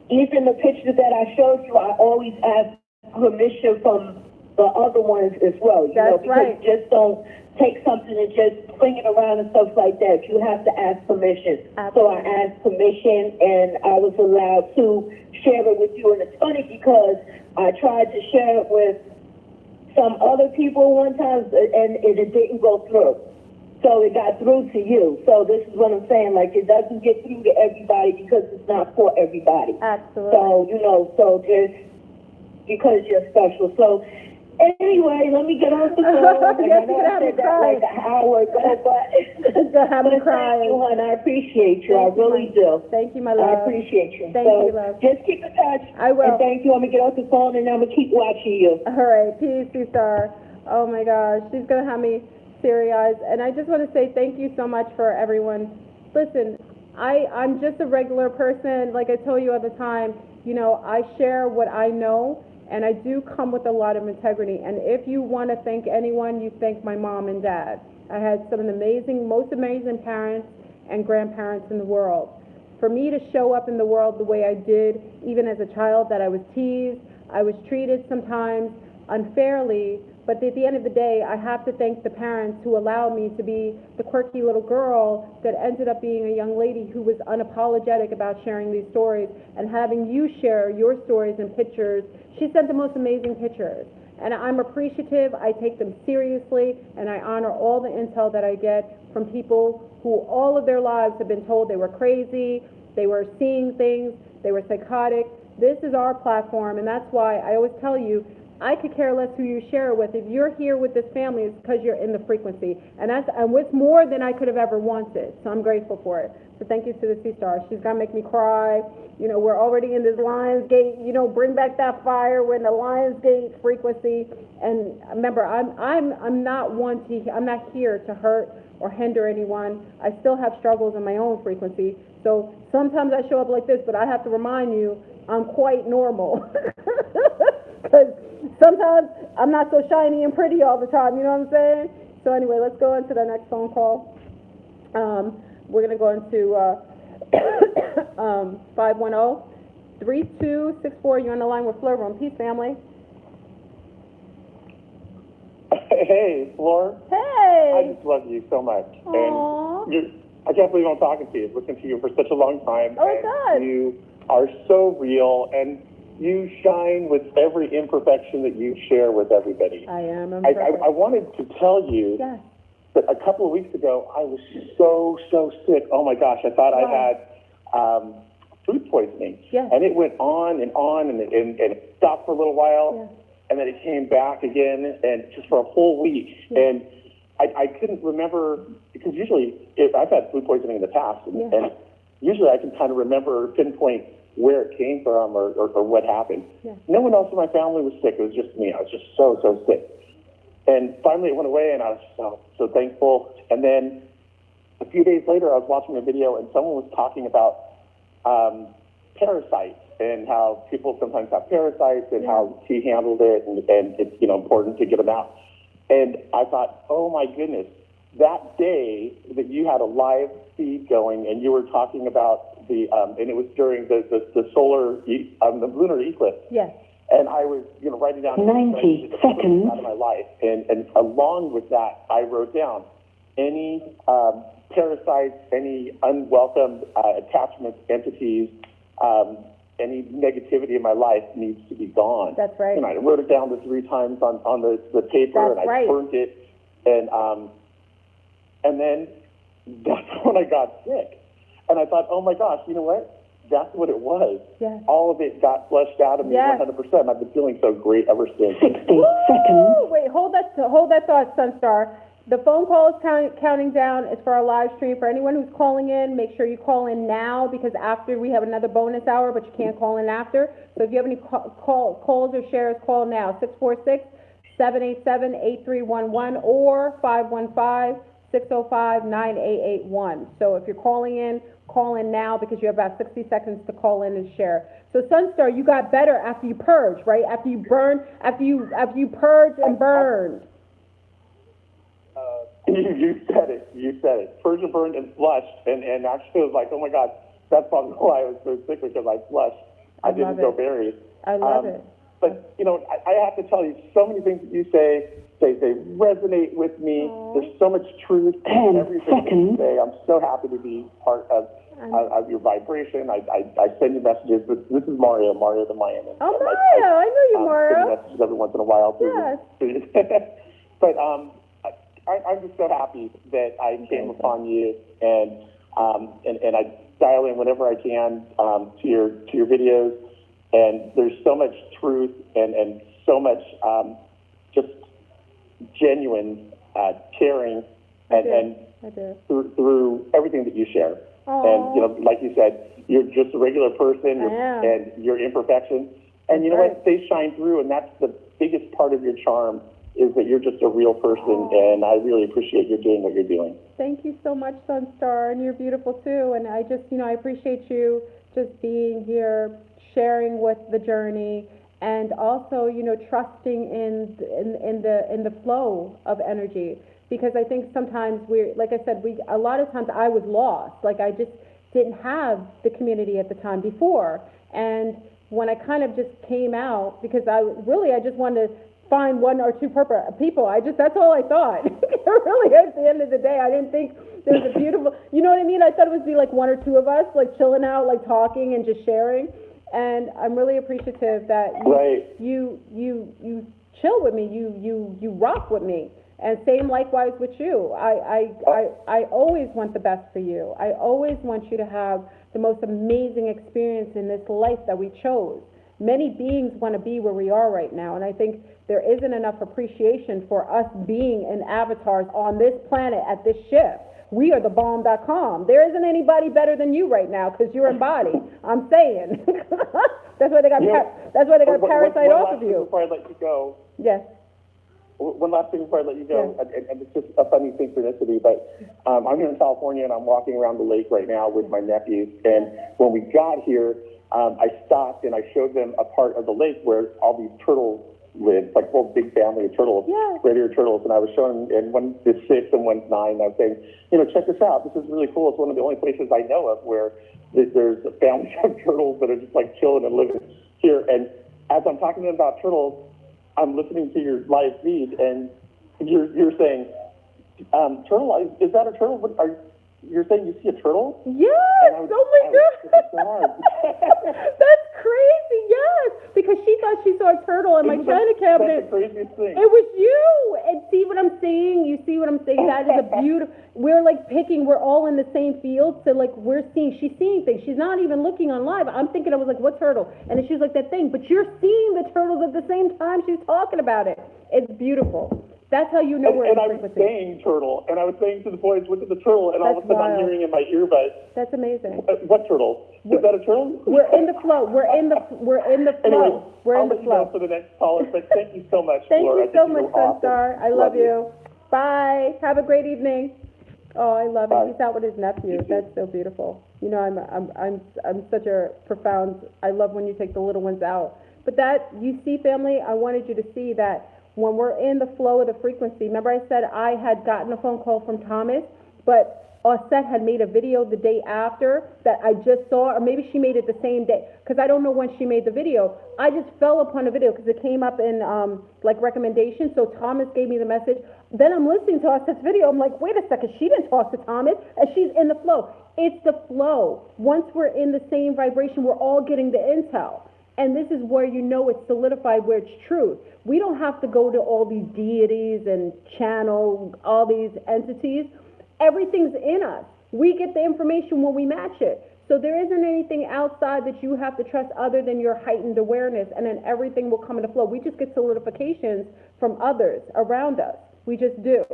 even the pictures that I showed you, I always ask permission from the other ones as well. You know, because you just don't take something and just fling it around and stuff like that. You have to ask permission. So I asked permission, and I was allowed to share it with you. And it's funny, because I tried to share it with some other people one time, and it didn't go through. So it got through to you. So this is what I'm saying. Like, it doesn't get through to everybody, because it's not for everybody. Absolutely. So, you know, just because you're special. So anyway, let me get off the phone. I know I said that like an hour ago, but thank you, hon. I appreciate you. I really do. Thank you, my love. I appreciate you. Thank you, love. Just keep in touch. I will. And thank you. I'm going to get off the phone, and I'm going to keep watching you. All right. Peace, star. Oh, my gosh. She's going to have me teary-eyed. And I just want to say thank you so much for everyone. Listen, I'm just a regular person. Like I told you at the time, you know, I share what I know. And I do come with a lot of integrity. And if you want to thank anyone, you thank my mom and dad. I had some of the most amazing parents and grandparents in the world. For me to show up in the world the way I did, even as a child, that I was teased, I was treated sometimes unfairly, but at the end of the day, I have to thank the parents who allowed me to be the quirky little girl that ended up being a young lady who was unapologetic about sharing these stories and having you share your stories and pictures. She sent the most amazing pictures, and I'm appreciative. I take them seriously, and I honor all the intel that I get from people who all of their lives have been told they were crazy, they were seeing things, they were psychotic. This is our platform, and that's why I always tell you, I could care less who you share it with. If you're here with this family, it's because you're in the frequency. And it's more than I could have ever wanted. So I'm grateful for it. So thank you to the Sea Star. She's going to make me cry. You know, we're already in this LionsGate, you know, bring back that fire. We're in the LionsGate frequency. And remember, I'm not here to hurt or hinder anyone. I still have struggles in my own frequency. So sometimes I show up like this, but I have to remind you, I'm quite normal. Because sometimes I'm not so shiny and pretty all the time, you know what I'm saying? So anyway, let's go into the next phone call. We're going to go into 510-3264. You're on the line with Fleur Room. Peace, family. Hey, Fleur. Hey. I just love you so much. Aww. And I can't believe I'm talking to you. I've listened to you for such a long time. Oh, God. You are so real, and you shine with every imperfection that you share with everybody. I am. I wanted to tell you that a couple of weeks ago, I was so sick. Oh, my gosh. I thought I had food poisoning. Yes. And it went on, and it stopped for a little while. Yes. And then it came back again, and just for a whole week. Yes. And I couldn't remember, because usually I've had food poisoning in the past, and usually I can kind of remember, pinpoint where it came from or what happened. Yeah. No one else in my family was sick. It was just me. I was just so sick. And finally it went away, and I was so thankful. And then a few days later, I was watching a video, and someone was talking about parasites and how people sometimes have parasites and how he handled it, and it's important to get them out. And I thought, oh my goodness, that day that you had a live feed going and you were talking about and it was during the solar, the lunar eclipse. Yes. And I was, writing down 90 seconds out of my life. And along with that, I wrote down any parasites, any unwelcome attachments, entities, any negativity in my life needs to be gone. That's right. And I wrote it down the 3 times on the paper, That's and I right. burned it. And then that's when I got sick. And I thought, oh my gosh, you know what? That's what it was. Yes. All of it got flushed out of me 100%. I've been feeling so great ever since. 60 seconds. Wait, hold that thought, Sunstar. The phone call is counting down. It's for our live stream. For anyone who's calling in, make sure you call in now, because after we have another bonus hour, but you can't call in after. So if you have any calls or shares, call now. 646-787-8311 or 515-605-9881. So if you're calling in, call in now, because you have about 60 seconds to call in and share. So Sunstar, you got better after you purged, right? After you purged and burned. You said it. Purged and burned and flushed. And actually it was like, oh my God, that's probably why I was so sick, because I flushed. I didn't go buried. I love it. But, I have to tell you, so many things that you say, they resonate with me. Aww. There's so much truth in everything that you seconds. say. I'm so happy to be part of your vibration. I send you messages. This is Mario the Mayan. Oh, Mario, I know you, Mario. Send you messages every once in a while. Yes. But I'm just so happy that I came upon you, and I dial in whenever I can to your videos, and there's so much truth and so much just genuine caring and through everything that you share. Aww. And like you said, you're just a regular person, and your imperfections, and you know what? They shine through, and that's the biggest part of your charm, is that you're just a real person, and I really appreciate you doing what you're doing. Thank you so much, Sunstar, and you're beautiful too. And I just, I appreciate you just being here, sharing with the journey, and also, trusting in the flow of energy. Because I think sometimes like I said, a lot of times I was lost. Like I just didn't have the community at the time before, and when I kind of just came out, because I just wanted to find 1 or 2 people. That's all I thought. Really, at the end of the day, I didn't think there was a beautiful, you know what I mean? I thought it would be like 1 or 2 of us, like chilling out, like talking and just sharing. And I'm really appreciative that you chill with me, you rock with me. And same likewise with you. I always want the best for you. I always want you to have the most amazing experience in this life that we chose. Many beings want to be where we are right now, and I think there isn't enough appreciation for us being in avatars on this planet at this shift. We are the bomb.com. There isn't anybody better than you right now, because you're embodied. I'm saying. That's why they got a parasite off of you. Before I let you go. Yes. One last thing before I let you go, and it's just a funny synchronicity, but I'm here in California, and I'm walking around the lake right now with my nephews, and when we got here, I stopped and I showed them a part of the lake where all these turtles live, like a whole big family of turtles, red-eared turtles, and I was showing them, and one is 6 and one's 9, and I was saying, check this out, this is really cool. It's one of the only places I know of where there's families of turtles that are just like chilling and living here. And as I'm talking to them about turtles, I'm listening to your live feed, and you're saying, turtle, is that a turtle? You're saying you see a turtle? Yes! Oh my God! That's crazy, yes! Because she thought she saw a turtle in my china cabinet. That's the craziest thing. It was you! And see what I'm saying? You see what I'm saying? That is a beautiful... We're like we're all in the same field, so like she's seeing things. She's not even looking on live. I'm thinking, I was like, what turtle? And then she's like, that thing. But you're seeing the turtles at the same time she's talking about it. It's beautiful. That's how you know we're in frequency. And I was saying turtle, and I was saying to the boys, look at the turtle, and all of a sudden I'm hearing in my earbuds. That's amazing. What turtle? Is that a turtle? We're in the flow. We're in the flow. Anyway, we're in the flow. I'll let you know for the next caller, but thank you so much, Thank Laura. you so much, Sunstar. Sunstar. I love you. Bye. Have a great evening. Oh, I love it. Bye. He's out with his nephew. That's so beautiful. I'm such a profound. I love when you take the little ones out. But you see, family, I wanted you to see that when we're in the flow of the frequency. Remember, I said I had gotten a phone call from Thomas, but Osset had made a video the day after that I just saw, or maybe she made it the same day, because I don't know when she made the video. I just fell upon a video because it came up in like recommendations. So Thomas gave me the message. Then I'm listening to Osset's video. I'm like, wait a second, she didn't talk to Thomas, and she's in the flow. It's the flow. Once we're in the same vibration, we're all getting the intel. And this is where you know it's solidified, where it's truth. We don't have to go to all these deities and channel all these entities. Everything's in us. We get the information when we match it. So there isn't anything outside that you have to trust other than your heightened awareness, and then everything will come into flow. We just get solidifications from others around us. We just do.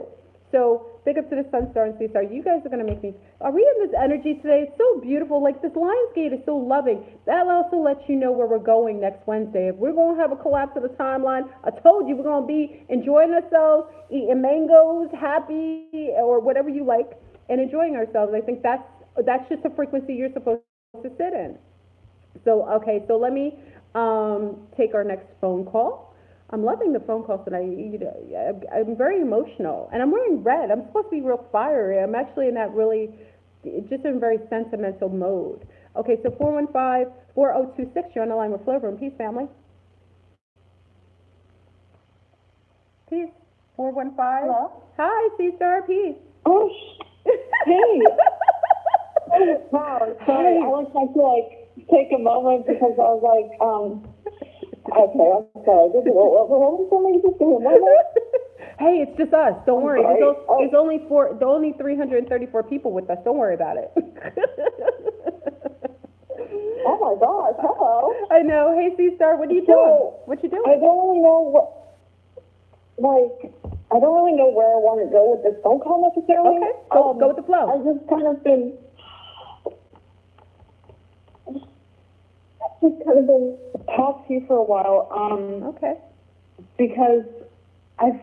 So big up to the Sun Star and Sea Star. You guys are going to make me, are we in this energy today? It's so beautiful. Like this LionsGate is so loving. That also lets you know where we're going next Wednesday. If we're going to have a collapse of the timeline, I told you we're going to be enjoying ourselves, eating mangoes, happy, or whatever you like, and enjoying ourselves. I think that's just a frequency you're supposed to sit in. So, okay, so let me take our next phone call. I'm loving the phone calls tonight. I'm very emotional, and I'm wearing red. I'm supposed to be real fiery. I'm actually in that really, just in very sentimental mode. Okay, so 415-4026, you're on the line with Flow Room. Peace, family. Peace. 415. Hello? Hi, C-Star. Peace. Oh, hey. Oh, wow. Sorry, I was trying to take a moment because I was like, okay, I'm sorry. What was somebody just saying? Hey, it's just us. Don't worry. Sorry. There's only 334 people with us. Don't worry about it. Oh my gosh, hello. I know. Hey, C-Star, what are you doing? What you doing? I don't really know I don't really know where I want to go with this phone call necessarily. Okay, go with the flow. I've just kind of been talking to you for a while. Okay. Because I've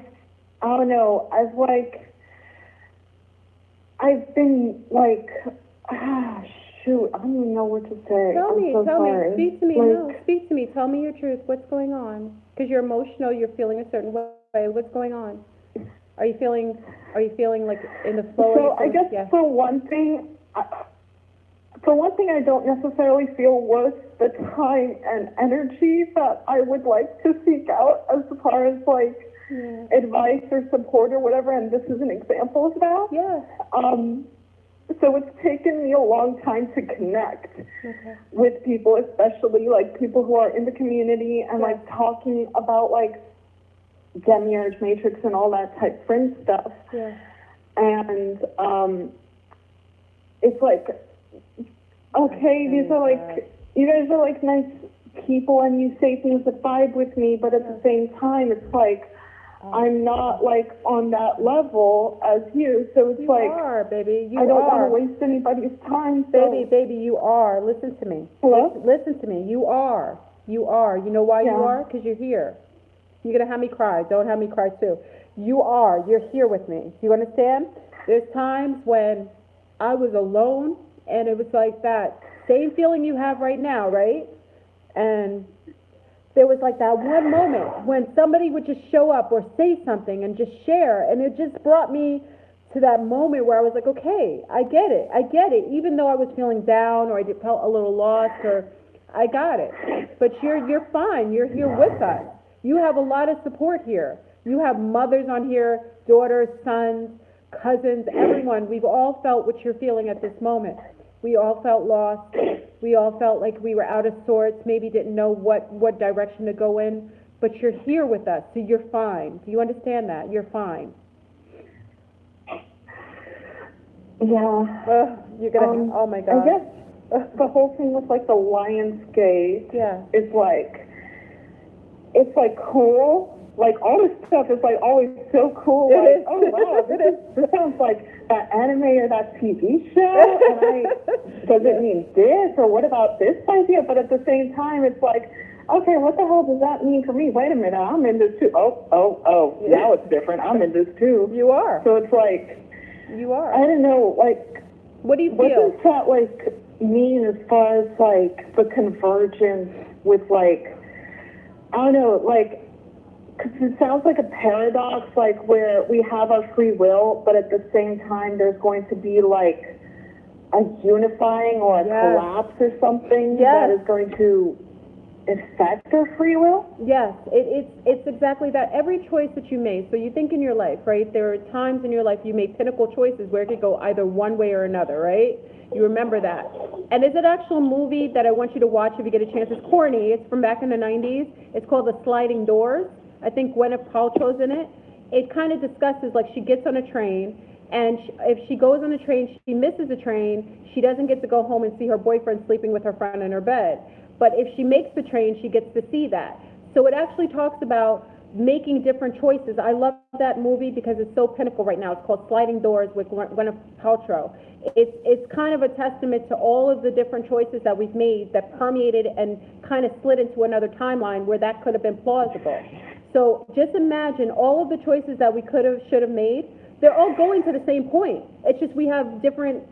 been like, shoot, I don't even know what to say. Tell me, speak to me. No, Like, speak to me. Tell me your truth. What's going on? Because you're emotional. You're feeling a certain way. What's going on? Are you feeling like in the flow? So I guess for one thing, I don't necessarily feel worth the time and energy that I would like to seek out as far as advice or support or whatever, and this is an example of that. Yeah. So it's taken me a long time to connect with people, especially people who are in the community and talking about demiurge matrix and all that type fringe stuff. Yeah. And it's okay, these are you guys are nice people and you say things that vibe with me, but at the same time it's I'm not on that level as you, so it's you are, baby. You I don't are. want to waste anybody's time. So. Baby, you are. Listen to me. Hello? Listen to me. You are. You are. You know why you are? Because you're here. You're gonna have me cry. Don't have me cry too. You are. You're here with me. Do you understand? There's times when I was alone, and it was like that same feeling you have right now, right? And there was that one moment when somebody would just show up or say something and just share, and it just brought me to that moment where I was like, okay, I get it, even though I was feeling down or I felt a little lost, or I got it. But you're fine. You're here with us. You have a lot of support here. You have mothers on here, daughters, sons, cousins, everyone. We've all felt what you're feeling at this moment. We all felt lost. We all felt like we were out of sorts, maybe didn't know what direction to go in, but you're here with us, so you're fine. Do you understand that? You're fine. Yeah. You're gonna, oh my God. I guess the whole thing with the LionsGate is it's cool. All this stuff is always so cool. It is. Oh wow, this sounds like that anime or that TV show. And does it mean this, or what about this idea? But at the same time, it's okay, what the hell does that mean for me? Wait a minute, I'm in this too. Oh, now it's different. I'm in this too. You are. So it's you are. I don't know, what do you what feel? does that mean as far as the convergence with I don't know, Because it sounds like a paradox, like where we have our free will, but at the same time there's going to be like a unifying or a collapse or something that is going to affect our free will? Yes, it's exactly that. Every choice that you make, so you think in your life, right, there are times in your life you make pinnacle choices where it could go either one way or another, right? You remember that. And there's an actual movie that I want you to watch if you get a chance. It's corny. It's from back in the 90s. It's called The Sliding Doors. I think Gwyneth Paltrow's in it. It kind of discusses, like, she gets on a train, and if she goes on a train, she misses a train, she doesn't get to go home and see her boyfriend sleeping with her friend in her bed. But if she makes the train, she gets to see that. So it actually talks about making different choices. I love that movie because it's so pinnacle right now. It's called Sliding Doors with Gwyneth Paltrow. It's kind of a testament to all of the different choices that we've made that permeated and kind of slid into another timeline where that could have been plausible. So just imagine all of the choices that we could have, should have made. They're all going to the same point. It's just we have different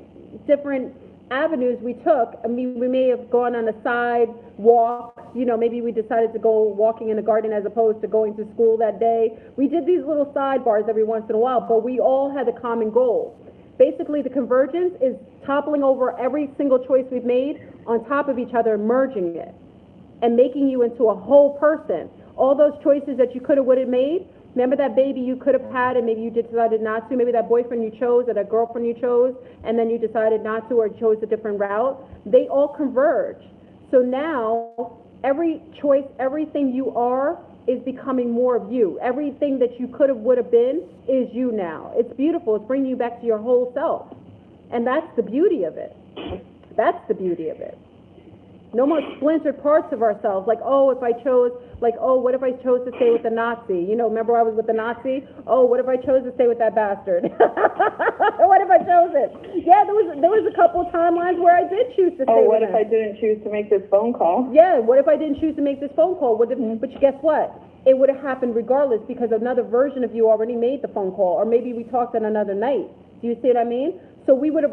avenues we took. I mean, we may have gone on a side walk, maybe we decided to go walking in the garden as opposed to going to school that day. We did these little sidebars every once in a while, but we all had a common goal. Basically, the convergence is toppling over every single choice we've made on top of each other, merging it, and making you into a whole person. All those choices that you could have, would have made, remember that baby you could have had and maybe you decided not to, maybe that boyfriend you chose or that girlfriend you chose and then you decided not to or chose a different route, they all converge. So now, every choice, everything you are is becoming more of you. Everything that you could have, would have been is you now. It's beautiful. It's bringing you back to your whole self. And that's the beauty of it. That's the beauty of it. No more splintered parts of ourselves, like, oh, if I chose, like, oh, what if I chose to stay with the Nazi? Remember I was with the Nazi? Oh, what if I chose to stay with that bastard? What if I chose it? Yeah, there was a couple of timelines where I did choose to stay with him. Oh, what if I didn't choose to make this phone call? Yeah, what if I didn't choose to make this phone call? But guess what? It would have happened regardless because another version of you already made the phone call, or maybe we talked on another night. Do you see what I mean? So it would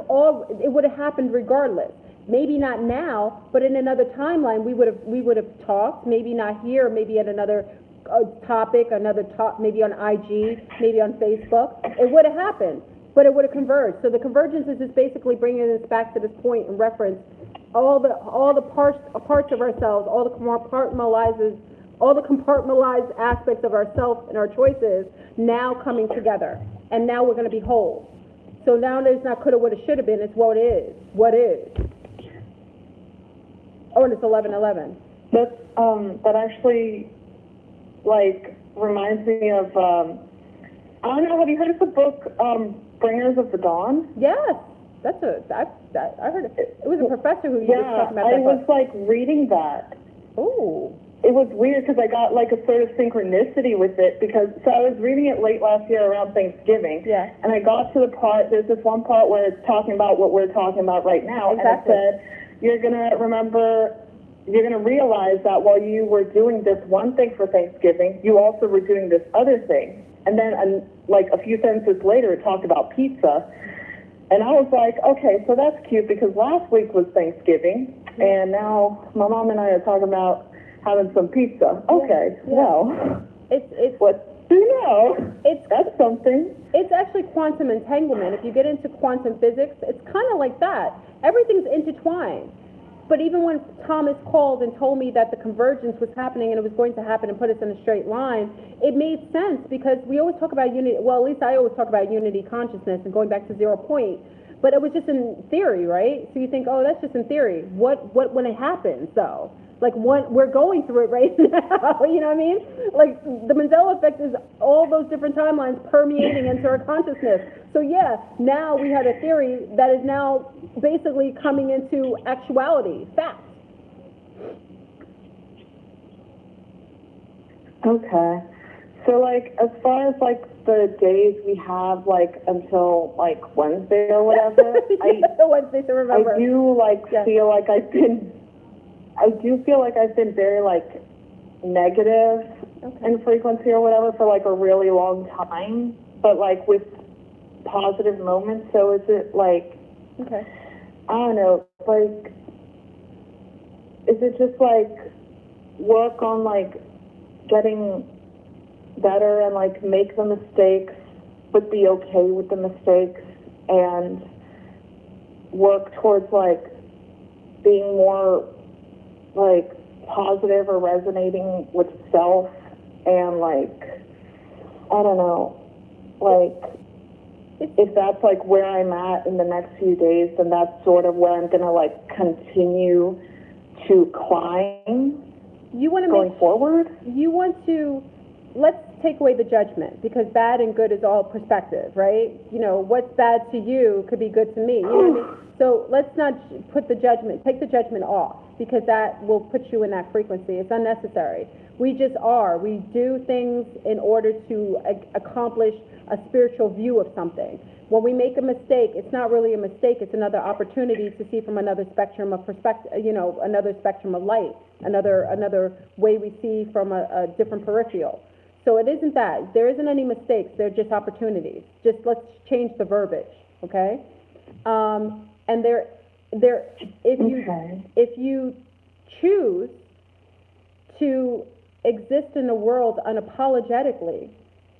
have happened regardless. Maybe not now, but in another timeline, we would have talked. Maybe not here, maybe at another topic, maybe on IG, maybe on Facebook. It would have happened, but it would have converged. So the convergence is just basically bringing us back to this point in reference. All the parts of ourselves, all the compartmentalized aspects of ourselves and our choices now coming together, and now we're going to be whole. So now there's not coulda, woulda, shoulda been. It's what is. What is. Oh, and it's 11:11. That actually, like, reminds me of, I don't know, have you heard of the book, Bringers of the Dawn? Yes, I heard it. It was a professor who was talking about that. I was, like, reading that. Ooh. It was weird because I got, like, a sort of synchronicity with it so I was reading it late last year around Thanksgiving. Yeah. And I got to the part, there's this one part where it's talking about what we're talking about right now. Exactly. And it said, you're going to realize that while you were doing this one thing for Thanksgiving, you also were doing this other thing. And then, like, a few sentences later, it talked about pizza. And I was like, okay, so that's cute because last week was Thanksgiving, and now my mom and I are talking about having some pizza. Okay, well, it's what do you know? That's something. It's actually quantum entanglement. If you get into quantum physics, it's kind of like that. Everything's intertwined. But even when Thomas called and told me that the convergence was happening and it was going to happen and put us in a straight line, it made sense because we always talk about unity. Well, at least I always talk about unity consciousness and going back to 0 point. But it was just in theory, right? So you think, oh, that's just in theory. What when it happens, though? Like, we're going through it right now, you know what I mean? Like, the Mandela effect is all those different timelines permeating into our consciousness. So, yeah, now we have a theory that is now basically coming into actuality, fact. Okay. So, like, as far as, like, the days we have, like, until, like, Wednesday or whatever, Wednesday to remember. I do, like, feel like I've been very, like, negative in frequency or whatever for, like, a really long time, but, like, with positive moments. So is it, like, I don't know, like, is it just, like, work on, like, getting better and like make the mistakes, but be okay with the mistakes and work towards like being more like positive or resonating with self and like, I don't know, like if that's like where I'm at in the next few days, then that's sort of where I'm gonna like continue to climb. You want to going forward. You want to, let's take away the judgment, because bad and good is all perspective, right? You know, what's bad to you could be good to me. You know what I mean? So let's not put the judgment, take the judgment off, because that will put you in that frequency. It's unnecessary. We just are. We do things in order to accomplish a spiritual view of something. When we make a mistake, it's not really a mistake. It's another opportunity to see from another spectrum of perspective, you know, another spectrum of light, another way we see from a different peripheral. So it isn't that. There isn't any mistakes. They're just opportunities. Just let's change the verbiage, okay? And if you choose to exist in the world unapologetically,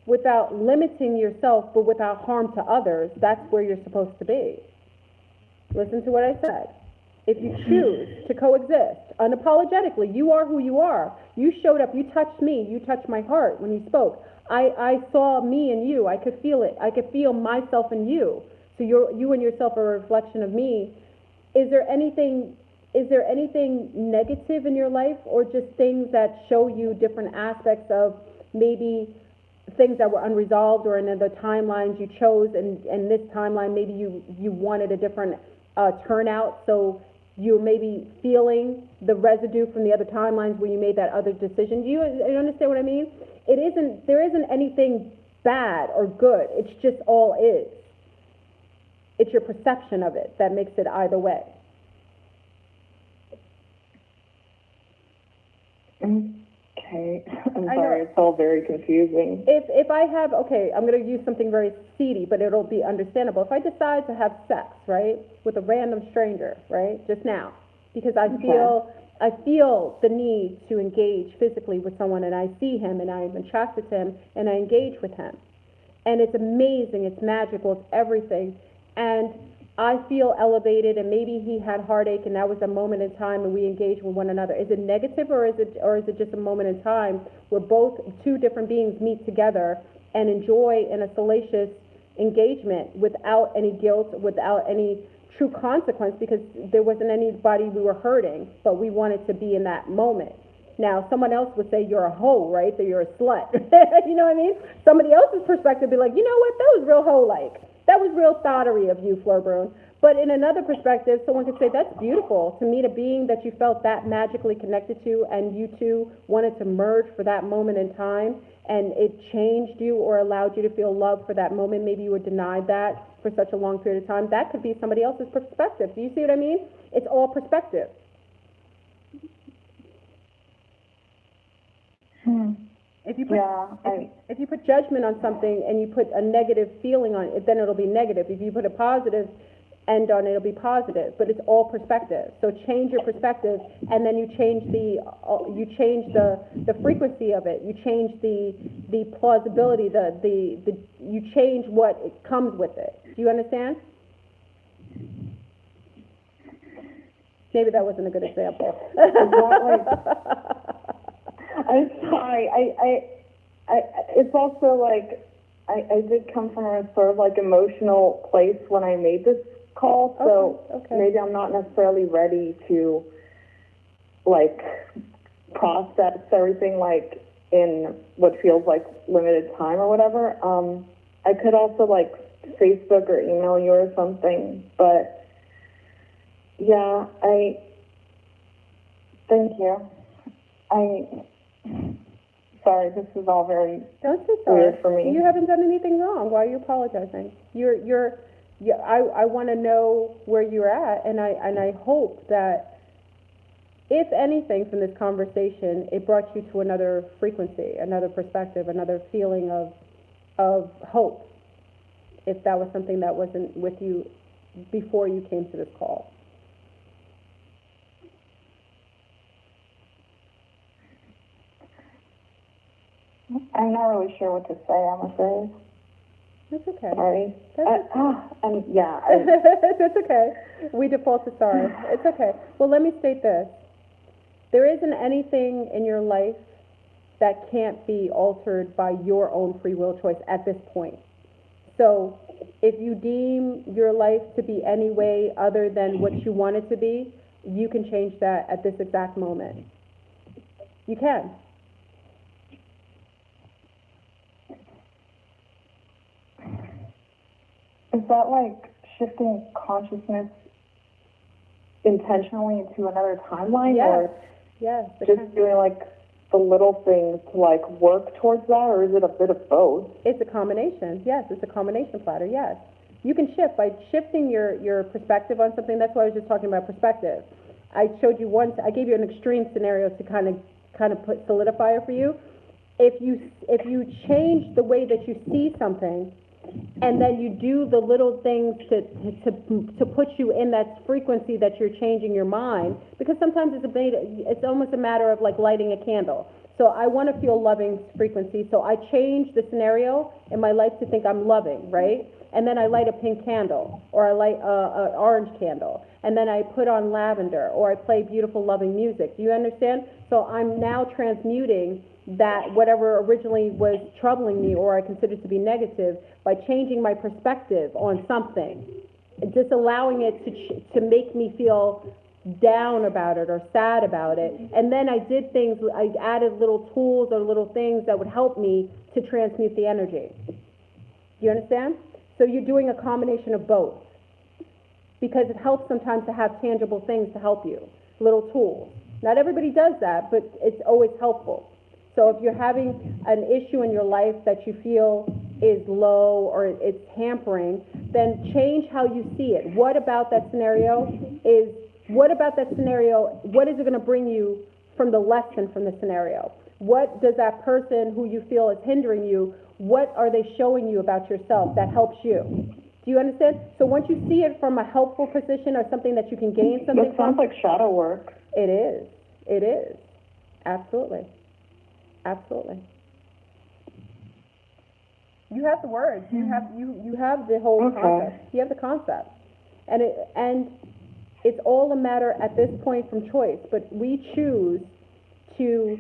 without limiting yourself, but without harm to others, that's where you're supposed to be. Listen to what I said. If you choose to coexist unapologetically, you are who you are. You showed up, you touched me, you touched my heart when you spoke. I saw me in you, I could feel it. I could feel myself in you. So you and yourself are a reflection of me. Is there anything negative in your life, or just things that show you different aspects of maybe things that were unresolved, or in other timelines you chose, and this timeline maybe you wanted a different turnout, so you're maybe feeling the residue from the other timelines where you made that other decision? Do you understand what I mean? There isn't anything bad or good. It's just all is. It's your perception of it that makes it either way. Okay, I'm sorry, it's all very confusing. If I have, okay, I'm going to use something very seedy, but it'll be understandable. If I decide to have sex, right, with a random stranger, right, just now, because I feel the need to engage physically with someone, and I see him, and I'm attracted to him, and I engage with him. And it's amazing, it's magical, it's everything. And I feel elevated, and maybe he had heartache, and that was a moment in time, and we engage with one another. Is it negative, or is it just a moment in time where both two different beings meet together and enjoy in a salacious engagement without any guilt, without any true consequence, because there wasn't anybody we were hurting, but we wanted to be in that moment. Now, someone else would say you're a hoe, right? That you're a slut. You know what I mean? Somebody else's perspective would be like, you know what? That was real hoe-like. That was real thottery of you, Fleur Brune. But in another perspective, someone could say, that's beautiful, to meet a being that you felt that magically connected to, and you two wanted to merge for that moment in time, and it changed you or allowed you to feel love for that moment. Maybe you were denied that for such a long period of time. That could be somebody else's perspective. Do you see what I mean? It's all perspective. If you put judgment on something and you put a negative feeling on it, then it'll be negative. If you put a positive end on it, it'll be positive. But it's all perspective. So change your perspective, and then you change the frequency of it. You change the plausibility. You change what it comes with it. Do you understand? Maybe that wasn't a good example. I'm sorry. It's also like I did come from a sort of like emotional place when I made this call, so maybe I'm not necessarily ready to like process everything like in what feels like limited time or whatever. I could also like Facebook or email you or something, but yeah, thank you. Sorry, this is all very Don't say sorry. Weird for me. You haven't done anything wrong. Why are you apologizing? I want to know where you're at, and I hope that, if anything from this conversation, it brought you to another frequency, another perspective, another feeling of hope, if that was something that wasn't with you before you came to this call. I'm not really sure what to say, I'm afraid. That's okay. Sorry. That's That's okay. We default to sorry. It's okay. Well, let me state this. There isn't anything in your life that can't be altered by your own free will choice at this point. So if you deem your life to be any way other than what you want it to be, you can change that at this exact moment. You can. Is that like shifting consciousness intentionally into another timeline? Yes. Or Yes. just doing like the little things to like work towards that, or is it a bit of both? It's a combination. Yes, it's a combination platter. Yes. You can shift by shifting your perspective on something. That's why I was just talking about perspective. I showed you I gave you an extreme scenario to kind of solidify it for you. If you change the way that you see something, and then you do the little things to put you in that frequency that you're changing your mind, because sometimes it's almost a matter of like lighting a candle. So I want to feel loving frequency, so I change the scenario in my life to think I'm loving, right? And then I light a pink candle, or I light an orange candle, and then I put on lavender, or I play beautiful loving music. Do you understand? So I'm now transmuting that whatever originally was troubling me or I considered to be negative by changing my perspective on something, just allowing it to make me feel down about it or sad about it. And then I did things, I added little tools or little things that would help me to transmute the energy. Do you understand? So you're doing a combination of both, because it helps sometimes to have tangible things to help you, little tools. Not everybody does that, but it's always helpful. So if you're having an issue in your life that you feel is low or it's hampering, then change how you see it. What about that scenario what is it going to bring you from the lesson from the scenario? What does that person who you feel is hindering you, what are they showing you about yourself that helps you? Do you understand? So once you see it from a helpful position or something that you can gain something that sounds from. like shadow work. It is. It is. Absolutely. Absolutely. You have the words. You have the whole concept. You have the concept. And it's all a matter at this point from choice, but we choose to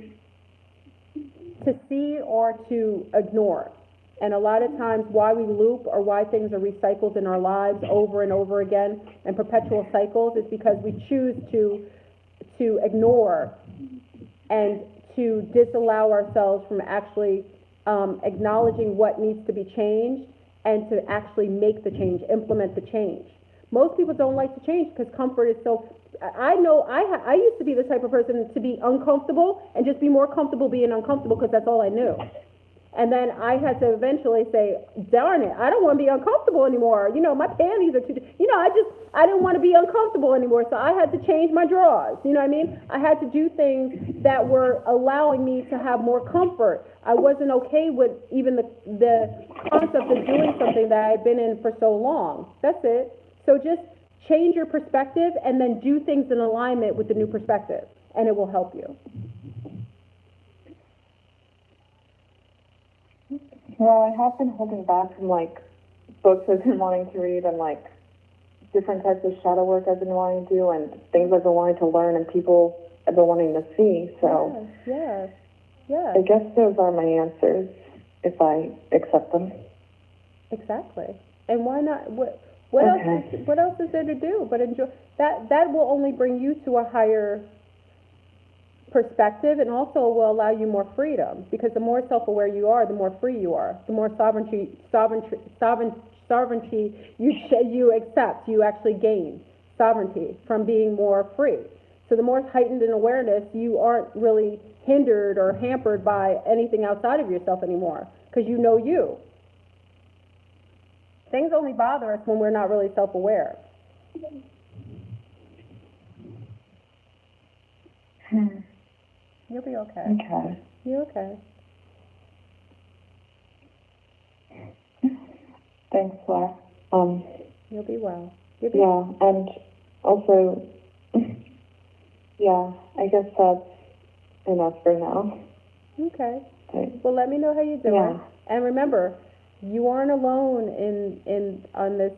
see or to ignore. And a lot of times why we loop or why things are recycled in our lives over and over again and perpetual cycles is because we choose to ignore and to disallow ourselves from actually acknowledging what needs to be changed and to actually make the change, implement the change. Most people don't like to change because comfort is so. I know I used to be the type of person to be uncomfortable and just be more comfortable being uncomfortable because that's all I knew. And then I had to eventually say, darn it, I don't want to be uncomfortable anymore. You know, my panties are too, I didn't want to be uncomfortable anymore. So I had to change my drawers. You know what I mean? I had to do things that were allowing me to have more comfort. I wasn't okay with even the concept of doing something that I had been in for so long. That's it. So just change your perspective and then do things in alignment with the new perspective, and it will help you. Well, I have been holding back from like books I've been wanting to read and like different types of shadow work I've been wanting to do and things I've been wanting to learn and people I've been wanting to see. So yes. I guess those are my answers if I accept them. Exactly. And why not? What else is there to do but enjoy? That will only bring you to a higher perspective, and also will allow you more freedom, because the more self-aware you are, the more free you are, the more sovereignty you accept, you actually gain sovereignty from being more free. So the more heightened in awareness, you aren't really hindered or hampered by anything outside of yourself anymore, because you know you. Things only bother us when we're not really self-aware. You'll be okay. Okay. You're okay. Thanks, Laura. You'll be well. And also, I guess that's enough for now. Okay. Well, let me know how you're doing. Yeah. And remember, you aren't alone on this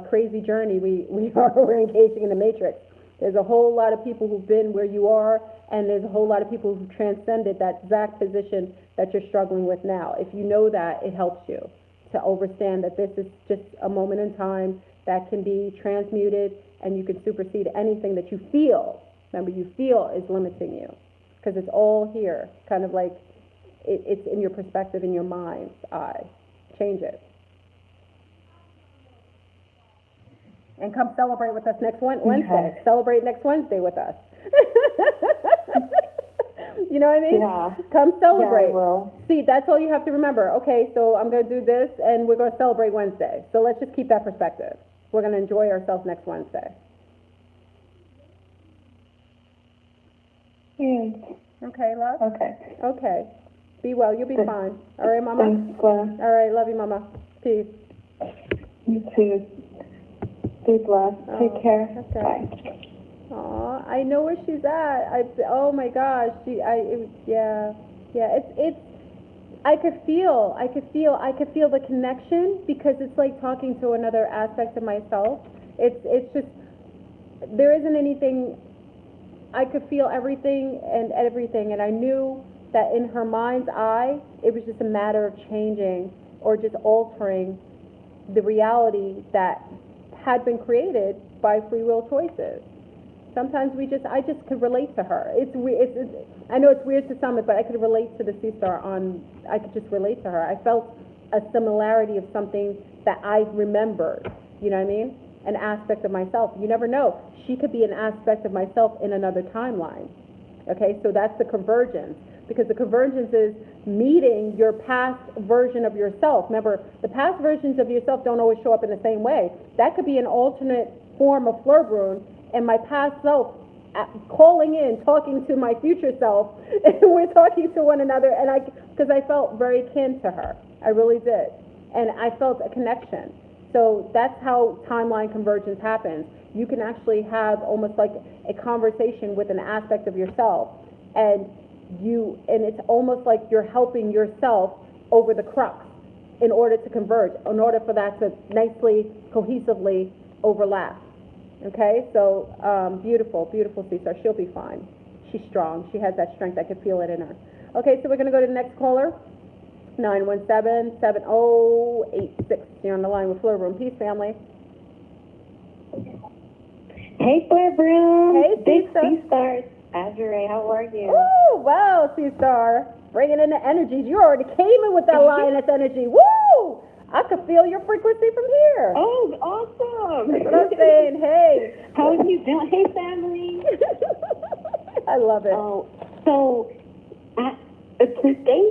crazy journey we're engaging in the matrix. There's a whole lot of people who've been where you are, and there's a whole lot of people who've transcended that exact position that you're struggling with now. If you know that, it helps you to understand that this is just a moment in time that can be transmuted, and you can supersede anything that you feel. Remember, you feel is limiting you, because it's all here, kind of like it's in your perspective, in your mind's eye. Change it. And come celebrate with us next Wednesday. Okay. Celebrate next Wednesday with us. You know what I mean? Yeah. Come celebrate. Yeah, I will. See, that's all you have to remember. Okay, so I'm going to do this, and we're going to celebrate Wednesday. So let's just keep that perspective. We're going to enjoy ourselves next Wednesday. Okay, love? Okay. Okay. Be well. You'll be fine. All right, Mama? Thanks, All right. Love you, Mama. Peace. You too. Be blessed. Take care. Okay. Bye. Aw, I know where she's at. Oh my gosh. Yeah. I could feel the connection, because it's like talking to another aspect of myself. It's just, there isn't anything, I could feel everything, and I knew that in her mind's eye, it was just a matter of changing or just altering the reality that had been created by free will choices. Sometimes I just could relate to her. I know it's weird to some, but I could relate to the sea star I could just relate to her. I felt a similarity of something that I remembered, you know what I mean? An aspect of myself. You never know. She could be an aspect of myself in another timeline. Okay, so that's the convergence. Because the convergence is meeting your past version of yourself. Remember, the past versions of yourself don't always show up in the same way. That could be an alternate form of Flurbrun, and my past self calling in, talking to my future self, and we're talking to one another, and because I felt very kin to her. I really did. And I felt a connection. So that's how timeline convergence happens. You can actually have almost like a conversation with an aspect of yourself, and it's almost like you're helping yourself over the crux in order to converge, in order for that to nicely, cohesively overlap. Okay, so beautiful Caesar. She'll be fine. She's strong. She has that strength. I can feel it in her. Okay, so we're going to go to the next caller, 917-7086. You're on the line with Flurbrun. Peace, family. Hey, Flurbrun. Hey, Big Caesar. Sea Stars. Azure, how are you? Oh, wow, Caesar. Bringing in the energies. You already came in with that lioness energy. Woo! I could feel your frequency from here. Oh, awesome. That's what I'm saying. Hey. How are you doing? Hey, family. I love it. Oh, so, thank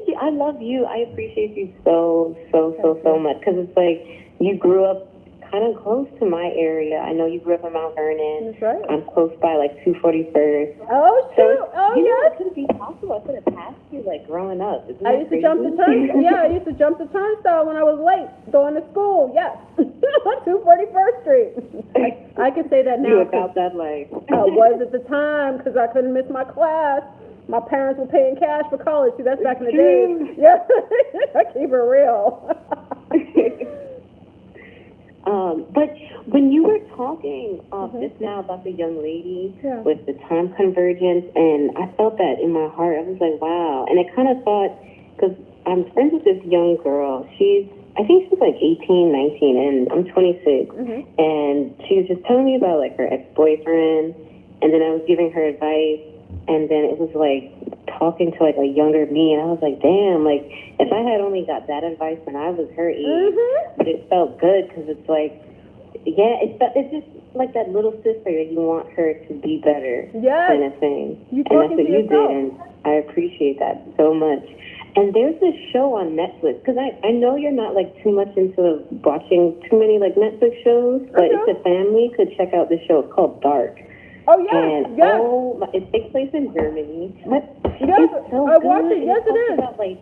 you. I love you. I appreciate you so much, because it's like you grew up kind of close to my area. I know you grew up in Mount Vernon. That's right. I'm close by, like 241st. Oh, shoot. Oh, you know, yes. it couldn't be possible. I could have passed you, like, growing up. Isn't I that used to jump the turnstile. Yeah, I used to jump the turnstile when I was late going to school. Yes, on 241st Street. I can say that now. You about that life. I was at the time, because I couldn't miss my class. My parents were paying cash for college. See, that's back in the day. Yeah, I keep it real. But when you were talking just now about the young lady with the time convergence, and I felt that in my heart, I was like, wow. And I kind of thought, because I'm friends with this young girl. I think she's like 18, 19, and I'm 26. And she was just telling me about like her ex-boyfriend, and then I was giving her advice, and then it was like talking to like a younger me, and I was like, damn, like if I had only got that advice when I was her age, but it felt good, because it's like, yeah, it's just like that little sister that you want her to be better, kind of thing. And that's what you did, and I appreciate that so much. And there's this show on Netflix, because I know you're not like too much into watching too many like Netflix shows, but if the family could check out this show. It's called Dark. Oh, yes, and yes. It takes place in Germany. Yes, it's so I good. watched it. Yes, it is. About, like,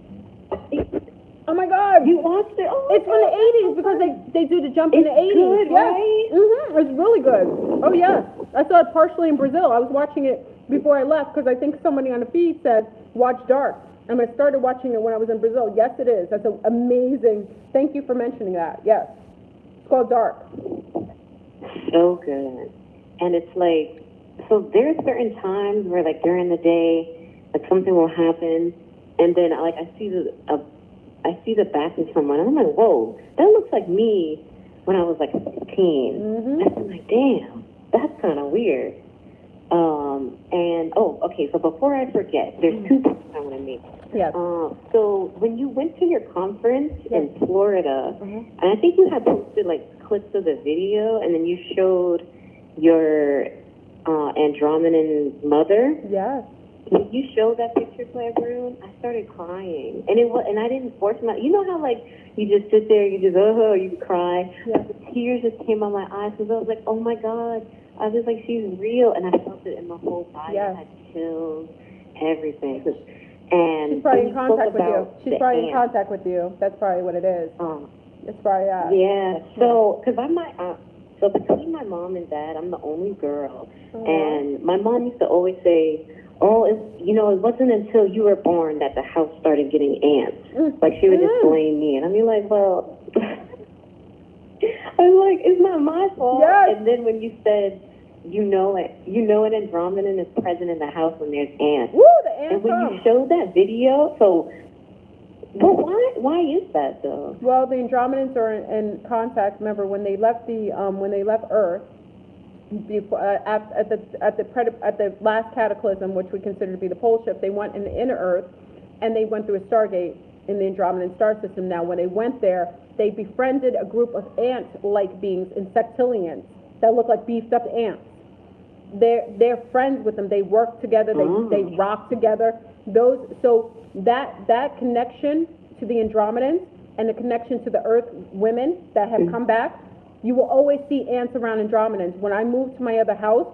oh my God! You watched it? Oh, it's from the '80s, because they do the jump in the '80s. Good, yes. right? It's really good. Oh yes, I saw it partially in Brazil. I was watching it before I left, because I think somebody on the feed said watch Dark. I mean, I started watching it when I was in Brazil. Yes, it is. That's amazing. Thank you for mentioning that. Yes. It's called Dark. So good. And it's like, so there's certain times where, like, during the day, like, something will happen, and then, like, I see the back of someone, and I'm like, whoa, that looks like me when I was, like, 16. Mm-hmm. And I'm like, damn, that's kind of weird. Okay, so before I forget, there's two points I want to make. Yes. So when you went to your conference in Florida, and I think you had posted, like, clips of the video, and then you showed your Andromedan mother. Yes. When you showed that picture, Claire Brown, I started crying, and I didn't force my. You know how, like, you just sit there, you just you cry. Yeah. The tears just came on my eyes because I was like, oh my God, I was like, she's real, and I felt it in my whole body. Yes. I had chills, everything. And she's probably in contact with you. She's probably in ant. contact with you. That's probably what it is. It's probably yeah. So, because so between my mom and dad, I'm the only girl, and my mom used to always say, oh, it wasn't until you were born that the house started getting ants. Like, she would just blame me. And I'd be like, well, I was like, it's not my fault. Yes. And then when you said, an Andromedan is present in the house when there's ants. Woo, the ants. And when you showed that video, why is that, though? Well, the Andromedans are in contact. Remember, when they left Earth, before, at the last cataclysm, which we consider to be the pole shift, they went in the inner Earth, and they went through a Stargate in the Andromedan star system. Now, when they went there, they befriended a group of ant-like beings, insectilians, that look like beefed-up ants. They're friends with them. They work together. They rock together. So that connection to the Andromedans and the connection to the Earth women that have come back. You will always see ants around Andromedans. When I moved to my other house,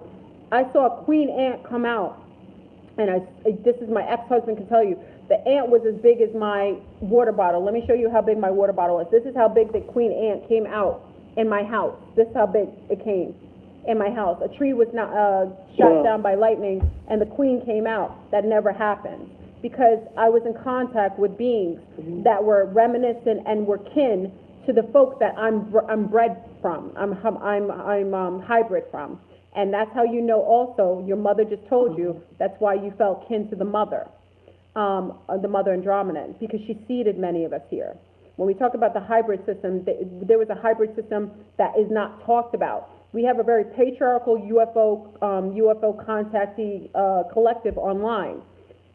I saw a queen ant come out. And this is my ex-husband can tell you. The ant was as big as my water bottle. Let me show you how big my water bottle is. This is how big the queen ant came out in my house. This is how big it came in my house. A tree was not shot down by lightning, and the queen came out. That never happened. Because I was in contact with beings that were reminiscent and were kin to the folk that I'm bred from. I'm hybrid from, and that's how you know. Also, your mother just told you that's why you felt kin to the mother Andromedan, because she seeded many of us here. When we talk about the hybrid system, there was a hybrid system that is not talked about. We have a very patriarchal UFO contactee collective online.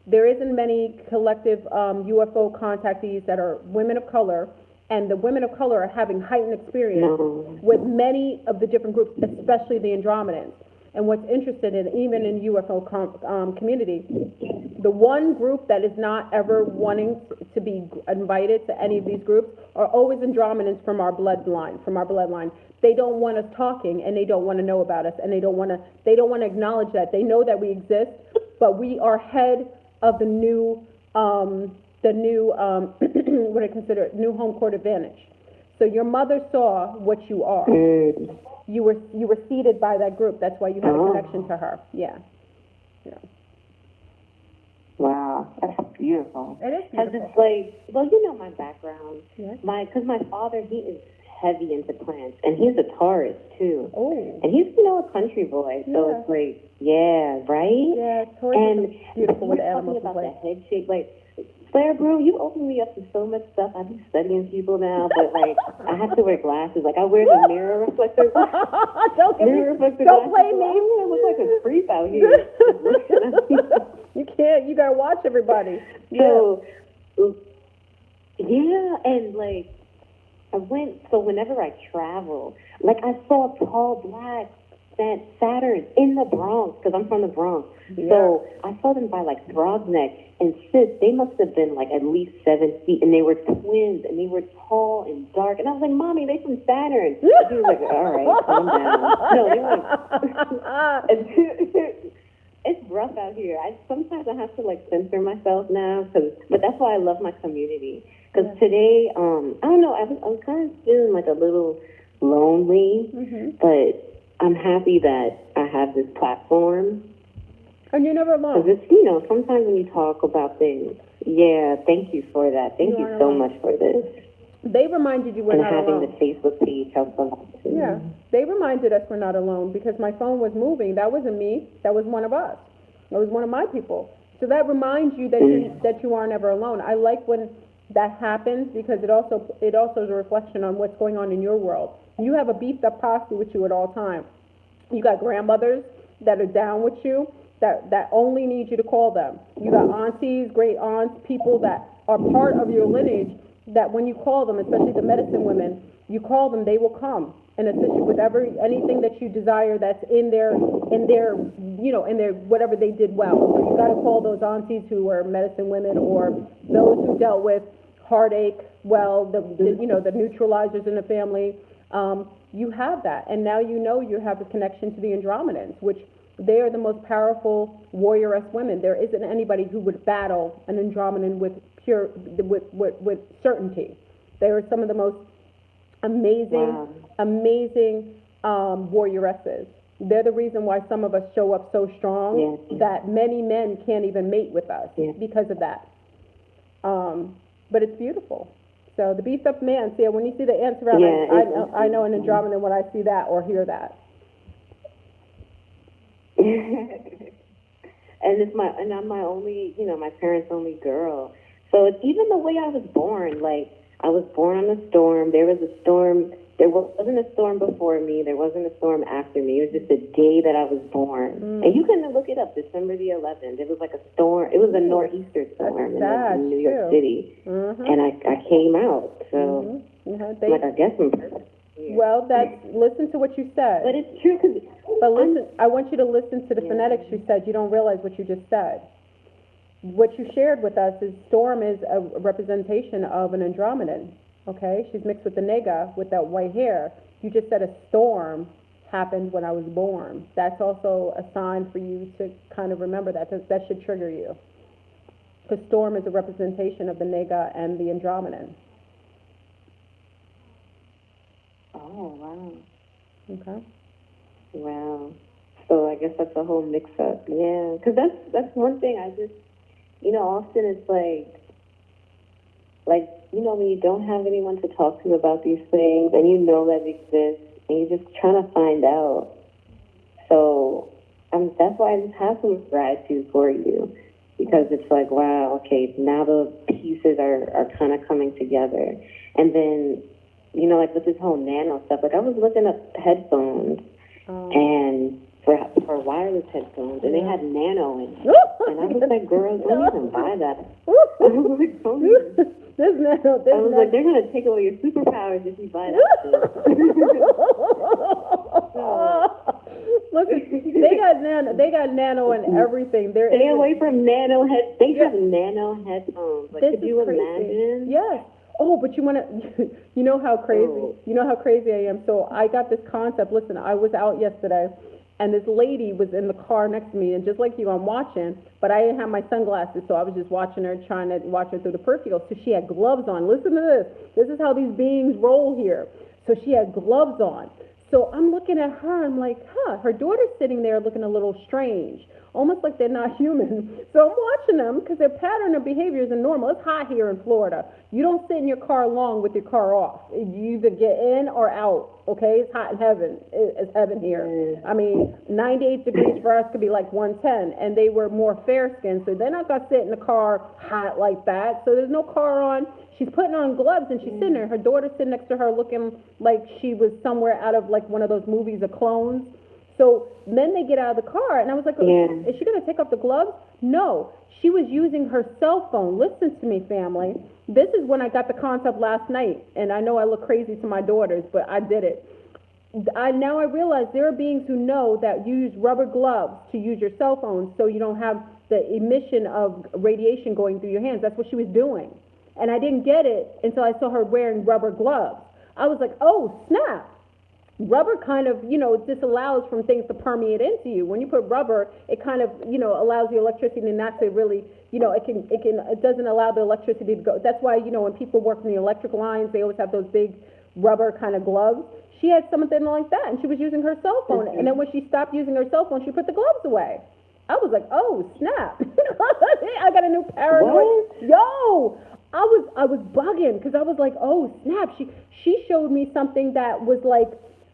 There isn't many collective UFO contactees that are women of color, and the women of color are having heightened experience with many of the different groups, especially the Andromedans. And what's interesting, and even in UFO community, the one group that is not ever wanting to be invited to any of these groups are always Andromedans from our bloodline. They don't want us talking, and they don't want to know about us, and they don't want to acknowledge that. They know that we exist, but we are head of the new what I consider new home court advantage. So your mother saw what you are. You were seeded by that group. That's why you had a connection to her. Yeah. Wow, that's beautiful. It is Because beautiful. it's like, well, you know my background. Yes. Because my father, he is heavy into plants, and he's a Taurus too. Oh. And he's, a country boy, so it's like, yeah, right? Yeah, Taurus is beautiful with the animals. Talking about the head shape, like, Claire Brew, you opened me up to so much stuff. I be studying people now, but, like, I have to wear glasses. Like, I wear the mirror reflector. Don't play me. I look like a creep out here. You can't. You gotta watch everybody. So, yeah, and, like, so whenever I travel, like, I saw tall black Saturns in the Bronx, because I'm from the Bronx. Yeah. So I saw them by, like, Throg's Neck, and sis, they must have been, like, at least 7 feet, and they were twins, and they were tall and dark, and I was like, Mommy, they from Saturn. And she was like, all right, calm down. No, they were, it's rough out here. Sometimes I have to, like, censor myself now, but that's why I love my community. Because today, I don't know, I'm kind of feeling, like, a little lonely, but I'm happy that I have this platform. And you're never alone. Because it's, sometimes when you talk about things, Yeah, thank you for that. Thank you so much for this. They reminded you we're not alone. And having the Facebook page helps a lot too. Yeah, they reminded us we're not alone because my phone was moving. That wasn't me. That was one of us. That was one of my people. So that reminds you that you are never alone. I like when that happens because it also is a reflection on what's going on in your world. You have a beefed up posse with you at all times. You got grandmothers that are down with you that only need you to call them. You got aunties, great aunts, people that are part of your lineage that when you call them, especially the medicine women, you call them, they will come and assist you with anything that you desire that's in their whatever they did well. So you got to call those aunties who were medicine women or those who dealt with heartache, the neutralizers in the family. You have that, and now you have a connection to the Andromedans, which they are the most powerful warrioress women. There isn't anybody who would battle an Andromedan with certainty. They are some of the most amazing warrioresses. They're the reason why some of us show up so strong that many men can't even mate with us because of that. But it's beautiful. So the beefed up man, see, when you see the ants around, I know an Andromedan when I see that or hear that. And I'm my only, my parents' only girl. So it's even the way I was born. Like, I was born on a storm. There was a storm. There wasn't a storm before me. There wasn't a storm after me. It was just the day that I was born. And you can look it up, December the 11th. It was like a storm. It was a nor'easter storm in New York City. And I came out. So, I guess I'm perfect. Yeah. Well, listen to what you said. But it's true. But listen, I want you to listen to the phonetics you said. You don't realize what you just said. What you shared with us is storm is a representation of an Andromedan, okay? She's mixed with the nega with that white hair. You just said a storm happened when I was born. That's also a sign for you to kind of remember that. That should trigger you. Because storm is a representation of the nega and the Andromedan. Oh, wow. Okay. Wow. So I guess that's a whole mix-up. Yeah, because that's one thing I just, often it's like, when you don't have anyone to talk to about these things and you know that exist and you're just trying to find out. So that's why I just have some gratitude for you because it's like, wow, okay, now the pieces are kind of coming together. And then, with this whole nano stuff, I was looking up headphones and for wireless headphones, and they had nano in it. And I was like, girl, don't even buy that. I was like, don't even. Like, they're going to take away your superpowers if you buy that shit. Look, they got nano in everything. Stay away from nano heads. They have nano headphones. Like, could you imagine? Yes. Oh, but you know how crazy I am. So I got this concept. Listen, I was out yesterday, and this lady was in the car next to me, and just like you, I'm watching, but I didn't have my sunglasses, so I was just watching her, trying to watch her through the peripherals. So she had gloves on. Listen to this. This is how these beings roll here. So she had gloves on. So I'm looking at her, I'm like, her daughter's sitting there looking a little strange, almost like they're not human. So I'm watching them because their pattern of behavior isn't normal. It's hot here in Florida. You don't sit in your car long with your car off. You either get in or out, okay? It's hot in heaven. It's heaven here. I mean, 98 degrees for us could be like 110, and they were more fair-skinned, so they're not going to sit in the car hot like that. So there's no car on. She's putting on gloves, and she's sitting there. Her daughter's sitting next to her looking like she was somewhere out of like one of those movies of clones. So then they get out of the car, and I was like, is she going to take off the gloves? No. She was using her cell phone. Listen to me, family. This is when I got the concept last night, and I know I look crazy to my daughters, but I did it. Now I realize there are beings who know that you use rubber gloves to use your cell phone so you don't have the emission of radiation going through your hands. That's what she was doing. And I didn't get it until I saw her wearing rubber gloves. I was like, oh, snap. Rubber kind of, disallows from things to permeate into you. When you put rubber, it kind of, allows the electricity not to really, it doesn't allow the electricity to go. That's why, when people work in the electric lines, they always have those big rubber kind of gloves. She had something like that, and she was using her cell phone. And then when she stopped using her cell phone, she put the gloves away. I was like, oh snap! I got a new paranoid. What? Yo, I was bugging because I was like, oh snap! She showed me something that was like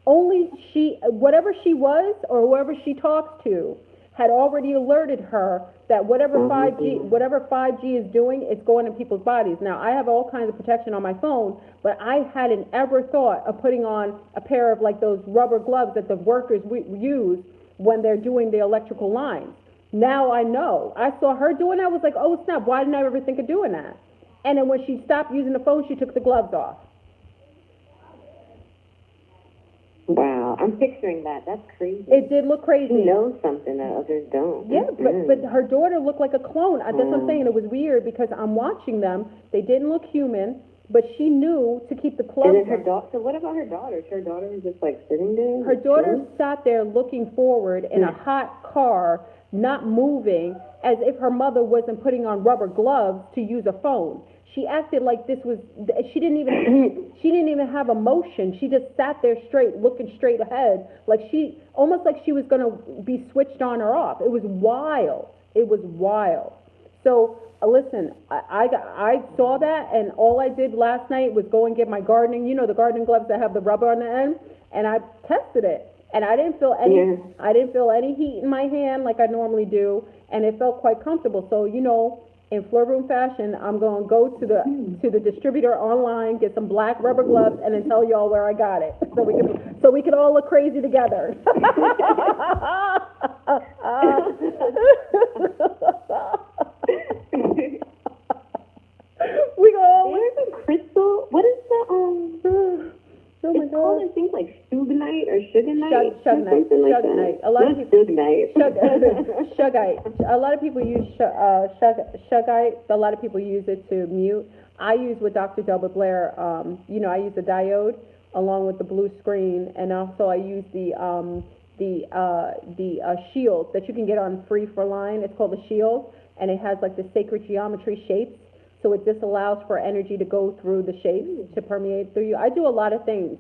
only she, whatever she was or whoever she talks to, had already alerted her that whatever 5G is doing, it's going in people's bodies. Now I have all kinds of protection on my phone, but I hadn't ever thought of putting on a pair of like those rubber gloves that the workers use when they're doing the electrical lines. Now I know. I saw her doing that. I was like, oh snap, why didn't I ever think of doing that? And then when she stopped using the phone, she took the gloves off. Wow, I'm picturing that. That's crazy. It did look crazy. She knows something that others don't. Yeah, but her daughter looked like a clone. That's what I'm saying. It was weird because I'm watching them. They didn't look human, but she knew to keep the gloves on. And then her daughter, so what about her daughter? Her daughter was just like sitting there? Her daughter sat there looking forward in a hot car, not moving, as if her mother wasn't putting on rubber gloves to use a phone. She acted like this was, she didn't even have emotion. She just sat there straight, looking straight ahead, almost like she was gonna be switched on or off. It was wild. It was wild. So listen, I saw that, and all I did last night was go and get my gardening, the gardening gloves that have the rubber on the end, and I tested it. And I didn't feel any heat in my hand like I normally do, and it felt quite comfortable. So, in Floor Room fashion, I'm going to go to the distributor online, get some black rubber gloves, and then tell y'all where I got it, so we can all look crazy together. We go all. There's a crystal. What is the Oh my it's called, I think, like Suganite or Suganite. Suganite. A lot of people. Suganite. Shugite. A lot of people use Shugite. A lot of people use it to mute. I use with Dr. Delbert Blair. I use the diode along with the blue screen, and also I use the shield that you can get on Free for Line. It's called the shield, and it has like the sacred geometry shapes. So it just allows for energy to go through the shapes, to permeate through you. I do a lot of things.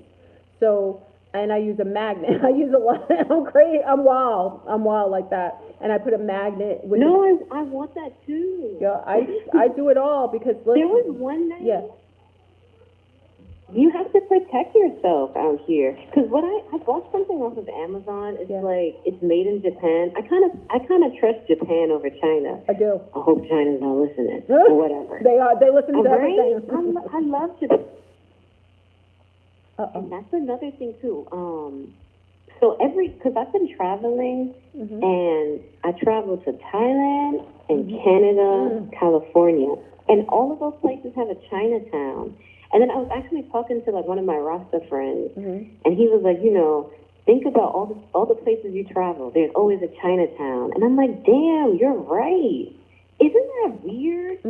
So, and I use a magnet. I use a lot. I'm crazy. I'm wild like that. And I put a magnet with I want that too. Yeah, I do it all because listen, there was one night. Yeah. You have to protect yourself out here. Because I bought something off of Amazon. It's like, it's made in Japan. I kind of trust Japan over China. I do. I hope China's not listening or whatever. They listen to everything. I love Japan. Uh-oh. And that's another thing too. So because I've been traveling, and I traveled to Thailand and Canada, California, and all of those places have a Chinatown. And then I was actually talking to like one of my Rasta friends, and he was like, think about all the places you travel. There's always a Chinatown, and I'm like, damn, you're right. Isn't that weird?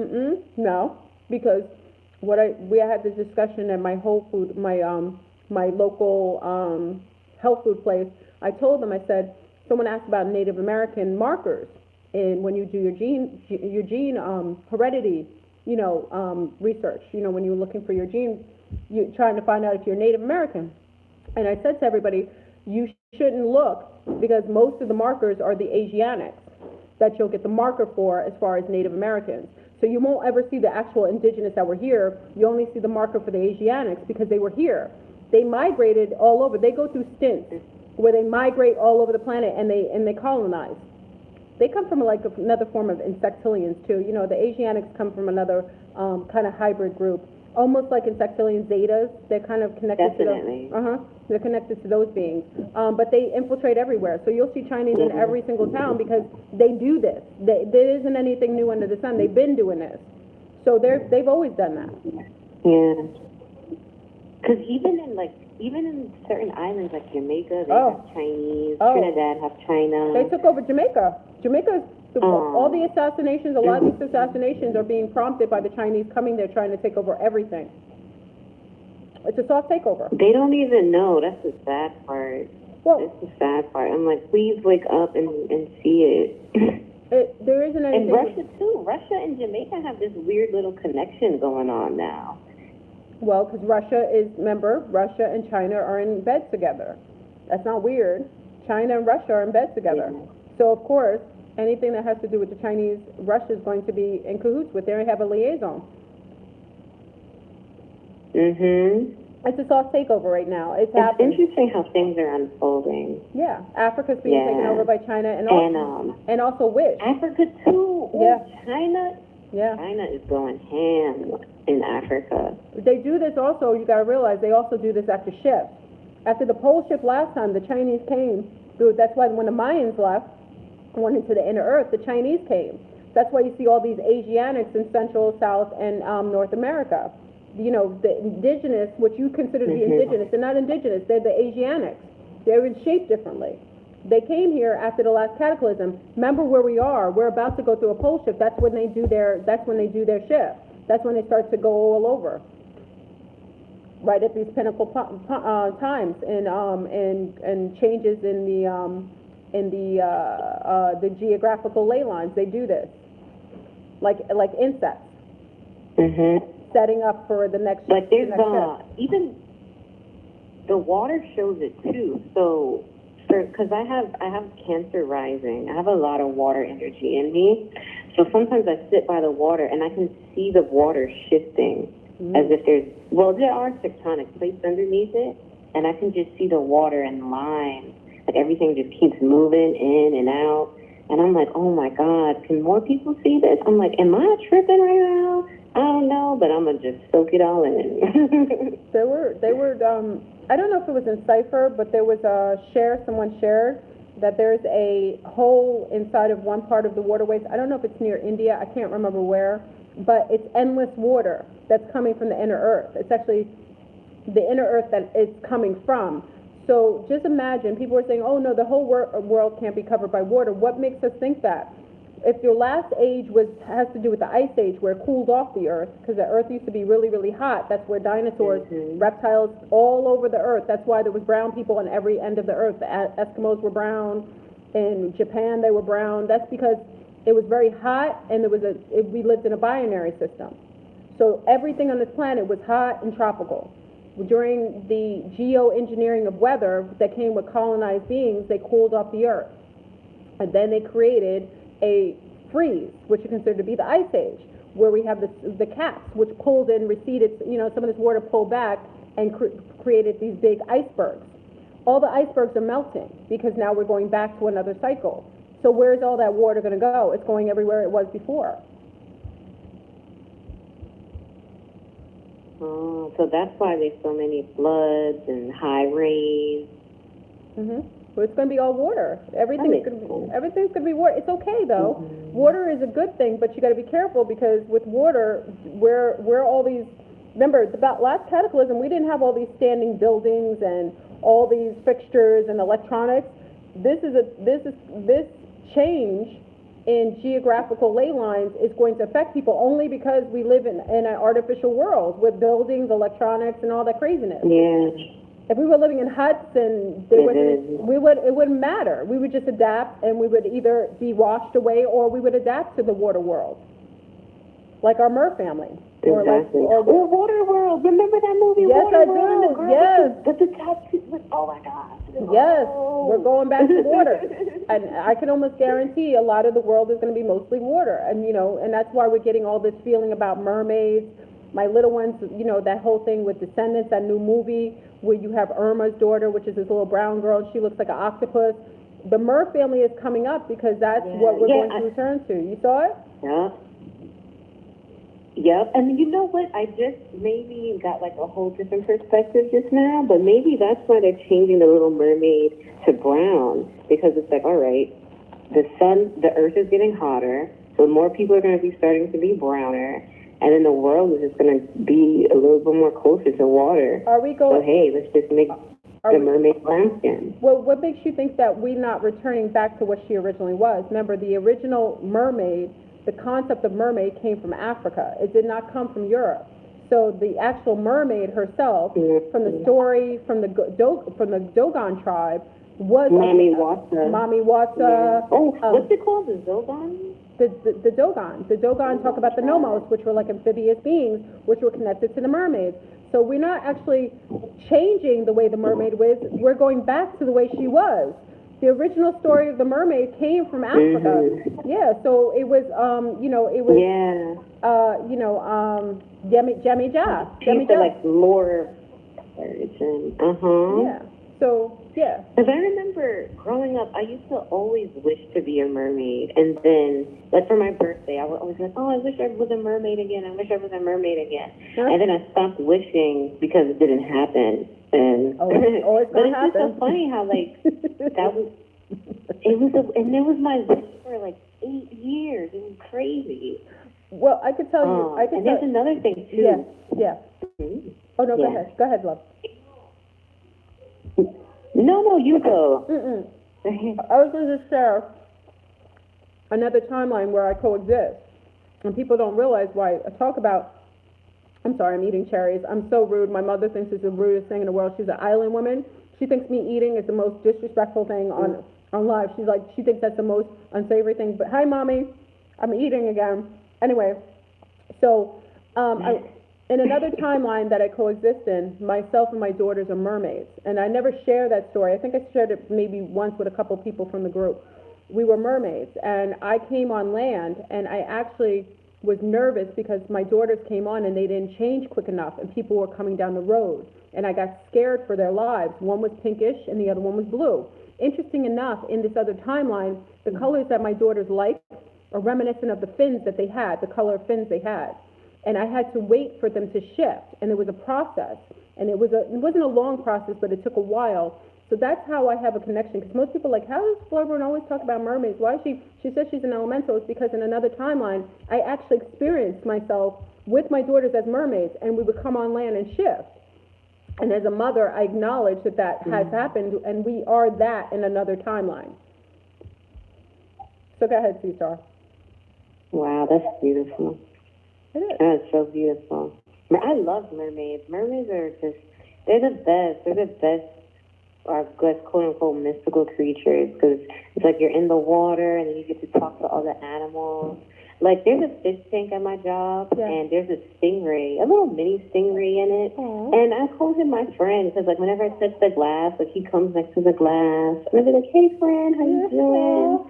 No, because we had this discussion at my Whole Food, my local health food place. I told them, I said, someone asked about Native American markers, and when you do your gene heredity, research, when you're looking for your gene, you're trying to find out if you're Native American. And I said to everybody, you shouldn't look, because most of the markers are the Asiatics that you'll get the marker for as far as Native Americans. So you won't ever see the actual indigenous that were here. You only see the marker for the Asiatics because they were here. They migrated all over. They go through stints where they migrate all over the planet and they colonize. They come from like another form of insectilians too. The Asiatics come from another kind of hybrid group, almost like insectilian zetas. They're kind of connected to those. They're connected to those beings, but they infiltrate everywhere. So you'll see Chinese in every single town because they do this. There isn't anything new under the sun. They've been doing this, so they've always done that. Yeah. Because even in certain islands like Jamaica, they have Chinese. Trinidad have China. They took over Jamaica. All the assassinations, a lot of these assassinations are being prompted by the Chinese coming there trying to take over everything. It's a soft takeover. They don't even know. That's the sad part. Well, that's the sad part. I'm like, please wake up and see it. There isn't anything. And Russia too. Russia and Jamaica have this weird little connection going on now. Well, because Russia and China are in bed together. That's not weird. China and Russia are in bed together. So, of course, Anything that has to do with the Chinese, Russia is going to be in cahoots with. They have a liaison. It's a soft takeover right now. It's happening. Interesting how things are unfolding. Yeah, Africa's being taken over by China, and also Wish. Africa too. Yeah, China. Yeah, China is going ham in Africa. They do this also. You got to realize they also do this after shifts. After the pole shift last time, the Chinese came. That's why when the Mayans left, went into the inner Earth, the Chinese came. That's why you see all these Asiatics in Central, South, and North America. You know, the indigenous, what you consider to be indigenous, they're not indigenous, they're the Asiatics. They're in shape differently. They came here after the last cataclysm. Remember where we are. We're about to go through a pole shift. That's when they do their shift. That's when they start to go all over. Right at these pinnacle times and changes in the geographical ley lines. They do this. Like insects. Setting up for the next. Like there's even the water shows it too. So, because I have Cancer rising, I have a lot of water energy in me. So sometimes I sit by the water and I can see the water shifting as if there are tectonic plates underneath it, and I can just see the water and lines. Like everything just keeps moving in and out, and I'm like, oh my God, can more people see this? I'm like, am I tripping right now? I don't know, but I'm gonna just soak it all in. They were. I don't know if it was in Cypher, but there was someone shared that there's a hole inside of one part of the waterways. I don't know if it's near India. I can't remember where, but it's endless water that's coming from the inner Earth. It's actually the inner Earth that it's coming from. So just imagine, people are saying, oh no, the whole world can't be covered by water. What makes us think that? If your last age has to do with the ice age, where it cooled off the Earth, because the Earth used to be really, really hot. That's where dinosaurs, reptiles, all over the Earth. That's why there was brown people on every end of the Earth. The Eskimos were brown. In Japan, they were brown. That's because it was very hot, and we lived in a binary system. So everything on this planet was hot and tropical. During the geoengineering of weather that came with colonized beings, they cooled off the Earth. And then they created a freeze, which is considered to be the ice age, where we have the caps, which pulled and receded, some of this water pulled back and created these big icebergs. All the icebergs are melting because now we're going back to another cycle. So where's all that water going to go? It's going everywhere it was before. Oh, so that's why there's so many floods and high rains. Well, it's going to be all water. Everything's going to be water. It's okay though. Water is a good thing, but you got to be careful because with water, where all these. Remember, about last cataclysm, we didn't have all these standing buildings and all these fixtures and electronics. This change in geographical ley lines is going to affect people only because we live in an artificial world with buildings, electronics, and all that craziness. Yeah. If we were living in huts and it wouldn't matter. We would just adapt, and we would either be washed away or we would adapt to the water world, like our Mer family. Exactly. Or Water World. Remember that movie? Yes, Water I World? do. Yes. With the tattoos. Oh my God. Yes, we're going back to water, and I can almost guarantee a lot of the world is going to be mostly water, and and that's why we're getting all this feeling about mermaids. My little ones, that whole thing with Descendants, that new movie where you have Irma's daughter, which is this little brown girl, and she looks like an octopus. The Mer family is coming up because that's what we're going to return to. You saw it? Yeah. Yep, and you know what? I just maybe got like a whole different perspective just now, but maybe that's why they're changing the Little Mermaid to brown, because it's like, all right, the Earth is getting hotter, so more people are going to be starting to be browner, and then the world is just going to be a little bit more closer to water. Are we going? So hey, let's just make the mermaid brown skin. Well, what makes you think that we're not returning back to what she originally was? Remember, the original mermaid. The concept of mermaid came from Africa. It did not come from Europe. So the actual mermaid herself, from the story from the Dogon tribe, was Mami Wata. Mami Wata. Yeah. Oh, what's it called? The Dogon? The Dogon. The Dogon talk about the Nomos, which were like amphibious beings, which were connected to the mermaids. So we're not actually changing the way the mermaid was. We're going back to the way she was. The original story of the mermaid came from Africa. Yeah, so it was, Jemmy Ja. She said like more virgin. Yeah. So, yeah. Because I remember growing up, I used to always wish to be a mermaid. And then, like for my birthday, I was always like, oh, I wish I was a mermaid again. I wish I was a mermaid again. Huh? And then I stopped wishing because it didn't happen. And but it's just so funny how, like, it was my wish for like 8 years. It was crazy. Well, I could tell you. And there's another thing, too. Yeah. Oh, no, go ahead. Go ahead, love. No, you go. I was going to share another timeline where I coexist. And people don't realize why I talk about, I'm sorry, I'm eating cherries. I'm so rude. My mother thinks it's the rudest thing in the world. She's an island woman. She thinks me eating is the most disrespectful thing on live. She thinks that's the most unsavory thing. But hi, Mommy. I'm eating again. Anyway, so in another timeline that I coexist in, myself and my daughters are mermaids. And I never share that story. I think I shared it maybe once with a couple people from the group. We were mermaids. And I came on land, and I actually was nervous because my daughters came on and they didn't change quick enough, and people were coming down the road. And I got scared for their lives. One was pinkish, and the other one was blue. Interesting enough, in this other timeline, the colors that my daughters like are reminiscent of the fins that they had, the color of fins they had. And I had to wait for them to shift, and it was a process. And it wasn't a long process, but it took a while. So that's how I have a connection, because most people are like, how does Florburn always talk about mermaids? Why she says she's an elemental? It's because in another timeline, I actually experienced myself with my daughters as mermaids, and we would come on land and shift. And as a mother, I acknowledge that has happened, and we are that in another timeline. So go ahead, C-Star. Wow, that's beautiful. It is. That's so beautiful. I love mermaids. Mermaids are they're the best. They're the best, I guess, quote-unquote, mystical creatures, because it's like you're in the water, and then you get to talk to other animals. Like, there's a fish tank at my job, and there's a stingray, a little mini stingray in it. And I call him my friend, because, like, whenever I touch the glass, like, he comes next to the glass, and I'll be like, hey, friend, how you doing?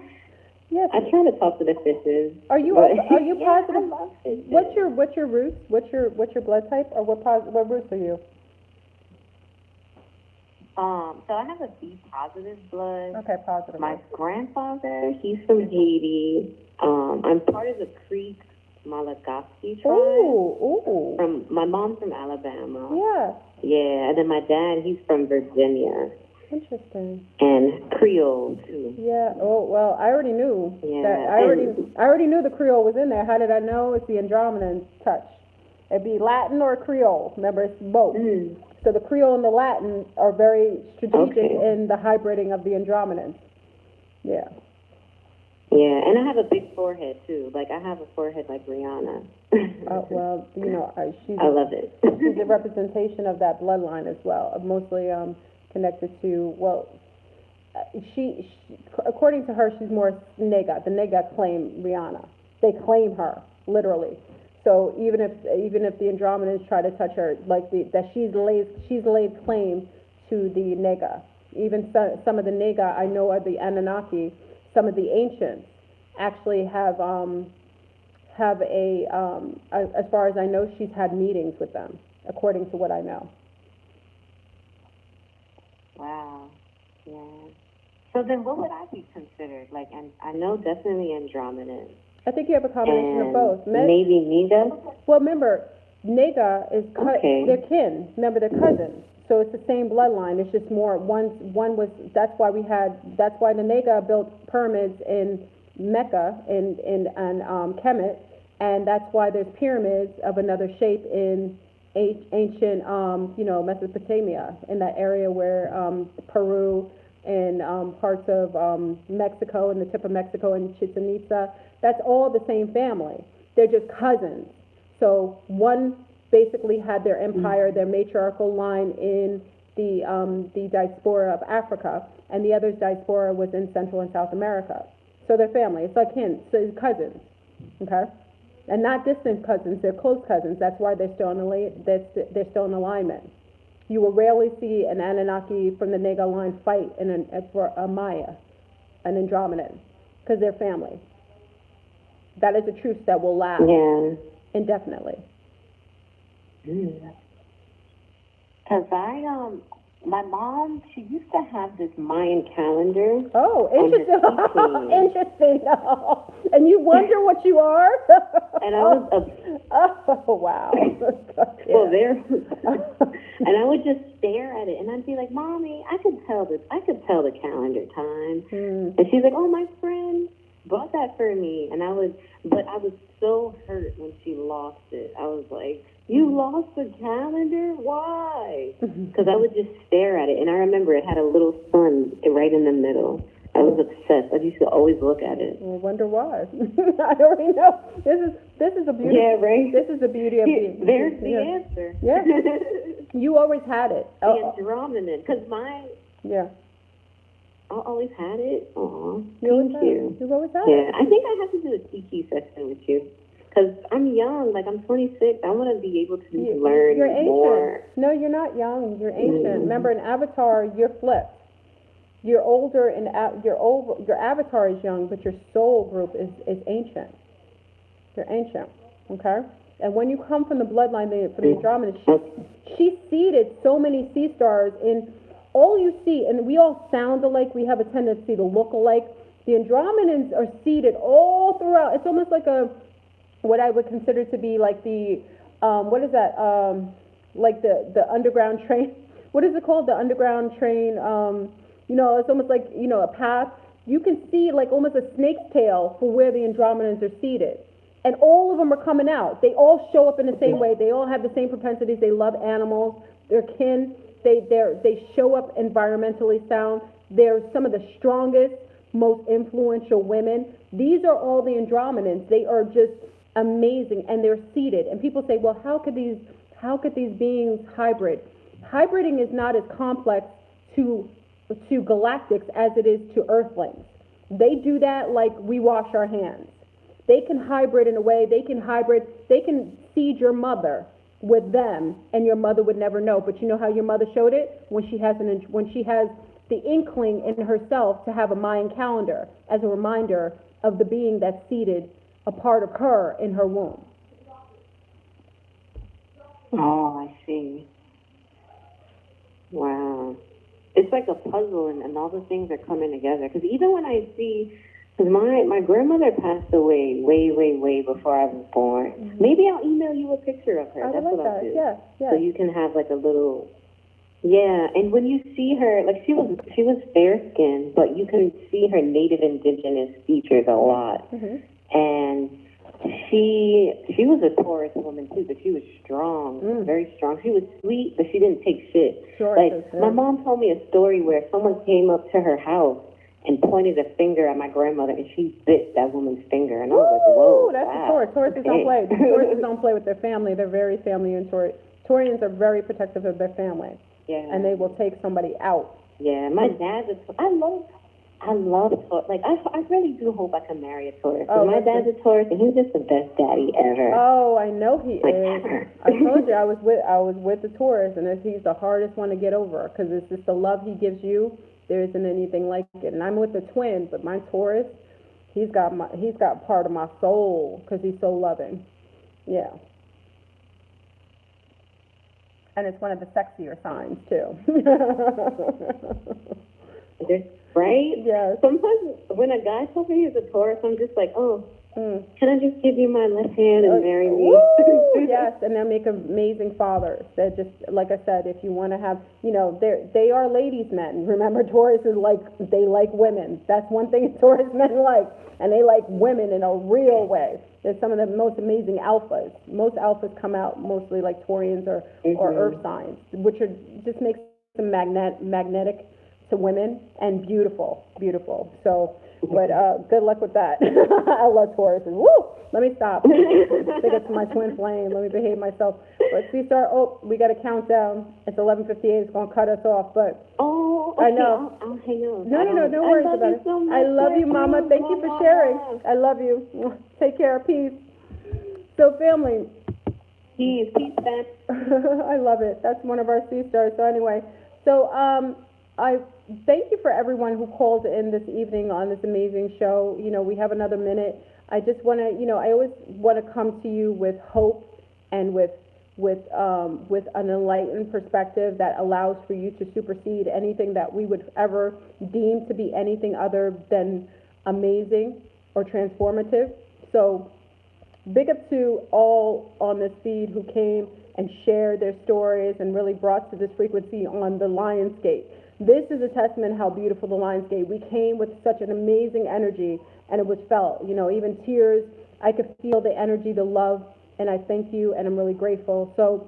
Yes. I try to talk to the fishes. Are you positive? I love fishes. What's your roots? What's your blood type, or what roots are you? So I have a B positive blood. Okay, positive. My grandfather, he's from Haiti. I'm part of the Creek Malagasy tribe. Ooh. My mom's from Alabama. Yeah. Yeah, and then my dad, he's from Virginia. Interesting. And Creole too. Yeah. Oh well, I already knew. Yeah. That I already knew the Creole was in there. How did I know? It's the Andromedan touch. It'd be Latin or Creole. Remember, it's both. So the Creole and the Latin are very strategic in the hybriding of the Andromedans. Yeah. Yeah, and I have a big forehead too. Like, I have a forehead like Rihanna. Well, you know, I love it. She's a representation of that bloodline as well. Mostly connected to, she according to her, she's more Nega. The Nega claim Rihanna. They claim her literally. So even if the Andromedans try to touch her, like that she's laid claim to the Nega. Even some of the Nega I know are the Anunnaki. Some of the ancients actually have as far as I know, she's had meetings with them, according to what I know. Wow. Yeah. So then what would I be considered? Like, I know definitely Andromedan. I think you have a combination of both. Maybe Nega? Well, remember, Nega is they're kin. Remember, they're cousins. So it's the same bloodline. It's just more, one was, that's why the Nega built pyramids in Mecca and Kemet, and that's why there's pyramids of another shape in ancient, Mesopotamia, in that area where Peru and parts of Mexico and the tip of Mexico and Chichen Itza, that's all the same family. They're just cousins. So one basically had their empire, their matriarchal line in the diaspora of Africa, and the other's diaspora was in Central and South America. So they're family. It's like so cousins, okay? And not distant cousins. They're close cousins. That's why they're still in alignment. You will rarely see an Anunnaki from the Naga line fight for a Maya, an Andromedan, because they're family. That is a truce that will last indefinitely. Because my mom, she used to have this Mayan calendar. Oh, interesting. Interesting. And you wonder what you are? And I was oh, wow. Well, there. And I would just stare at it, and I'd be like, "Mommy, I could tell the calendar time." And she's like, "Oh, my friend bought that for me," and I was so hurt when she lost it. I was like, "You lost the calendar? Why?" Because I would just stare at it, and I remember it had a little sun right in the middle. I was obsessed. I used to always look at it. I wonder why. I already know. This is a beauty. Yeah, right. This is the beauty of being. There's the answer. Yeah. You always had it. The Andromedan, because mine. Yeah. I always had it. Aw, You've always had it. Yeah, I think I have to do a TQ session with you. Because I'm young, like I'm 26. I want to be able to learn you're ancient. more. No, you're not young. You're ancient. Remember, in Avatar, you're flipped. You're older, and your avatar is young, but your soul group is ancient. You're ancient, okay? And when you come from the bloodline from the Andromeda, she seeded so many sea stars in. All you see, and we all sound alike. We have a tendency to look alike. The Andromedans are seeded all throughout. It's almost like what I would consider to be like the what is that? Like the underground train. What is it called? The underground train. It's almost like a path. You can see like almost a snake's tail for where the Andromedans are seated, and all of them are coming out. They all show up in the same way. They all have the same propensities. They love animals. They're kin. They show up environmentally sound. They're some of the strongest, most influential women. These are all the Andromedans. They are just amazing, and they're seated. And people say, well, how could these beings hybrid? Hybriding is not as complex to galactics as it is to Earthlings. They do that like we wash our hands. They can hybrid in a way. They can seed your mother with them, and your mother would never know. But you know how your mother showed it? When she has the inkling in herself to have a Mayan calendar as a reminder of the being that's seated, a part of her in her womb. Oh, I see. Wow. It's like a puzzle, and all the things are coming together. Because even when I see, because my grandmother passed away way before I was born. Mm-hmm. Maybe I'll email you a picture of her. That's what I'll do. Yeah. So you can have like a little, and when you see her, like she was fair skinned, but you can see her native indigenous features a lot. Mm-hmm. And she was a Taurus woman too, but she was strong, very strong. She was sweet, but she didn't take shit. Sure, my mom told me a story where someone came up to her house and pointed a finger at my grandmother, and she bit that woman's finger. And I was like, whoa, that's wow. a Taurus. Tauruses don't play. Tauruses don't play with their family. They're very family and Taurians are very protective of their family. Yeah. And they will take somebody out. Yeah, my dad's I love Taurus. Like, I really do hope I can marry a Taurus. My dad's a Taurus, and he's just the best daddy ever. Oh, I know he like, is. Ever. I told you I was with the Taurus, and he's the hardest one to get over because it's just the love he gives you. There isn't anything like it. And I'm with the twin, but my Taurus, he's got part of my soul because he's so loving. Yeah. And it's one of the sexier signs too. Right? Yes. Sometimes when a guy tells me he's a Taurus, I'm just like, can I just give you my left hand and marry me? Yes, and they'll make amazing fathers. They're just, like I said, if you want to have, they are ladies' men. Remember, Taurus is they like women. That's one thing Taurus men like. And they like women in a real way. They're some of the most amazing alphas. Most alphas come out mostly like Taurians or earth signs, which just makes them magnetic to women and beautiful. So, but good luck with that. I love Tauruses. Woo! Let me stop. Say it to my twin flame. Let me behave myself. But we got a countdown. It's 11:58. It's gonna cut us off. But okay, I know. I'll hang on. No worries about it. So I love you, Mama. Thank you for sharing. I love you. Take care. Peace. So, family, Peace, Ben. I love it. That's one of our sea stars. So anyway, I thank you for everyone who called in this evening on this amazing show. You know, we have another minute. I just want to, I always want to come to you with hope and with an enlightened perspective that allows for you to supersede anything that we would ever deem to be anything other than amazing or transformative. So big up to all on this feed who came and shared their stories and really brought to this frequency on the LionsGate. This is a testament how beautiful the LionsGate. We came with such an amazing energy, and it was felt, even tears. I could feel the energy, the love, and I thank you, and I'm really grateful. So,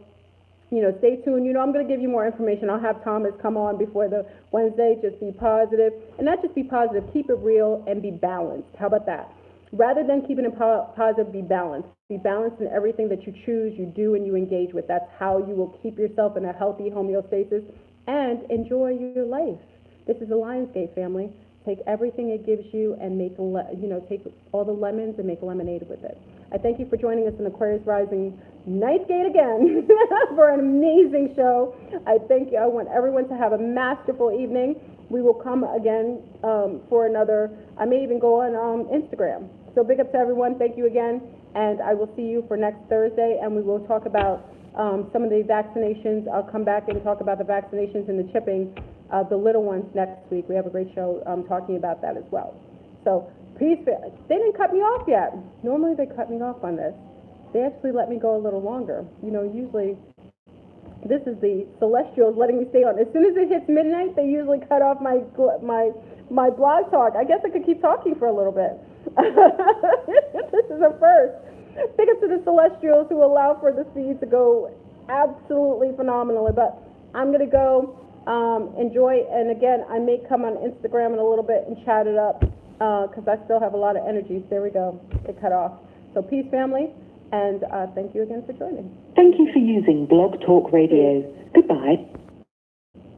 stay tuned. I'm going to give you more information. I'll have Thomas come on before the Wednesday. Just be positive, and not just be positive, keep it real and be balanced. How about that? Rather than keeping it positive, be balanced. Be balanced in everything that you choose, you do, and you engage with. That's how you will keep yourself in a healthy homeostasis and enjoy your life. This is the LionsGate family. Take everything it gives you and take all the lemons and make lemonade with it. I thank you for joining us in Aquarius Rising LionsGate again for an amazing show. I thank you. I want everyone to have a masterful evening. We will come again for another. I may even go on Instagram. So big up to everyone. Thank you again. And I will see you for next Thursday, and we will talk about some of the vaccinations. I'll come back and talk about the vaccinations and the chipping of the little ones next week. We have a great show talking about that as well. So peace. They didn't cut me off yet. Normally they cut me off on this. They actually let me go a little longer. Usually this is the celestials letting me stay on. As soon as it hits midnight, they usually cut off my blog talk. I guess I could keep talking for a little bit. This is a first. Big up to the celestials who allow for the feed to go absolutely phenomenally. But I'm going to go enjoy. And again, I may come on Instagram in a little bit and chat it up because I still have a lot of energy. So there we go. It cut off. So peace, family. And thank you again for joining. Thank you for using Blog Talk Radio. Goodbye.